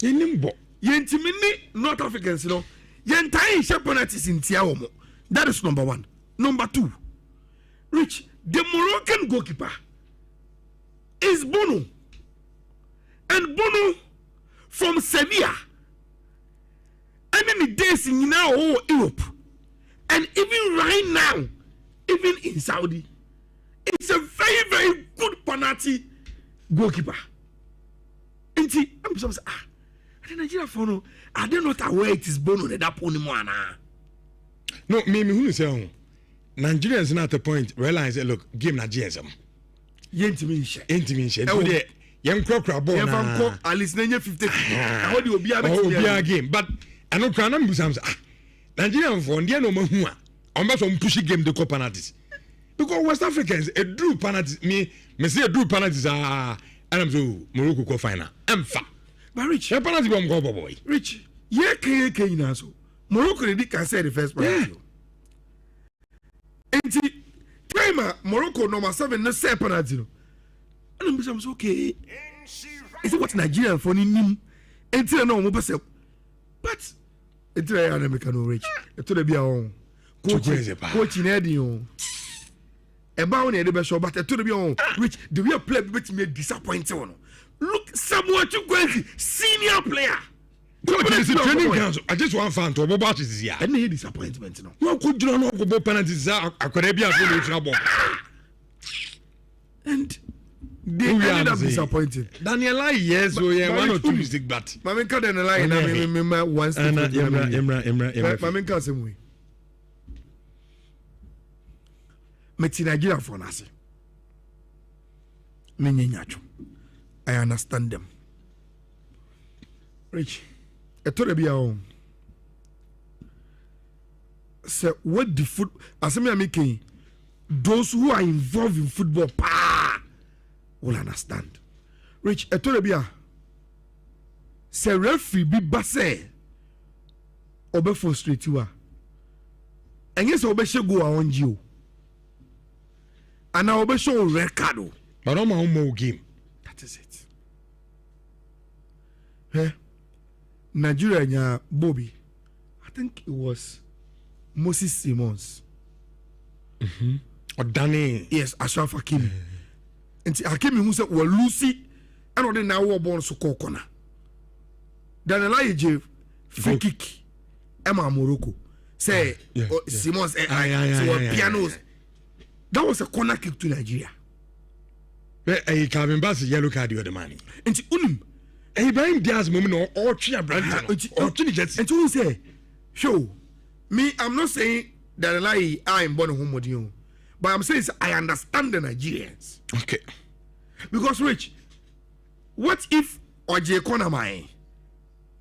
Yentimini North Africans, Yentai penalties in Tiaomo. That is number one. Number two, Rich, the Moroccan goalkeeper is Bono. And Bono from Sevilla. And in the days in now Europe. And even right now, even in Saudi, it's a very, very good penalty goalkeeper. And see, I'm supposed to say, Nigeria for are they not aware it is Bono that pony one? No, me who say Nigerians not at the point realize that look, game Nigerians. Intimation. Oh, yeah. Young crocra ball. Yeah, at least 50. How do you be a game? But I know Cranham Busams. Nigerian for India no more. I'm not some pushy game the co penalties. Because West Africans a drew penalties me say a drew penalties and I'm so Morocco co final. I'm fat. But Rich, a penalty bomb go boy. Rich, yeah, can now so Morocco can say the first penalty. And timer Morocco number 7 no say penalty. And I'm okay. Is it what Nigerian for him? Until no more but it's a American Rich. It to be our own coach in Eddie. About the best, but it to be on Rich. The real player which me disappointed. Look, somewhat too crazy senior player. Training council. I just want fan to about this year. And he disappointment. No, could you not go penalties? I could be a trouble. And they ended up disappointed. Daniela, yes, so yeah, 1 or 2 mistake, but Mamma can't lie. I remember once. Emra. Mamma can't say we. Meti Nigeria for Nasi. I understand them. Rich, I told you about say what the foot as me making those who are involved in football will understand. Rich, I told you say referee be basse obe frustrate you And yes, obeshe go on you. And now obeshe red card. But I'm a more game. That is it. Hey, Nigeria, Bobby. I think it was Moses Simons. Or Danny. Yes, Ashraf Hakimi. And Hakimi who said, well, Lucy, and on the now war born so called corner. Then a lie, free kick. Emma Morocco. Say, Simons, pianos. That was a corner kick to Nigeria. A Calvin Bass yellow card, you the money. And Unim. A Brian Diaz moment or Chia Brandon or Trinity. And you say, show me, I'm not saying that a lie, I'm born home with you. But I'm saying I understand the Nigerians. Okay. Because, Rich, what if Oje Konamai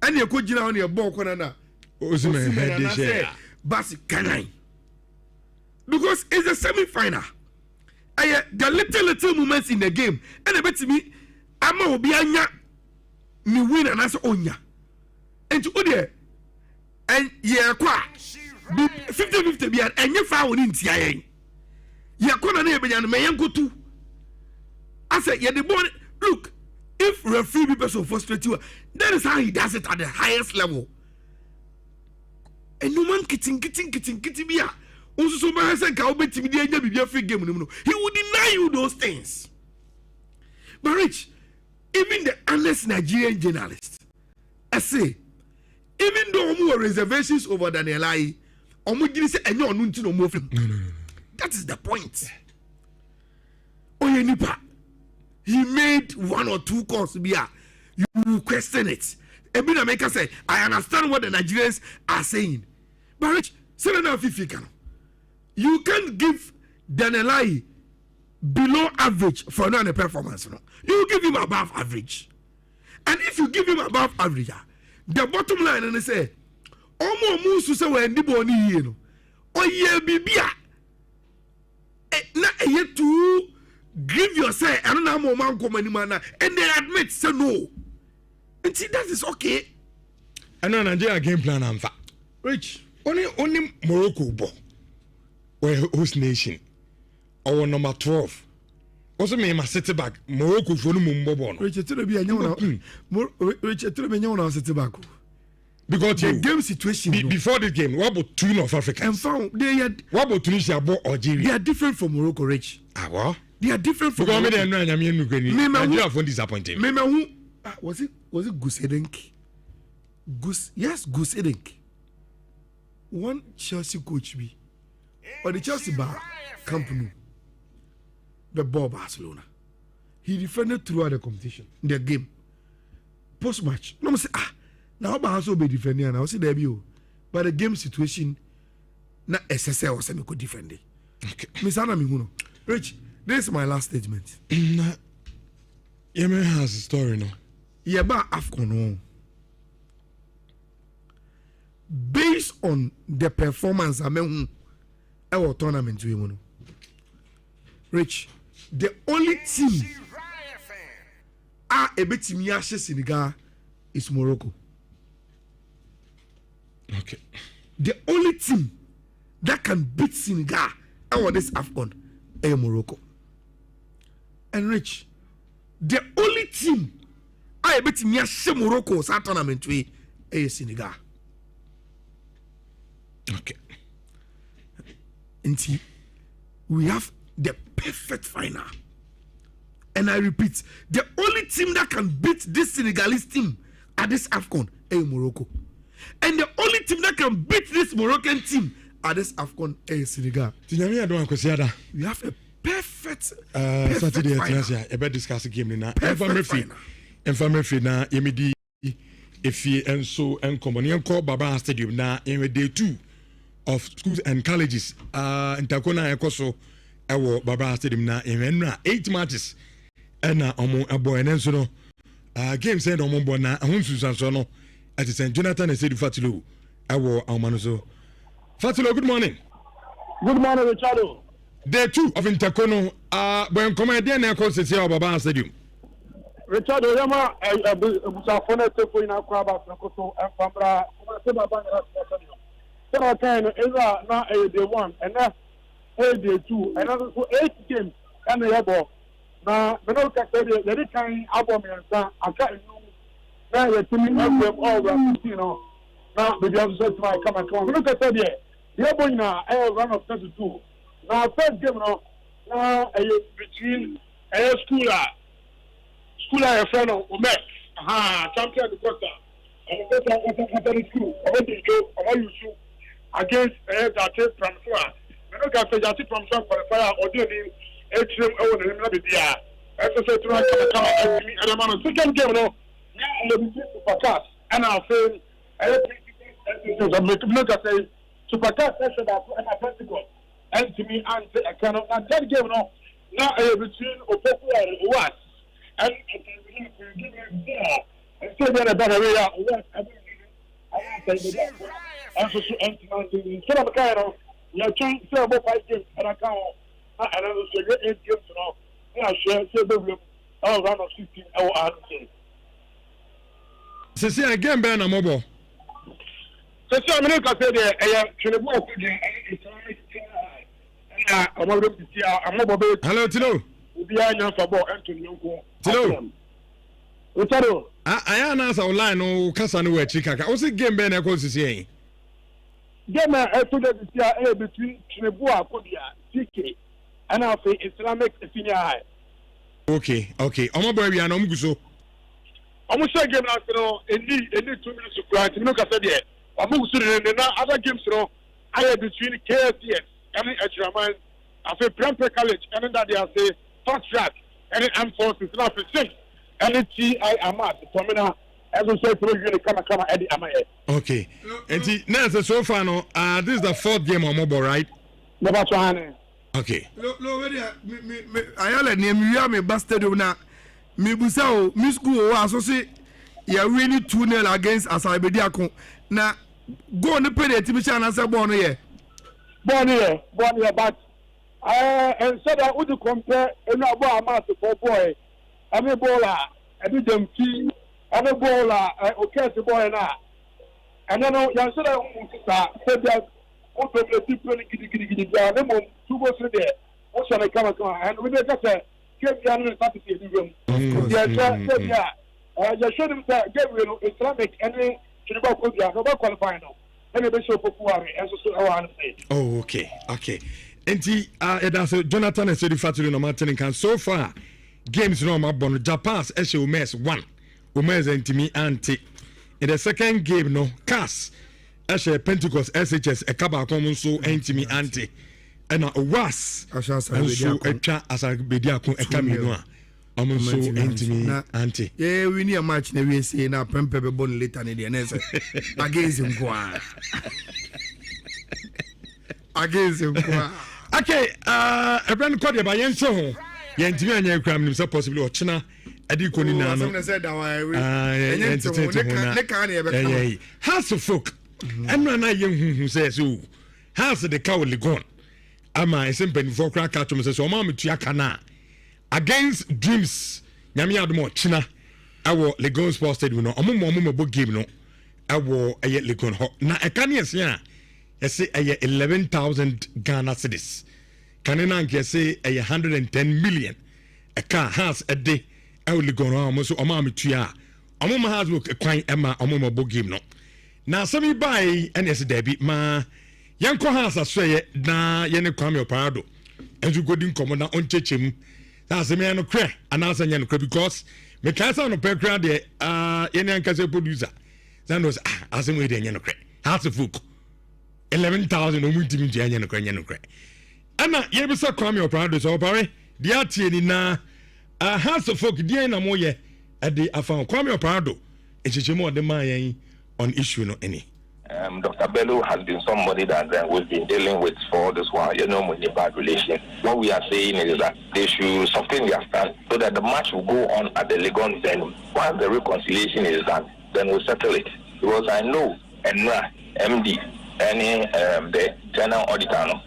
and you could on your ball corner? Basi Kanai. Because it's a semi-final. The little moments in the game. And I bet to me, I'm going to be anya. Me win and answer onya. And to Ude. And yeah, 50-50 be and you found in TIA. Yeah, corner neighbor and may go to. I said, yeah, the boy, look, if referee people so frustrated you, that is how he does it at the highest level. And no man kitting be also so man said can be a free game. He will deny you those things. But Rich, even the honest Nigerian journalists, I say, even though more reservations over Daniel I, that is the point. Oyenipa, he made 1 or 2 calls. You question it. Ebina Maker said, I understand what the Nigerians are saying. But Rich, you can't give Danelai below average for non performance. No? You give him above average. And if you give him above average, the bottom line and they say, Omo Musu say when Niboni you oh yeah, Bibia. Na yet to give yourself and no more man come anymore and they admit say no. And see that is okay. And then Nigeria game plan and fact. Rich, only Morocco bo. Where host nation. Our number 12. Also me ma set back. Morocco for no mumbo. Richard to be a young Richard to be young set back. Because the game situation before the game, what about two of Africa? And found they had what about Tunisia or Algeria? They are different from Morocco, Rich. Ah, what? They are different from Morocco. Nigeria for disappointing. Was it Goose Edink? Yes, Goose Edink. One Chelsea coach be or the Chelsea bar company. The ball Barcelona. He defended throughout the competition, the game. Post match. No, say now Barcelona be defending and I see there be but the game situation na SSL was me could defend it. Okay. Miss Anna Mihuno. Rich, this is my last statement. Yemen has a story no. Yeah, but AFCON. Based on the performance I mean our tournament we won. Rich, the only team a bit me Senegal is Morocco. Okay. The only team that can beat Senegal or this AFCON is Morocco. And Rich, the only team I bet me Morocco sa tournament we is Senegal. Okay. And we have the perfect final. And I repeat, the only team that can beat this Senegalese team at this AFCON is Morocco. And the only team that can beat this Moroccan team at this AFCON is Senegal. We have a perfect Saturday final. I bet discuss the game now. Perfect final. Infirmary na Yemidi Efi and so and Common call Baba Stadium na in day 2 of schools and colleges. In Takona and Koso, our Baba Stadium na in 8 matches. And among a boy and so game said on Mombona and Hunsus Sono at St. Jonathan and said Fatilo. Our Almanoso. Fatilo, good morning. Good morning, Richard. Day 2 of Intacono, when Comedian Echoes is here Baba Stadium. Richard, Yama, a phone to in our crab and Fambra, So I kind of now day 1 and now day 2 and then for 8 games and the able. Now the no can say the kind album and I can't now the team all you know. Now the other side my come. Look at that the able now run of 32. Now first game now between school a friend of Omek. Champion the quarter. And the school. Against that from Fire. I don't get that from some qualifier or doing extreme over the Nabia. As I said, and I'm on a second game now. Supercast. And I'll say, Supercast said that an identical. And to me, and I cannot that game now. Now between Opoku and Owas. And still get a better way out. And so, instead of kind of, you're trying to say about 5 games, and I can't, and I will say 8 games now. Yeah, share the room, all round of 16 hours. See again, Ben, I'm mobile. So, I'm going to say that I am to the book again. I'm going to see I'm mobile. Hello, Tino. We are now for about Anthony. Tino. Richard. I announced online no kasa no we chika. O se game be na ko sisi. Game I told you this between Tinubu Akodia, TK, and I say Islamic Senior High. Okay. Omo boy we are no mguso. Omo say game na no any 2 minutes to cry. Tinubu ka say there. Omo guso na other games no I between KSDS and Etraman. I say Prempeh College and that they say fast track and armed forces now for 6. And I am at the terminal. As we say, come Eddie Amaye. Okay. And now so far no, this is the 4th game on mobile, right? Never trying. Okay. No, I let me bastard na me busa me school so say you really 2-0 against Asabediako. Na go on the penalty team chance say born here, but and so that would compare another amount for boy. I'm a bowler, I did them key, I'm a bowler, okay, the boy now. And then you said that what the people get 2 months there. What shall I come and we just say, get the other party in the room. Yeah, you showed him that Gabriel Islamic and then to the back qualifying now. And the bishop of Puari, as I want to say. Oh, okay. And that's Jonathan and Sedi Fatu no Martin can so far. Games no mabon Japan's Umes 1 Umes and anti in the second game no Cass Pentecost SHS Ekaba common so antimi anti and was so etwa Asabediako Ekamino so antimi anti we need a match na we say na Prempeh be born later in the next against him okay a brand called the Bayen so yentimi anya kram nim so possibly ochina adi koni na no house of folk enra na yenhuhu say so house the cow ligon ama isempen for crack catch say so ma metua kana against dreams nyame adomo ochina awo Legon Sports Stadium no omo bo game no awo eye Legon ho na ekane ese a yesi eye 11,000 Ghana cedis kanena nke say 110 million a car has a day only gone on so oma metua omo has book kwan ema omo bo game no na sami buy and yes debi ma yanko has aswe na ye ne kwame oparado enzu godin komo na onchechemu na sami no kre anasa nya no kre because me kansa no pekra de ye ne ankase producer then was asemi de nya no kre has of book 11,000 omutimi nya no kre ana ye bisa kwame oparado so opare dia tie ni na house of folk dia na moye ade afan kwame oparado echichemu ode man yen on issue no any Dr. Bello has been somebody that we've been dealing with for this while, with a bad relation. What we are saying is that they should sustain their stand so that the match will go on at the Legon venue. Once the reconciliation is done, then we'll settle it. Because I know Nhyira, MD, and the general auditor,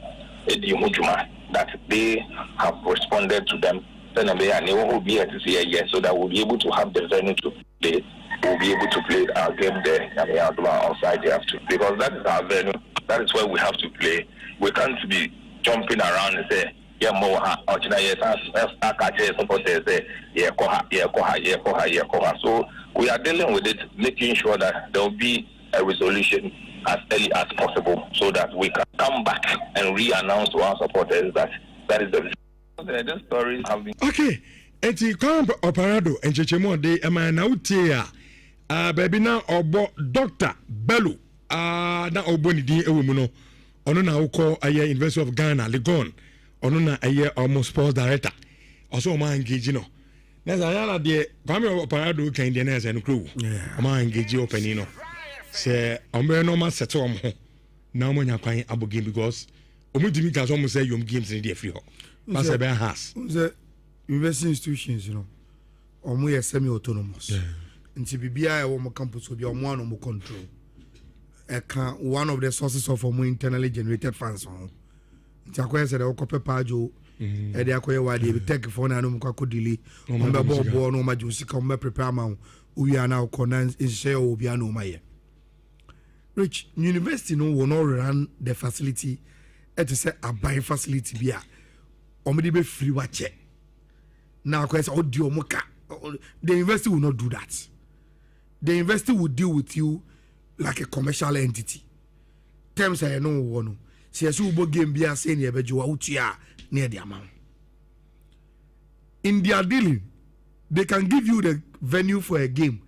that they have responded to them. Then they will be here to say yes, so that we'll be able to have the venue to play. We'll be able to play our game there and we are outside there too, because that is our venue. That is where we have to play. We can't be jumping around and say, yeah, more or China, yes, supporters say, yeah, koha. So we are dealing with it, making sure that there will be a resolution as early as possible so that we can come back and re-announce to our supporters that is the stories have been. Okay, eti kwamba operado enchechemo de emana utie baby na obo Dr. Bello na oboni din ewemu no ono na ukọ aye University of Ghana Legon ono na aye almost sports director also ma engage no na za yala de kwame operado kan de na ese no crew ma engage open no say ombe no ma settle om ho na mo nya kwan abo game because omudimi ka so mo say yom games in the free ho pass be has the university institutions, you know, omo ye semi autonomous nti bibia e wo mo campus obi omo ano mo control one of the sources of omo internally generated funds on nti akoye say the okope pajo e de akoye wa de tech phone na no mo kwa delay omo be bo no ma jo sika omo prepare ma we are now conan share obi ano ma ye rich university no will not run the facility et say a buy facility bia omo de be free wa check now akoye say odi omo ka the university will not do that. The university will deal with you like a commercial entity. Terms I know one. See as you bo game be a saying yebejo utia near the amount. In their dealing, they can give you the venue for a game,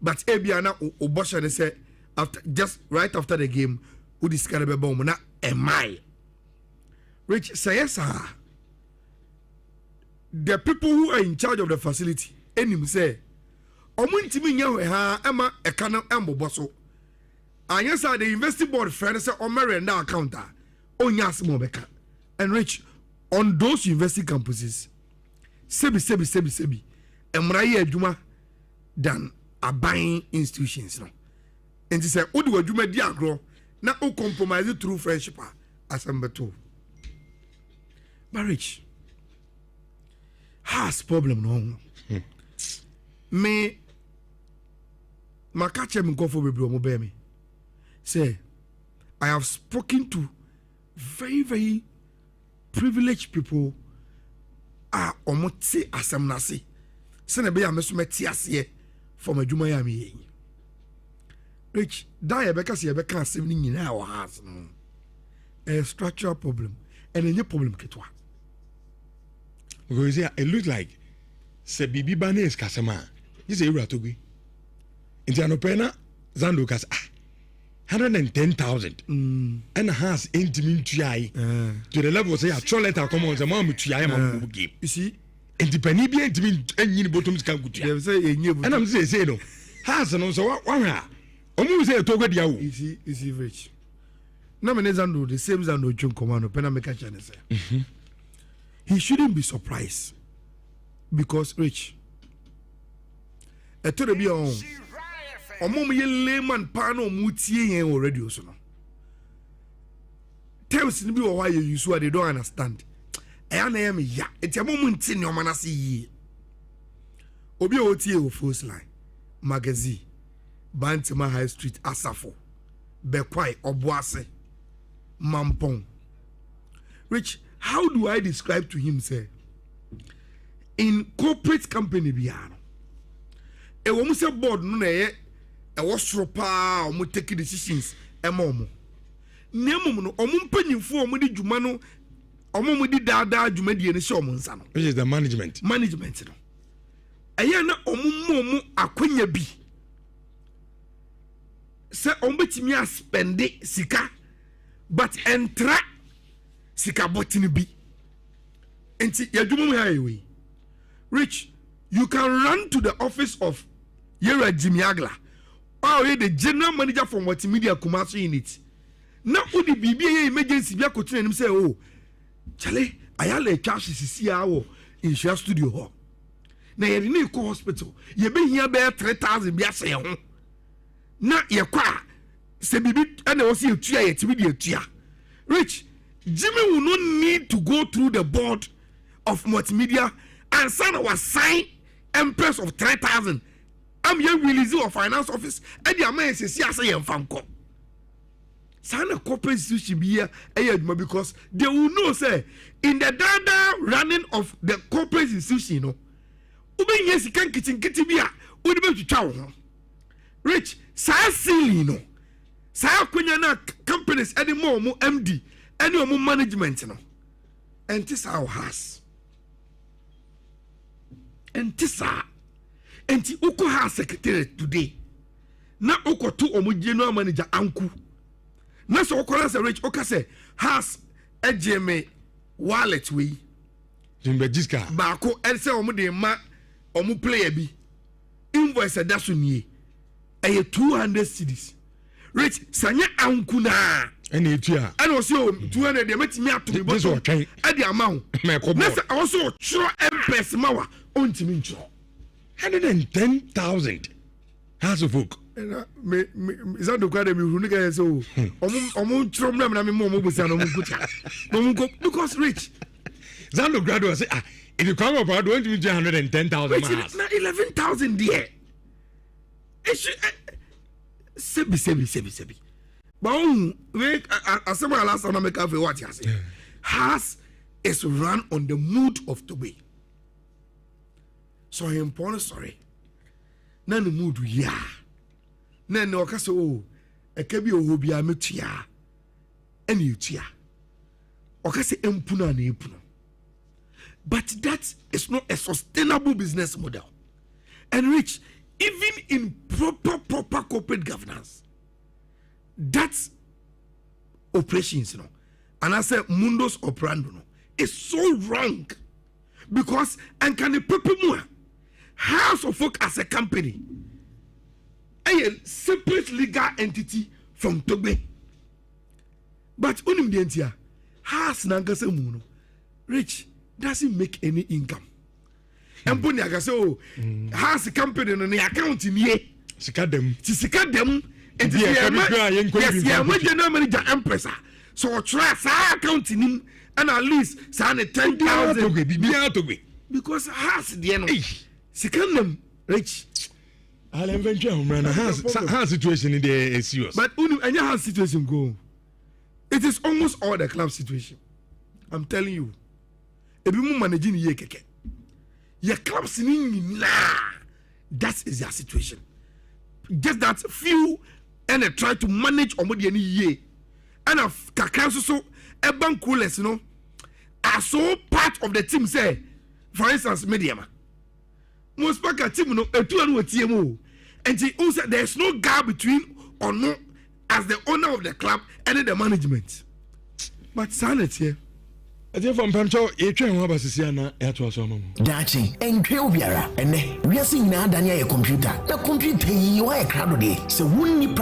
but Ebiana Obosha they say after just right after the game, who discovered the bomb na mile. Rich say yes, sir. The people who are in charge of the facility, enim say. Omuntimi nya ha ema ekana emboboso anyesa the university board friend say omerenda account onya asemo beka enrich on those university campuses sebi emraye adwuma than aban institutions no enti say odi wadwuma di agro na o compromise through friendship asembeto marriage has problem no me Makache Mkofo Bebro Mobemi say I have spoken to very privileged people omote asemnase se na be ya mesometi ase for madwuma ya me rich da ye beka se ye beka asem ni nyina wa has no a structural problem and any problem ketwa because it looks like se bibi bane is kasema you say ura togi Indiano Pena, Zando Cas 110,000 and has intimate to the level say a letter come on the mom to game. You see, independent and you bottoms can go to say, and I'm saying, no, has and also one. Almost say a toga diao. Is he rich? No, Zando, the same Zando John Commando, Penameka Channel. He shouldn't be surprised because rich. A to be on. Omo ye layman pano mutie yen already also no terms ni bi wo why you use what they don't understand e ya na ya me ya eti amomu nti ne omana se yi obi o tie o first line magazine Bantima High Street Asafo Bekwai Obuase Mampong Rich, how do I describe to him say in corporate company biano e wo mu se board no na ye e was pa omo take decisions emomo nemum no omo mpanyimfo omo di djuma no omo mo di dada djuma die ne se omo nsa no which is the management no aya na omo mo akonya bi se omo betimi a spend sika but entra sika botini bi enti ya djuma mo hayi Rich, you can run to the office of Yera Jimiagla. Oh, the general manager from Multimedia Kumasi in it. Now, would the BBA emergency be a continue and say, oh, Charlie, I have a cash CCAO in Share Studio Hall. Now, you're in a hospital. You've been here about 3,000 years. Now, you're quiet. Say, baby, and I was here to you. Rich, Jimmy will not need to go through the board of Multimedia and son was signed Empress of 3,000. I'm here releasing of finance office and the man says, yes, I am from. Sana corporate institution be here because they will know say in the dada running of the corporate institution, you know, ube yes can kitchen bia ube to chow. Rich, sa silly no. Sa kunya na companies any more MD, any more management, you know. And this our house. And this and the Oko House Secretary today. Na Oko to omu general manager Anku. Na so Oko House Rich Oka say has ejeme wallet we. Jimbejiska. Bako and say omu de ma omu player bi. Invoice adaso nie. Eye 200 cedis. Rich sanya Anku na. Any tia. And also 200 they met me up to the bottom. At the amount. Nasa also sure M-Pes mawa on Timincho. 110,000. House of Folk. Is that the kind of me who nigga so? Omun trom na me mo busa no mukuta. Because rich. Zando graduate say if you come up I don't give you 110,000 miles. Na 11,000 there. Sebi. But wait, as someone last time I make a what you say. Has is run on the mood of the way. So I am sorry. None the mood ya. None no kaso a kebi ohobia metia. Any utia. Okase empuna na epuno. But that is not a sustainable business model. And rich, even in proper corporate governance, that's operations, you know. And I say mundus operandi, no, is so wrong. Because and can the people more House of Folk as a company, a separate legal entity from Tobe. But unim dientia House Nankasa Muno Rich doesn't make any income. And Pony Agaso has a company on the account in ye. Sika them. And yes, general manager Empress. So try accounting him and at least sign 10,000 because has the end. Second them rich. I'll invent you, man. How's situation in the serious? But and your situation go. It is almost all the club situation. I'm telling you. If you managing ye keke. Your clubs in that is their situation. Just that few and they try to manage omodi any ye. And of kakanso so a bank coolers, you know, are so part of the team say, for instance, Mediama. Most back team no a 2 and TMO. And she also there's no gap between or no as the owner of the club and the management. But sanity. I think from Pamcho, a train over Siciana, Airtwas. Dachi, and Kyobiara, and we are seeing now Dania computer. The computer you are a crowd day, so wouldn't you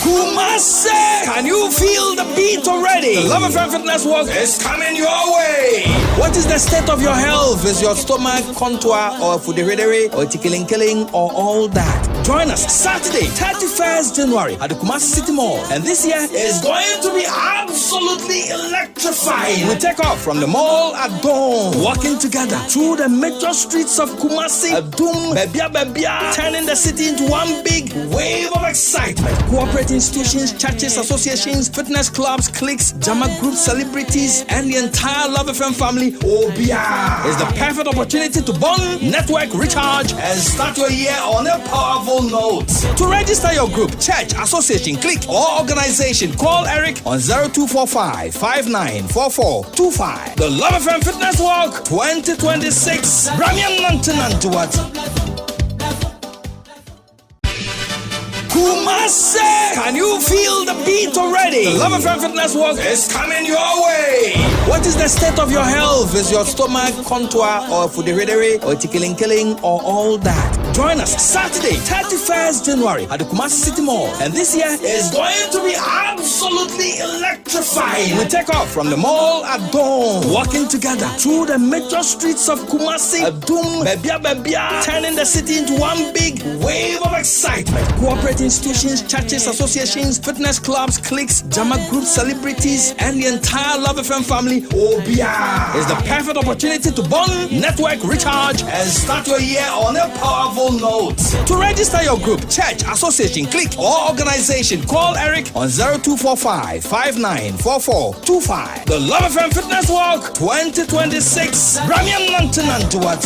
Kumase! Can you feel the beat already? The LiveStream Fitness Walk is coming your way. What is the state of your health? Is your stomach contour or fuderedere or tickling or all that? Join us Saturday, 31st January at the Kumasi City Mall. And this year is going to be absolutely absolutely electrifying. We take off from the mall at dawn, walking together through the major streets of Kumasi, Adum, Bebia, turning the city into one big wave of excitement. Cooperating institutions, churches, associations, fitness clubs, cliques, Jama groups, celebrities, and the entire Love FM family, Obia, is the perfect opportunity to bond, network, recharge, and start your year on a powerful note. To register your group, church, association, clique, or organization, call Eric on 0245 594425. The Love FM Fitness Walk 2026. Bramian Nantanantuat. Kumase! Can you feel the beat already? The Love FM Fitness Walk is coming your way. What is the state of your health? Is your stomach contour or fudiridere or killing or all that? Join us Saturday, 31st January at the Kumasi City Mall. And this year is going to be absolutely electrifying. We take off from the mall at dawn, walking together through the major streets of Kumasi, Adum, Bebia, turning the city into one big wave of excitement. Cooperating institutions, churches, associations, fitness clubs, cliques, Jama groups, celebrities, and the entire Love FM family, Obia, is the perfect opportunity to bond, network, recharge, and start your year on a powerful note. To register your group, church, association, clique, or organization, call Eric on 0245 594425. The Love FM Fitness Walk 2026. Bramian Nantanantuat.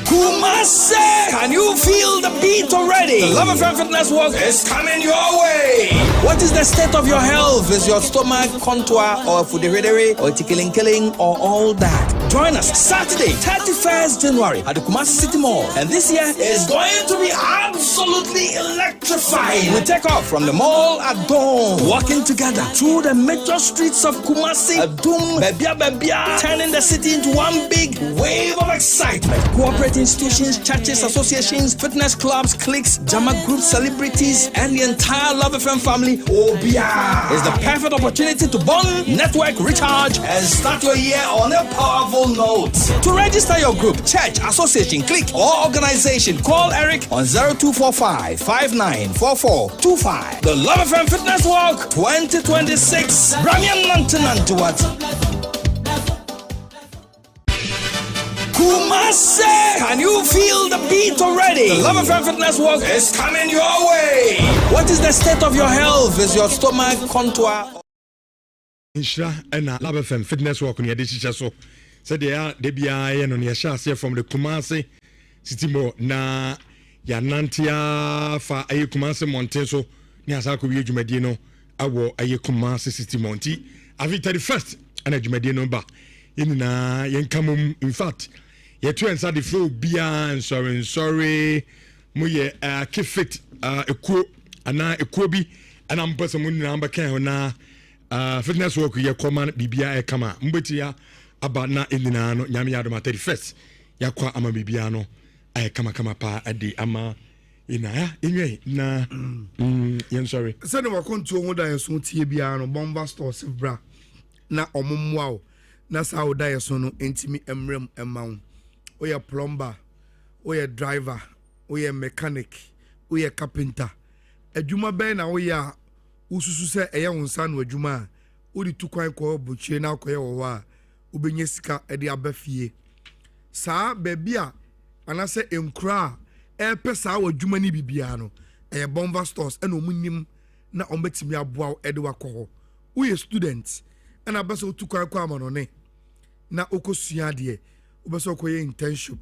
Kumase! Can you feel the beat already? The Love FM Fitness Walk is coming your way. What is the state of your health? Is your stomach contour or fudiridere or killing or all that? Join us Saturday, 31st January at the Kumasi City Mall. And this year is going to be absolutely electrifying. We take off from the mall at dawn, walking together through the major streets of Kumasi, Adum, Bebia, turning the city into one big wave of excitement. Cooperating institutions, churches, associations, fitness clubs, cliques, Jama groups, celebrities, and the entire Love FM family, Obia, is the perfect opportunity to bond, network, recharge, and start your year on a powerful note. To register your group, church, association, clique, or organization, call Eric on 0245 594425. The Love FM Fitness Walk 2026. Bramian Nantanantuat. Kumase! Can you feel the beat already? The Love FM Fitness Walk is coming your way. What is the state of your health? Is your stomach contour? Nhyira and Love FM Fitness Walk near the Shisha so. Said they are Debia and on your share from the Kumasi City Mall na Yanantia for a Kumasi Monteso. Niasaku Jumedino, our a Kumasi City Monti. Avi 31st and a Jumedino ba. In Yankamum, in fact. Ye two and the flow beyond sorry muye kifit equo ana ekobi and I'm person mun number can na fitness work ye command bibia e kama mbetia aba na endina no nyame yado ma 31st yakwa ama bibia no ay kama pa ade ama ina ya enwe na yen sorry se ne wakonto ho da yeso tie bia no bomba store bra na omomwa o na sa o da yeso no entimi emrem emawo oye plumber, oye driver, oye mechanic, oye carpenter. Ejuma ben na oye ususu se eye wonsa no ejuma odi tukwan ko bochie na akoye wo wa ubenye sika e de abafie. Saa bebia anase enkura e pesa wa ejuma ni bibia no eye bomba stores e no munim na ombetimi aboa e de wakọ. Oye student e na besa tukwan ko amano ne na okosua de ubeso koye internship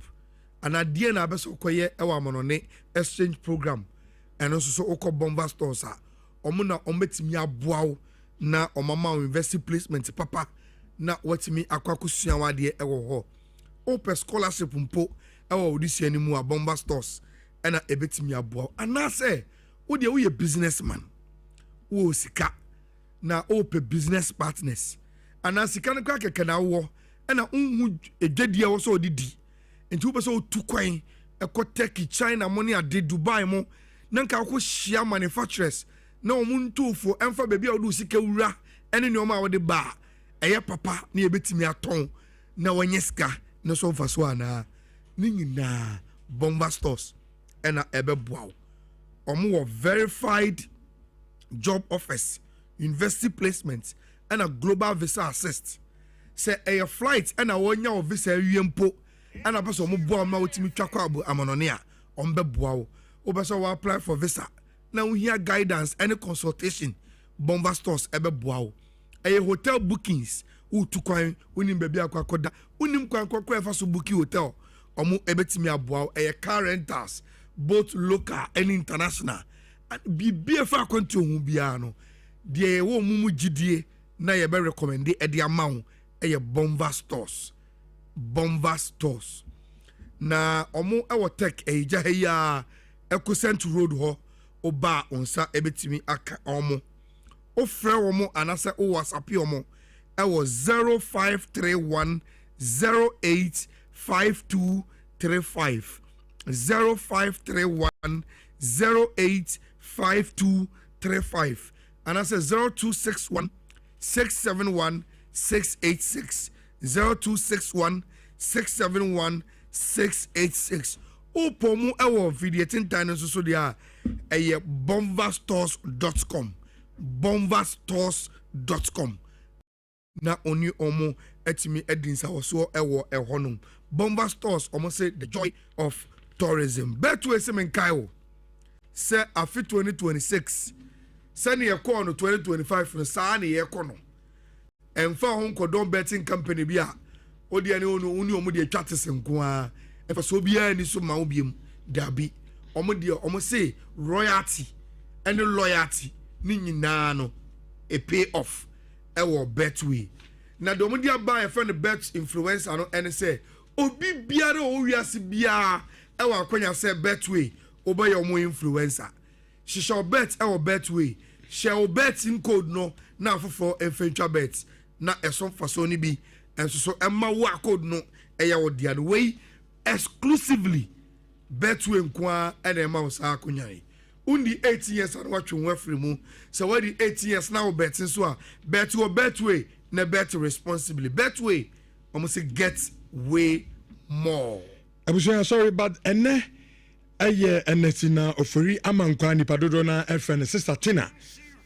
ana die na beso koye ewa monone exchange program eno so okọ bomba stores a omo na ombetimi aboawo na omama university placement papa na watimi akwakosua wade ewo ho open scholarship mpo ewa odisia ni mu a bomba stores ena ebetimi aboawo ana se wo de wo ye businessman wo sika na open business partners ana sika no kwa keke na wo ena unhu edwadia wo so odidi enti wo be so tukwan ekoteki China money ade Dubai mo na nka ko hia manufacturers na omuntufo emfa bebia wo do sika wura ene ne o ma wo de ba eye papa na ebetimi aton na wanyeska na so mfa so ana ni nyina bomba stores ena ebe boawo omo wo verified job offers, university placements, and a global visa assist. Say a flight and a 1 year visa yempo and a person who bought my ultimate trackable ammonia on Bebuao. Obaso apply for visa. Now we hear guidance and consultation. Bomba stores ebe buao. A hotel bookings. Tu kwan unim baby akwakoda. Unim kwan kwa fa so booki hotel. Omo ebetimi aboa. A car rentals. Both local and international. And be fa konti ohun bia no. Die wo mumu gidie na ye be recommend e de amount. A Bomba stores. Bomba stores. Na omo ewo tech eja heya Ecocent Road ho oba onsa ebetimi aka omo ofre omo anase o WhatsApp omo ewo 0531 085235 0531 085235 anase 0261 671 686 0261 671 686 Opomu ewo videotin tane so dia eye bombastores.com bombastores.com na oni omo etimi edinsa so ewo ehonum Bomba Stores omo say the joy of tourism betwe semen kaio say afi 2026 sani ye ko no 2025 no sa na ye ko no emfa hon kodon betting company bia odi ani oni omo de twatese nko a efa so bia ni so ma obiem dabi omo say royalty and loyalty ni nyina no a pay off ewo betway na do omo dia buy friend bet influencer no and say obi biara o wiase bia ewo akonya say betway obey your mo influencer she shall bet ewo betway shall bet in code no na for eventual bet na eson faso ni bi enso so emma wa code no eya wo dia no way exclusively betway nkwa and emma wo sa akonya undi 8 years and watch you free mu so what the 8 years now betting so betway na bet responsibly betway almost say get way more abushaya sorry but ene aye enetina ofori amankwa ni padodo na FN sister Tina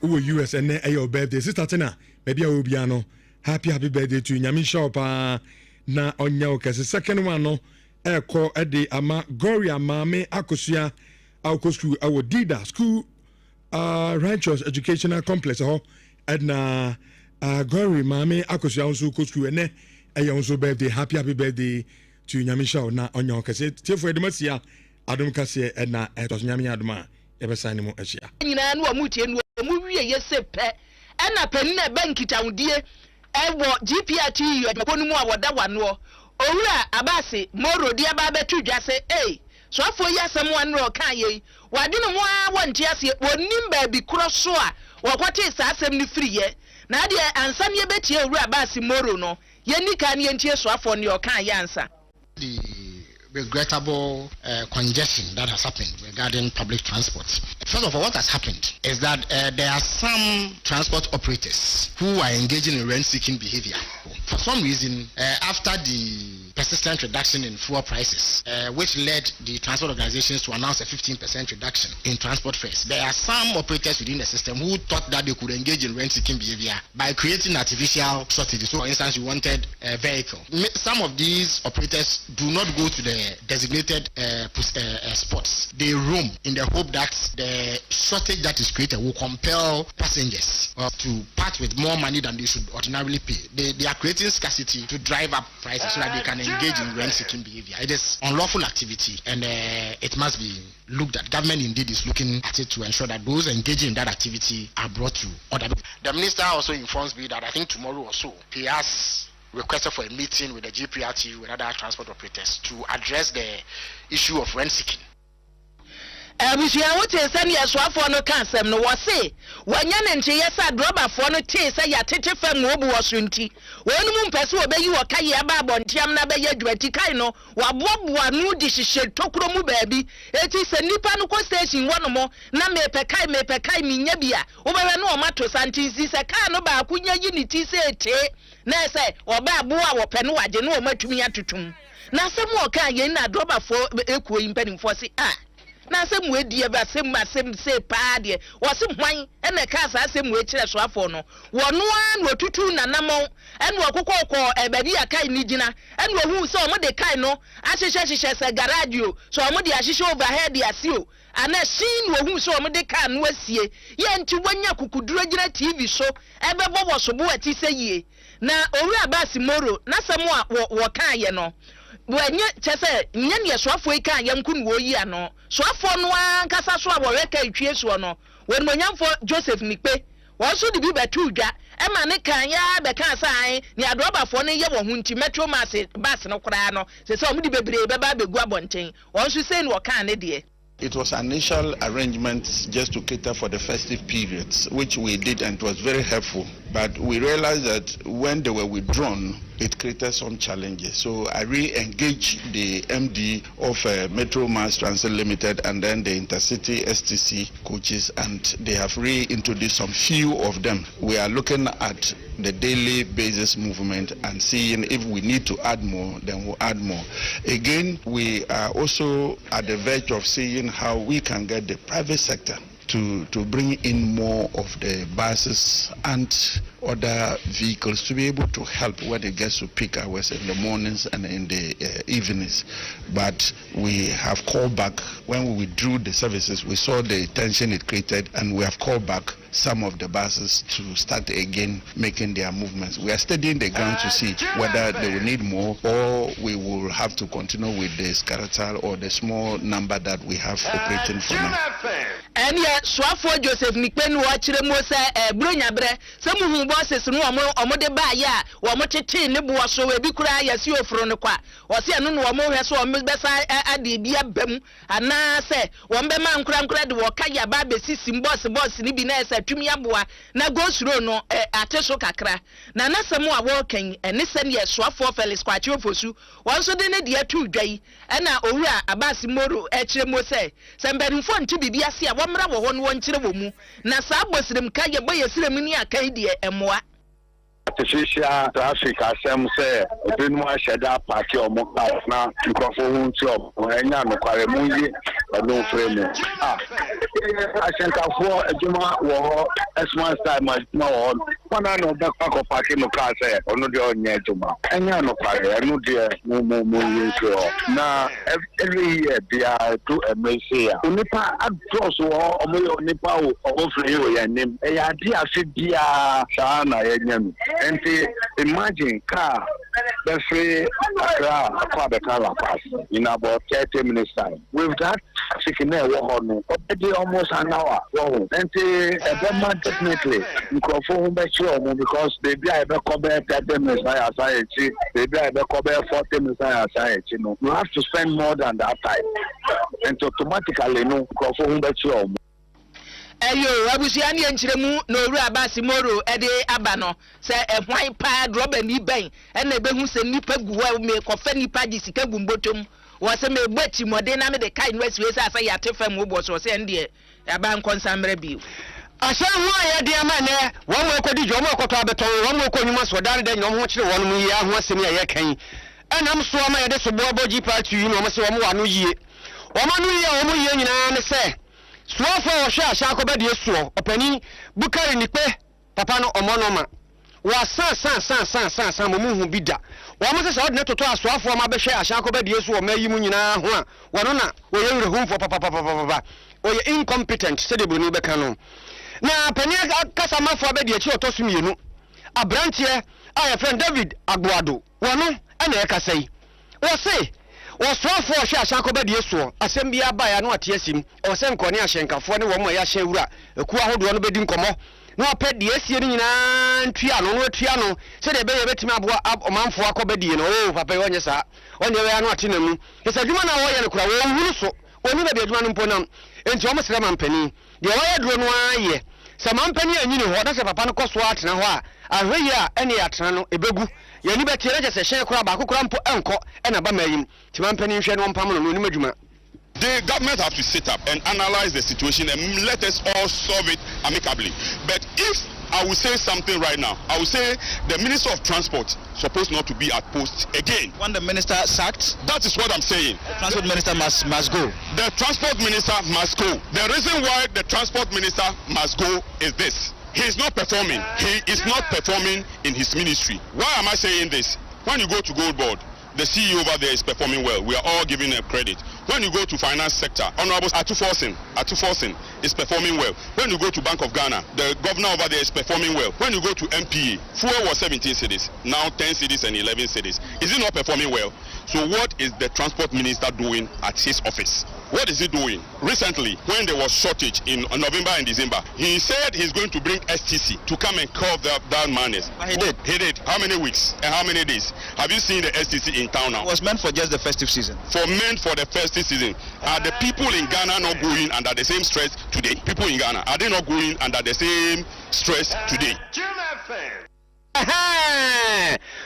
wo US ene aye birthday sister Tina maybe obia no happy birthday to nyami shop na onya okese second one no eko ede ama Gloria mame akosua Alco School, our Dida School, Ranchers Educational Complex, and Glory, Mammy, Akosia, also School, and I also birthday, happy birthday to Nyamisha, na on your cassette. Till for the Messia, Adam Cassia, and na at Nyami Adama, ever sign more as ya. Muti and movie, yes, pet, and a penny bank it out, dear, and what GPRT, and Ponumo, what that one war. Oh, Abasi, Moro, dear Baba, to just say, eh. So for ya someone ro kan ye wa de no wa wanti ase wonim ba bi cross so a wa kwate sa asem ni free ye na de ansam ye betie owura ba si moro no ye nika ne ntie so afọ ne o kan ye ansa the regrettable congestion that has happened regarding public transport. First of all, what has happened is that there are some transport operators who are engaging in rent-seeking behavior. For some reason, after the persistent reduction in fuel prices, which led the transport organizations to announce a 15% reduction in transport fares, there are some operators within the system who thought that they could engage in rent-seeking behavior by creating artificial shortages. So, for instance, you wanted a vehicle. Some of these operators do not go to the designated spots. They roam in the hope that the shortage that is created will compel passengers to part with more money than they should ordinarily pay. They are creating scarcity to drive up prices so that they can engage in rent-seeking behavior. It is unlawful activity, and it must be looked at. Government indeed is looking at it to ensure that those engaging in that activity are brought to order. The minister also informs me that I think tomorrow or so he has requested for a meeting with the GPRT with other transport operators to address the issue of rent seeking. Abusia wote sani aswafo no kansem no wose wanya nche yesa droba fo no te se ya tete fam obu wosunti wonu mu mpese obeyi wo kaye aba abontiam na be yadwati kai no waboboa nu di hihye tokuro mu baabi eti se nipa no ko station wono mo na mepe kai minya bia obewe no omato santi si se kai no ba akunya yi ni ti se ete na se oba aboa wo pe no waje no omatumi atutum na se mu o kai ye na droba fo ekuo impanimfo se na asem we die ba asem say pa de wo se hwan e na ka sa asem we kire so afo no wo no an wo tutu na namon en wo kokoko e ba bi akai ni gina en wo hu so mo de kai no ahyehyehye se garage o so mo de ahyehyhe overhead asio ana shin wo hu so mo de kai no asie ye nti wonya kukuduro gina TV so e be bobo so bo ati se yie na oru abasi moro na samu a wo kan ye no wenye chese nye ne soafo yi kan ye nkun wo yi ano soafo no ankasa so a wo reka etwie so no wen monyamfo Joseph Nikpe won so de bi betu dwa e ma ne kan ya be kan san ne adrobafo ne ye wo hu nti metro bus no kra no se se o mu di bebre be ba begu abonten won so say no kan ne de. It was initial arrangements just to cater for the festive periods, which we did, and it was very helpful. But we realized that when they were withdrawn, it created some challenges. So I re-engaged the MD of Metro Mass Transit Limited and then the Intercity STC coaches, and they have reintroduced some few of them. We are looking at the daily basis movement and seeing if we need to add more, then we'll add more. Again, we are also at the verge of seeing how we can get the private sector to bring in more of the buses and other vehicles to be able to help when it gets to peak hours in the mornings and in the evenings. But we have called back. When we withdrew the services, we saw the tension it created, and we have called back some of the buses to start again making their movements. We are studying the ground to see whether they will need more or we will have to continue with the skeletal or the small number that we have operating for now. And yet, Swafo Joseph Nikpen watchere mo se bronya bre se mu hu bosses no omo de ba ya wo mo tete ne bo so we bi kura ya si ofro ne kwa wo se no no mo hwe so o besa ade bi abam ana se wo mbe ma nkura de wo ka ya ba be sisim boss ni bi na ese tumi aboa na go suro no ateso kakra na nasem a wo kan ene se ne Swafo Felix kwache ofosu won so de ne de atu dwai na owura abasi moro kire mo se mbenfo nti bibi ase a womra wo ho no won kire wo mu na sa bosirem ka ye boye sirem ni akai de emoa artificial traffic asem say ebinu asheda party omo car na nkofo hu nti enya no kware mu yi no frame ashenkafo ejuma wo esman style ma wo wana no back of party no car say onu de onye ejuma enya no kware enu de mu yi na every year dia to embrace ya onipa address wo omo onipa o free wo ya nim e ya dia afi dia sa na ya nyam. And imagine car the free in about 30 minutes time. With that traffic in already almost an hour. And definitely because baby I cover 30 minutes baby I cover 40 minutes. You have to spend more than that time. And automatically no Eyo abusiani enchiremu no ru abasi moro ede abano se ehwan pa droba ni ben ena ebehu se nipa guwa me kofa nipa gisika gumbotom wo se me gbati mode na me de kai no asiwe se asa ya tefam wo bo so se ende aba nkonsamre bi asa hu aye de ama ne won we kodi jo mo koto abeton won we konyuma so dan de nyom ho kire won mu yi aho asemi aye kan enam so ama ye de so bo boji party yi no mo se wo mo wa no yie wo ma no yie wo mo yie nyina ne se Swafo osha ashakoba de suo opani Bukari Nikpe papa no omonoma wa san mo hu bida wa mo se sa odne toto aswafo ma be hwe ashakoba de suo ma yi mu nyina ho a wono na wo ye wure humfo papa o ye incompetent se de boni be kanu na pani kasa mafo be de chi otosu mienu abrantie a ye friend David Agboado wono ana e kasai wo se Swafo hwe ashakoba de suo asem bia ba ya no ate asim o se nkone ahyenkafo ne wo mo ya hye wura eku ahodo no bedi nkomo na opɛ de asie ni nyina ntua no se de be ye betimi aboa omanfo akoba die no o papa yo nyesa onye we ya no ate namu esa dwuma na wo ye ne kura wo huru so oni be de dwuma no mponam enti o mesere mampani de wo ye duro no aye se mampani anyini ho da se papa no koso atena ho a ahwe ya ene ya atena no ebegu ye ni be tiere je se hye kura ba kokura mpo enko ena ba mayim ti mampani hwe no mpam no ni madwuma. The government have to sit up and analyze the situation and let us all solve it amicably. But if I will say something right now. I will say the Minister of Transport supposed not to be at post again. When the minister sacked? That is what I'm saying. The Transport Minister must go. The Transport Minister must go. The reason why the Transport Minister must go is this. He is not performing. He is not performing in his ministry. Why am I saying this? When you go to Gold Board, the CEO over there is performing well. We are all giving him credit. When you go to finance sector, Honorable Atuforsen is performing well. When you go to Bank of Ghana, the governor over there is performing well. When you go to MPA, fuel was 17 cities, now 10 cities and 11 cities. Is he not performing well? So what is the transport minister doing at his office? What is he doing? Recently, when there was shortage in November and December, he said he's going to bring STC to come and curb that madness. He did. He did. How many weeks and how many days? Have you seen the STC in town now? It was meant for just the festive season. Meant for the festive season. Are the people in Ghana not going under the same stress today? People in Ghana, are they not going under the same stress today?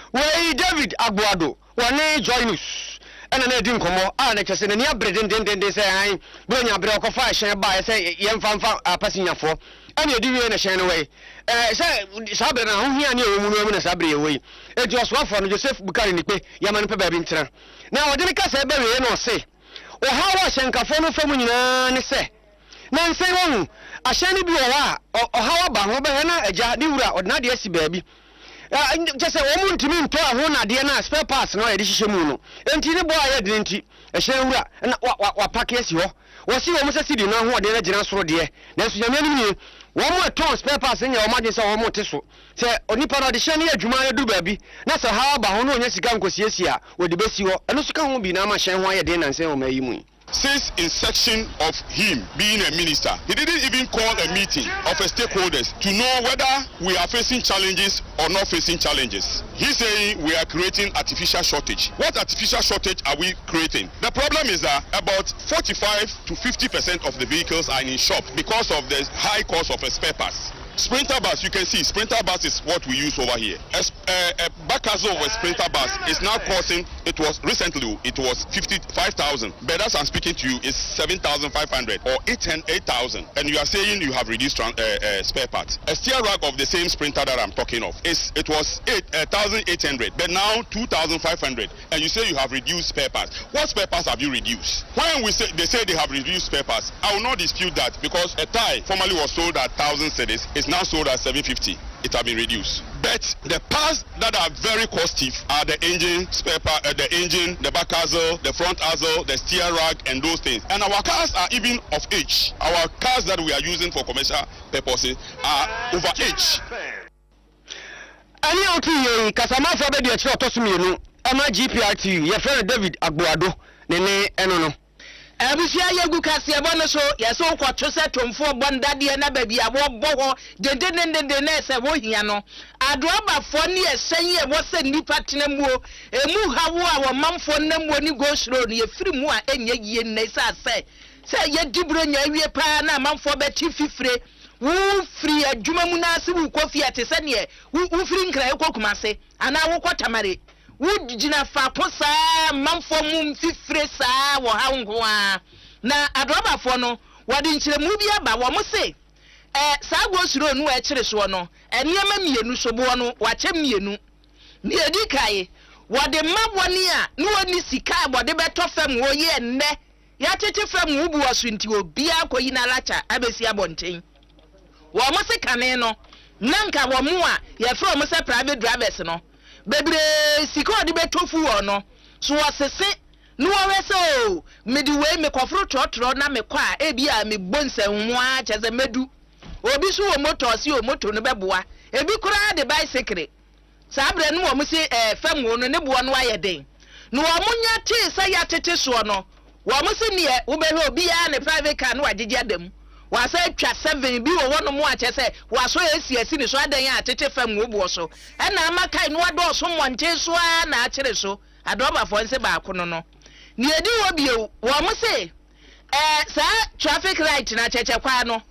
Where David Aguado, one join us. And I didn't come out, and I just said, near Britain, they say, I bring a break of fashion by, say, young fan passing for, and you do in a shine away. Sabina, here near woman Sabri away. It just one for Joseph Bucari, Yaman Pebintra. Now, I didn't say, Berry, no say. Or how I shank a phone from you, say. Now, say, oh, I shan't be a or how about Hobana, a Jadura, or Nadia, baby. Just a woman to me to a one idea spare parts no edition moon. And Tina boy didn't a share and what packets you was you almost a city now what the general so dear. That's one more ton spare parts in your margins or more tissue. Say only part of the shiny Jumaya do baby. That's a how about no yes you can go see here with the best you and also can't be now my shine why then and say oh may since inception of him being a minister, he didn't even call a meeting of stakeholders to know whether we are facing challenges or not facing challenges. He's saying we are creating artificial shortage. What artificial shortage are we creating? The problem is that about 45 to 50% of the vehicles are in shop because of the high cost of spare parts. Sprinter bus, you can see, Sprinter bus is what we use over here. A backcastle of a Sprinter bus is now costing, recently it was 55,000. But as I'm speaking to you, it's 7,500 or 8,000. And you are saying you have reduced spare parts. A steer rack of the same Sprinter that I'm talking of, it was 1,800, but now 2,500. And you say you have reduced spare parts. What spare parts have you reduced? When they say they have reduced spare parts, I will not dispute that because a tie formerly was sold at 1,000 cedis. It's now sold at 750. It has been reduced. But the parts that are very costly are the engine, spare part, the engine, the back axle, the front axle, the steer rack, and those things. And our cars are even of age. Our cars that we are using for commercial purposes are over age. Any out here, Casama for the church to me, I'm a GPRT, your friend David Aguado, Nene, Enono. Abusia yegu kasi abono so yeso kwatwo se tomfo bondade na baby abobo de na se wo hia no adoaba fo ne esen ye wo se nipa tenamuo emu hawo a wo manfo namuo ni go shiro ne yefiri mu a enye yie ne se ye dibro nya wie pa na manfo be ti fifire wo firi adwuma mu na se wo kofi ate se ne wo firi nkra ekokuma se ana wo kwatamare wujina fa posa manfo mum fifire saa wo ha nkoa na adroba fo no wode nkyeremu bi aba wo mo se saa go suro nu a kyere so no enema mienu so bo no wache mienu ne edi kai wode mabone a no ani sika wode beto fam wo ye nne ya tete fam wo bu waso nti obi akoyi na lacha abesi abonten wo mo se kane no nanka wo mo a ye fra mo se private drivers no bebre siko de betofu no so wasese no weso medi we me kofro trotro na me kwa ebia me bonsanwu a cheze medu obi so wo motor si o motor no beboa ebi kura de bicycle sabre no mo si fam wo no ne bo no ayeden no wo munya ti se ya tete so no wo mo si ne wo be ho obi ya ne private car no agege adam wasa twa 7 bi wo no mo ache se waso esi ni so adan ya tete fam wo bo so e na amaka no ado so monte so a na akere so adoba fo nse ba kono no ni edi wo bi wo mo se sa traffic light na cheche kwa no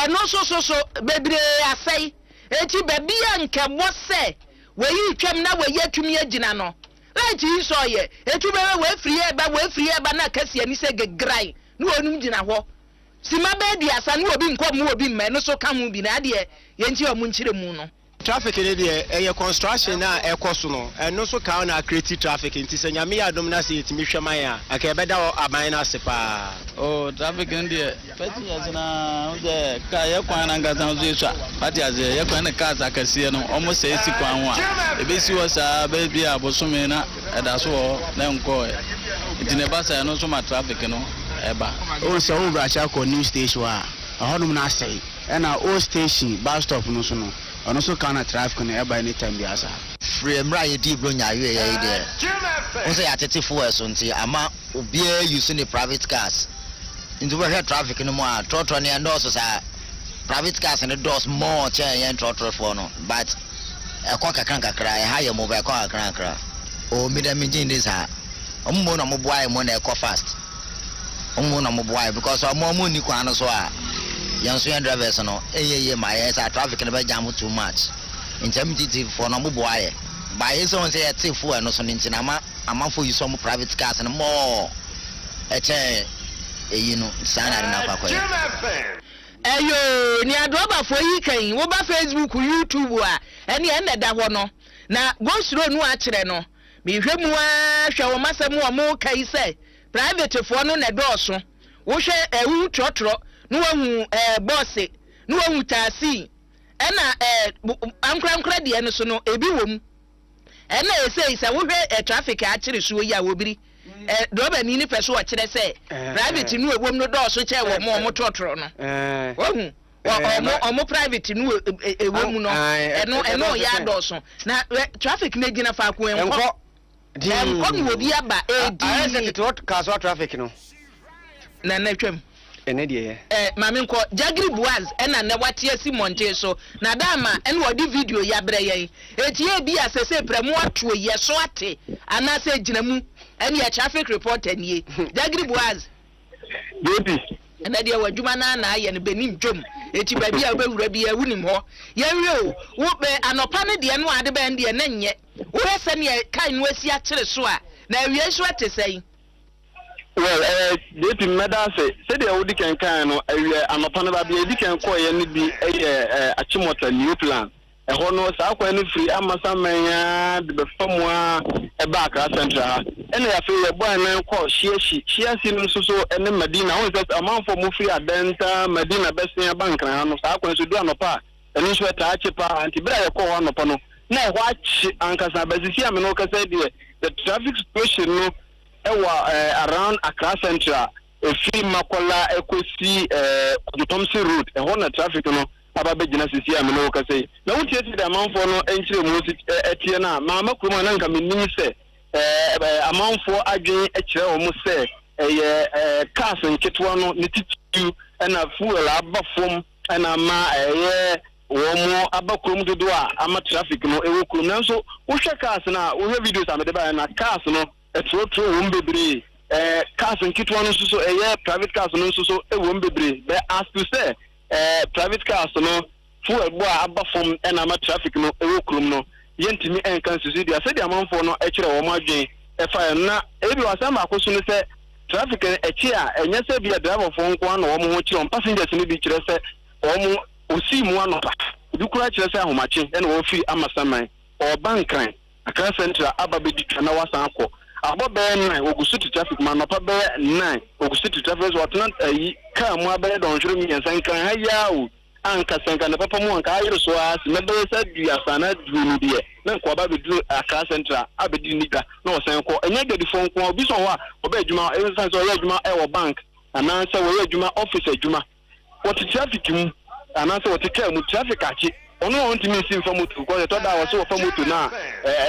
no so bebre asai eti baby anke mo se we yi twam na we yatumi agina no light yi so ye etu be we free e ba na kase ani se gegrai no onum gina ho sima be di asa no obi nko mu obi mma no so ka mu bi na de yenti o mu nchire mu no traffic in the construction na ekoso no eno so ka na create traffic nti se nyame ya dom na se yetimi hweman a aka beda aban na se pa oh traffic in the peti azina de ka ye kwan na ngazan zo yesu pati aze ye kwan na cars akase no almost say si kwan ho a ebesi wo sa ba bi abosome na eda so na nko nti ne ba sa no so ma traffic no eba o se o bra cha ko new station a honum na say na o station bus stop no so no ono so kana traffic na eba anytime biasa free mra ye di bro nya ye ye there o say atete fuel so nti ama obia use the private cars into where traffic no more trotro ne ndo so sa private cars and doors more chain yen trotro for no but e kwa kakra e ha ye mo ba kwa kakra o mi da mi din this ha ommo na mo boy mo na e fast ommo na mo boy because ommo ni kwa no so a yanso yan drivers no eyeye my yes traffic na be jam too much intermittent for no mo boy by so on say e fuel no so ntina ama for you some private cars and more you know sana na kwa eyo ni adoba fo yi kan wo ba Facebook YouTube a ene ene da ho no na go suro nu a kire no me hwe mu a hwe wo masem wo mo kai se private fo no na dooso wo hwe ewu trotro no wahu boss no wahu taxi ena ankra de ene so no ebi wom ena ese wo hwe traffic a kire so yi a wobiri doba ni ni peso kire se private nu ewom no dooso che wo mo trotro no wahu omo private nu ewom no eno ya dooso na traffic na gina fa ko enko no obi aba I to cause traffic no na twem ene de mame nko jagri boaz ena ne watie si monte so na dama ene wodi video ya bre yen etie bi asese premu atwo ye so ate ana se ginamu ene ya traffic report enie jagri boaz baby ene de wadwuma na aye ne benim dwom eti ba bia obewura bia wunim ho yenwe o wo be anopa ne de no ade ba ne na nye wo hese ne kan no asi a kire so a na awie so ate sei. Well, baby meda say the odi kan no anopa ne ba bia di kan ko ye ne bi achimota new plan ho no sa kwa ne free amasamanya de be famwa e ba Accra Central ene ya fe ye boy na ko shia no so ene Medina ho say amanfo mu free adenta Medina besia bank na no sa kwa so du anopa ene so ta achipa anti bra ye ko ho anopa no na ho achi ankasa bazisi am no ka say the traffic situation no around Accra Central free makola ekosi Thompson Road ho na traffic no ababe gina sisi am no ka say na wutie ti da manfo no enchire mu etie na mama kuma na nka menni se amanfo adwen ekire wo mu se cars nketwa no ne titu na fuel abafom na ma wo mo abakrom dodo a ama traffic no ewo krom na so wo hwe cars na wo hwe videos am de ba na cars no etro wo mbebre cars nketwa no so private cars no so ewo mbebre be as to say private cars no fuel bo abafom na ama traffic no ewo krom no yentimi enkan susu dia se dia manfo no ekire wo madwen efa na ebi wasama akoso no se traffic echi a enye se bia driver fo nko na wo mo ho kire on passengers ni bi kire se wo mo osi mu anopa bi kura kire se ahomache na wo free amasaman o bankran Accra Central ababedi na wasan akọ abobe 9 ogusu traffic man no pa be 9 ogusu traffic what not car mu abere don hwere mi yansan kan haya o anka senka na papa mu anka ayiro so as me be sa dua sana dunu de na ko ba be du Accra Central abedi niga na o sen ko enye gedi fon ko obi so ho a oba adwuma e san so adwuma e wo bank anansa wo adwuma office adwuma what traffic mu anansa what car mu traffic achi ono on timi sim famutu ko to da wo so famutu na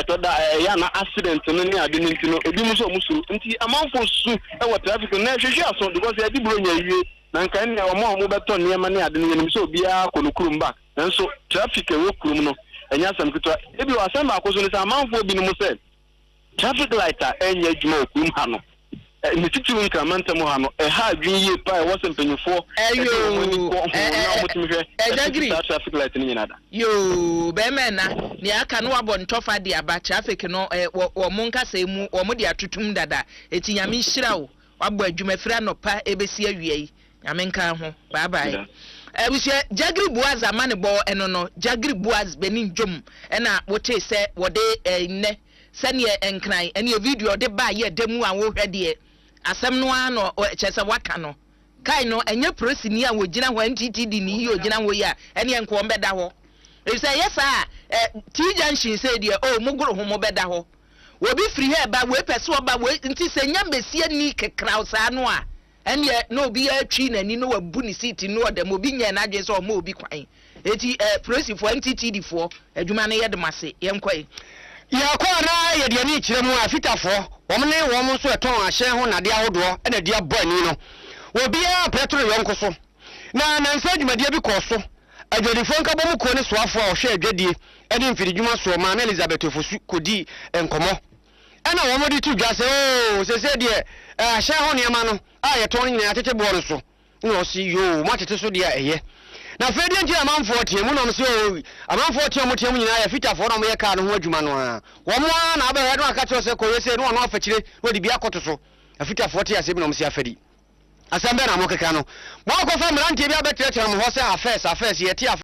to da ya na accident no ni ade ni ntino ebi mu so musuru nti amanfo su e wo traffic na hwehwe aso because ya di bro nya yiwe na nka ne o beto ne ma ne ade ni nim so bia konokurum ba nso traffic e wo kurum no enya sam kitwa ebi wa sam akoso ni sa amanfo bi ni mu se traffic light a enya adwuma okurum ha no ni titi nka manta mu ha no ha adwin ye pa e wo sempanyufo traffic light ni nyina da yo be mena ni aka no abo ntofa de aba traffic no wo mo nka sai mu wo mo de atutum dada etinyame hyira wo wabo adwuma fira no pa ebesi awie amenka ho bye bye abusia Jagri Boaz amane bo eno no Jagri Boaz benin dwom na wote se wode ne sane enkran ene video de ba ye demu a wo hwede asem no ano chese waka no kai no enye prosini a wogina ho NTTD ni yi ogina ho ya ene enko mbeda ho e say yes T junction say de o mugoro ho mo beda ho obi free here ba we pese oba we nti se nyambesie ni kekra sa no a ene no obi atwi nani no wabu ni seat no odam obi nya na adwe so o ma obi kwan eti presi for NTTD for adwuma no ye de mase yenkoi ya kwa na ye de ni kire mu afitafo womne wom so eton ahye ho nade ahodo ena dia boy ni no obi a petro yonko so na nansa adwumadie bi ko so adwadifo nka bom ko ne soafo a ohwe adwadie ene mfiri dwuma so ma na Elizabeth Ofosu kodi enkomo ena wom di tu dwa se o se de ahye ho ne ma no a ye ton nyina atete bo no so no si yo ma tete so de eye na fedi nti amanfo tie mu no so amanfo tie mu tie mu nyina ya fitafo no mo ye ka no ho adwuma no a wo mo na aba he no aka che se ko yese no no afakire no di bia koto so afitafo tie ase bi no mo si afadi asambe na mo keka no mo ko fa mrantie bia betre mo ho se affairs ye tie